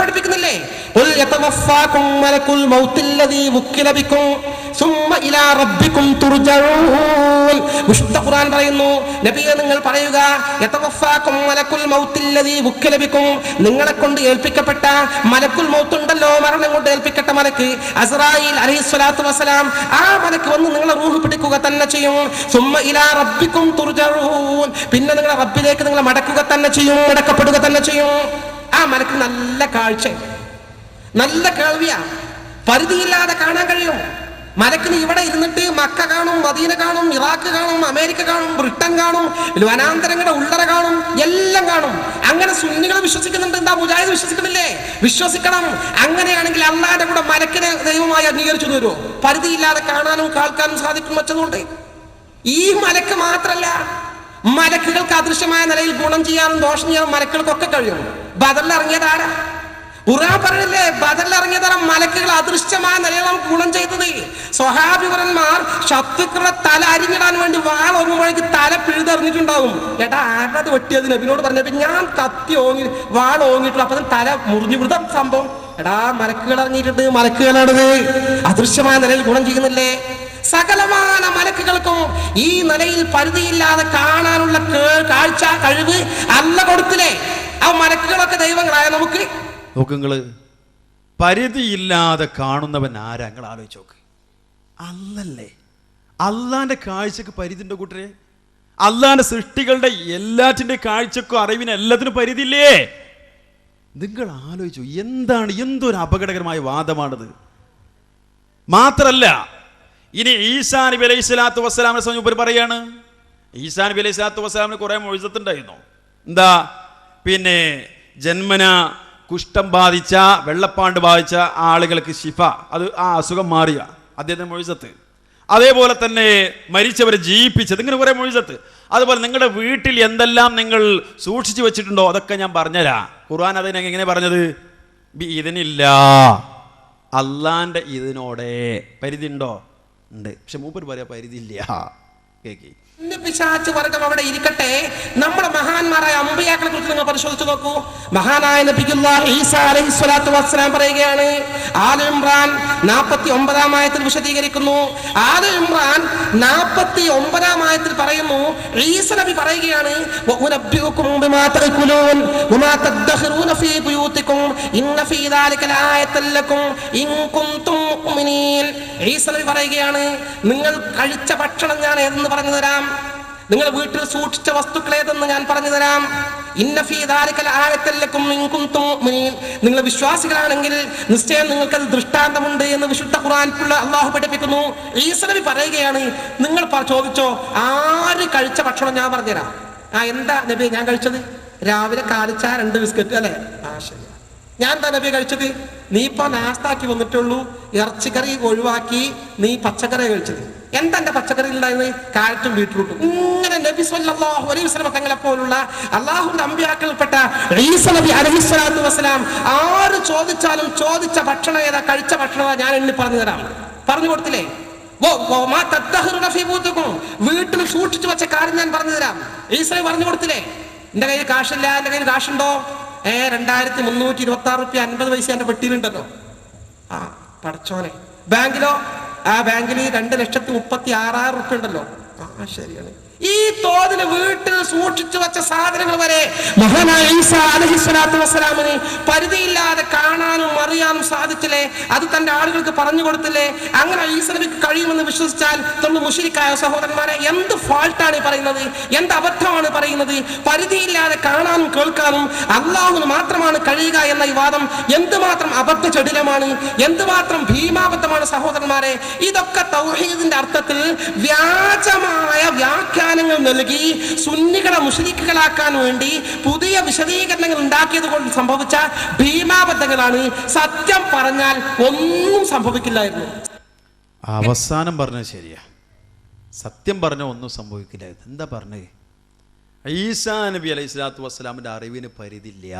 ഖുൽ യതവഫാകും മലക്കുൽ മൗത്തില്ലദീ വുക്കില ബികും സുമ്മ ഇലാ റബ്ബികും തുർജഊൻ. വിശുദ്ധ ഖുർആൻ പറയുന്നു, നബിയെ നിങ്ങൾ പറയുക, യതവഫാകും മലക്കുൽ മൗത്തില്ലദീ വുക്കില ബികും, നിങ്ങളെ കൊണ്ട് ഏൽപ്പിക്കപ്പെട്ട മലക്കുൽ മൗത്ത് ഉണ്ടല്ലോ, മരണം കൊണ്ട് ഏൽപ്പിക്കപ്പെട്ട മലക്ക് അസ്രായിൽ അലൈഹിസ്സലാത്തു വസ്സലാം, ആ മലക്ക് വന്ന് നിങ്ങളെ റൂഹ് പിടിക്കുക തന്നെ ചെയ്യും. സുമ്മ ഇലാ റബ്ബികും തുർജഊൻ, പിന്നെ നിങ്ങളെ റബ്ബിലേക്ക് നിങ്ങൾ മടക്കുക തന്നെ ചെയ്യും, മടക്കപ്പെടുക തന്നെ ചെയ്യും. ആ മലക്ക് നല്ല കാഴ്ച, നല്ല കേൾവിയാ, പരിധിയില്ലാതെ കാണാൻ കഴിയും. മലക്കിന് ഇവിടെ ഇരുന്നിട്ട് മക്ക കാണും, മദീന കാണും, ഇറാഖ് കാണും, അമേരിക്ക കാണും, ബ്രിട്ടൻ കാണും, വനാന്തരങ്ങളുടെ ഉള്ളറ കാണും, എല്ലാം കാണും. അങ്ങനെ സുന്നികൾ വിശ്വസിക്കുന്നുണ്ട്. എന്താ മുജാഹിദ് വിശ്വസിക്കുന്നില്ലേ? വിശ്വസിക്കണം. അങ്ങനെയാണെങ്കിൽ അള്ളാന്റെ കൂടെ മലക്കിനെ ദൈവമായി അംഗീകരിച്ചു തരുമോ? പരിധിയില്ലാതെ കാണാനും കേൾക്കാനും സാധിക്കും വെച്ചതുകൊണ്ട്. ഈ മലക്ക് മാത്രല്ല, മലക്കുകൾക്ക് അദൃശ്യമായ നിലയിൽ ഗുണം ചെയ്യാനും ദോഷം ചെയ്യാനും മലക്കുകൾക്കൊക്കെ കഴിയും. ബദറിൽ ഇറങ്ങിയത് ആരാ? ഖുർആൻ പറഞ്ഞില്ലേ, ബദറിൽ ഇറങ്ങിയതാണ് മലക്കുകൾ അദൃശ്യമായ നിലയിലാണ് ഗുണം ചെയ്തത്. സ്വഹാബിവരന്മാർ ശത്രുക്കളുടെ തല അരിഞ്ഞിടാൻ വേണ്ടി വാൾ ഓങ്ങുമ്പോഴേക്ക് തല പിഴുതെറിഞ്ഞിട്ടുണ്ടാവും. ഏട്ടാ ആരത് വെട്ടിയത്? നബിനോട് പറഞ്ഞപ്പോ ഞാൻ കത്തി ഓങ്ങി വാൾ ഓങ്ങിയിട്ടുള്ളൂ, അപ്പൊ തല മുറിഞ്ഞു വിടുന്ന സംഭവം. എടാ മലക്കുകൾ ഇറങ്ങിയിട്ടുണ്ട്, മലക്കുകളാണത്. അദൃശ്യമായ നിലയിൽ ഗുണം ചെയ്യുന്നില്ലേ? സകലമാന മലക്കുകൾക്കും ഈ നിലയിൽ പരിധിയില്ലാതെ കാണാനുള്ള കാഴ്ച കഴിവ് അല്ല കൊടുത്തില്ലേ? ആ മലക്കുകളൊക്കെ ദൈവങ്ങളായ നമുക്ക് നോക്കുങ്ങള്, പരിധിയില്ലാതെ കാണുന്നവൻ ആരാ? നിങ്ങൾ ആലോചിച്ച് നോക്ക്. അല്ലല്ലേ? അള്ളാന്റെ കാഴ്ചക്ക് പരിധിന്റെ കൂട്ടരെ? അള്ളാന്റെ സൃഷ്ടികളുടെ എല്ലാറ്റിന്റെ കാഴ്ചക്കും അറിവിനും എല്ലാത്തിനും പരിധിയില്ലേ? നിങ്ങൾ ആലോചിച്ചു, എന്തൊരു അപകടകരമായ വാദമാണിത്. മാത്രല്ല, ഇനി ഈസാ നബി അലൈഹി സ്വലാത്തു വസ്സലാമിനെ സംബന്ധിച്ച് പറയാണ്, ഈസാ നബി അലൈഹി സ്വലാത്തു വസ്സലാമിന് കുറെ മുഅ്ജിസത്തുണ്ടായിരുന്നു. എന്താ? പിന്നെ ജന്മന കുഷ്ഠം ബാധിച്ച, വെള്ളപ്പാണ്ട് ബാധിച്ച ആളുകൾക്ക് ശിഫ, അത് ആ അസുഖം മാറിയ അദ്ദേഹത്തിന് മുഅ്ജിസത്ത്. അതേപോലെ തന്നെ മരിച്ചവരെ ജീവിപ്പിച്ചത്, ഇങ്ങനെ കുറെ മുഅ്ജിസത്ത്. അതുപോലെ നിങ്ങളുടെ വീട്ടിൽ എന്തെല്ലാം നിങ്ങൾ സൂക്ഷിച്ചു വെച്ചിട്ടുണ്ടോ അതൊക്കെ ഞാൻ പറഞ്ഞുതരാം. ഖുർആൻ അതിനെ എങ്ങനെ പറഞ്ഞത്? ഇതിനില്ല, അള്ളാന്റെ ഇതിനോടെ. പരിധി ഉണ്ടോ? ഉണ്ട്. പക്ഷെ മൂപ്പര് പറയാ പരിധി ഇല്ല. കേക്കി പിശാച് വർഗം അവിടെ ഇരിക്കട്ടെ. നമ്മുടെ മഹാന്മാരായ അമ്പിയാക്കളെ കുറിച്ച് നിങ്ങൾ പരിശോധിച്ചു നോക്കൂ. മഹാനായ നബിയുല്ലാഹി ഈസാ അലൈഹി സ്വലാത്തു വസ്സലാം പറയുകയാണ്, ആല ഇംറാൻ 49-ാം ആയത്തിൽ വിശദീകരിക്കുന്നു. ആല ഇംറാൻ 49-ാം ആയത്തിൽ പറയുന്നു, ഈസ നബി പറയുകയാണ്, വഉനബ്ബിഉകും ബിമാ തഅകുലൂൻ വമാ തദ്ഖിറൂന ഫീ ബുയൂതികും ഇന്ന ഫീ ദാലിക ലആയതൻ ലക്കും ഇൻ കുൻതും മുഅ്മിനീൻ. ഈസ നബി പറയുകയാണ്, നിങ്ങൾ കഴിച്ച ഭക്ഷണം ഞാൻ ഏതെന്ന് പറഞ്ഞു തരാം, നിങ്ങൾ വീട്ടിൽ സൂക്ഷിച്ച വസ്തുക്കൾ ഏതെന്ന് ഞാൻ പറഞ്ഞു തരാം. ഇന്ന ഫീ ദാലിക ലആയതൻ ലക്കും ഇൻ കുൻതും മുഅ്മിനീൻ. നിങ്ങൾ വിശ്വാസികളാണെങ്കിൽ നിശ്ചയം നിങ്ങൾക്കത് ദൃഷ്ടാന്തമുണ്ട് എന്ന് വിശുദ്ധ ഖുർആനിൽ അല്ലാഹു പഠിപ്പിക്കുന്നു. ഈസ നബി പറയുകയാണ്, നിങ്ങൾ ചോദിച്ചോ, ആര് കഴിച്ച ഭക്ഷണം ഞാൻ പറഞ്ഞുതരാം. എന്താ നബി ഞാൻ കഴിച്ചത്? രാവിലെ കാലിച്ച 2 ബിസ്ക്കറ്റ് അല്ലേ? ശരി. ഞാൻ എന്താ നബി കഴിച്ചത്? നീ ഇപ്പൊ നാസ്താക്കി വന്നിട്ടുള്ളൂ, ഇറച്ചിക്കറി ഒഴിവാക്കി നീ പച്ചക്കറി കഴിച്ചത്. എന്താ എന്റെ പച്ചക്കറി ഉണ്ടായത്? കാരറ്റും ബീട്രൂട്ടും. ഇങ്ങനെ നബി സല്ലല്ലാഹു അലൈഹി വസല്ലം തങ്ങളെ പോലുള്ള അല്ലാഹുവിന്റെ അമ്പിയാക്കൾപ്പെട്ട ഈസ നബി അലൈഹിസ്സലാത്തു വസ്സലാം ആര് ചോദിച്ചാലും ചോദിച്ച ഭക്ഷണം ഏതാ, കഴിച്ച ഭക്ഷണം ഞാൻ എണ്ണി പറഞ്ഞു തരാം. പറഞ്ഞു കൊടുത്തില്ലേ? വീട്ടിൽ സൂക്ഷിച്ചു വെച്ച കാര്യം ഞാൻ പറഞ്ഞു തരാം. ഈസ പറഞ്ഞു കൊടുത്തില്ലേ? എന്റെ കയ്യിൽ കാശില്ല, എന്റെ കയ്യിൽ കാശുണ്ടോ? 2326 റുപ്യ 50 പൈസ എന്റെ പെട്ടിയിലുണ്ടല്ലോ. പടച്ചോനെ. ബാങ്കിലോ? ബാങ്കിൽ 2,36,000 റുപ്യ ഉണ്ടല്ലോ. ശരിയാണ്. ഈ തോതിന് വീട്ടിൽ സൂക്ഷിച്ചു വെച്ച സാധനങ്ങൾ വരെ മഹാനായ ഈസാ അലൈഹിസ്സലാത്തു വസ്സലാമിന് പരിധിയില്ലാതെ കാണാനും അറിയാനും സാധിച്ചില്ലേ? അത് തന്റെ ആളുകൾക്ക് പറഞ്ഞു കൊടുത്തില്ലേ? അങ്ങനെ ഈസ നബിക്ക് കഴിയുമെന്ന് വിശ്വസിച്ചാൽ നമ്മൾ മുശ്രിക്കായ സഹോദരന്മാരെ, എന്ത് ഫാൾട്ടാണ് പറയുന്നത്? എന്ത് അബദ്ധമാണ് പറയുന്നത്? പരിധിയില്ലാതെ കാണാനും കേൾക്കാനും അള്ളാഹുവിന് മാത്രമാണ് കഴിയുക എന്ന ഈ വാദം എന്തുമാത്രം അബദ്ധ ചടിലമാണ്, എന്തുമാത്രം ഭീമാബദ്ധമാണ് സഹോദരന്മാരെ. ഇതൊക്കെ തൗഹീദിന്റെ അർത്ഥത്തിൽ വ്യാജമായ വ്യാഖ്യാനങ്ങൾ നൽകി സുന്നികളെ മുശ്രിക്കുകളാക്കാൻ വേണ്ടി പുതിയ വിശദീകരണങ്ങൾ ഉണ്ടാക്കിയത് കൊണ്ട് സംഭവിച്ച ഭീമാബദ്ധങ്ങളാണ്. സത്യം പറഞ്ഞാൽ ഒന്നും സംഭവിക്കില്ലായിരുന്നു. അവസാനം പറഞ്ഞത് ശരിയാ. സത്യം പറഞ്ഞ ഒന്നും സംഭവിക്കില്ലായിരുന്നു. എന്താ പറഞ്ഞത്? ഈസാ നബി അലൈഹി സ്വലാത്തു വസ്സലാമിന്റെ അറിവിന് പരിധിയില്ല.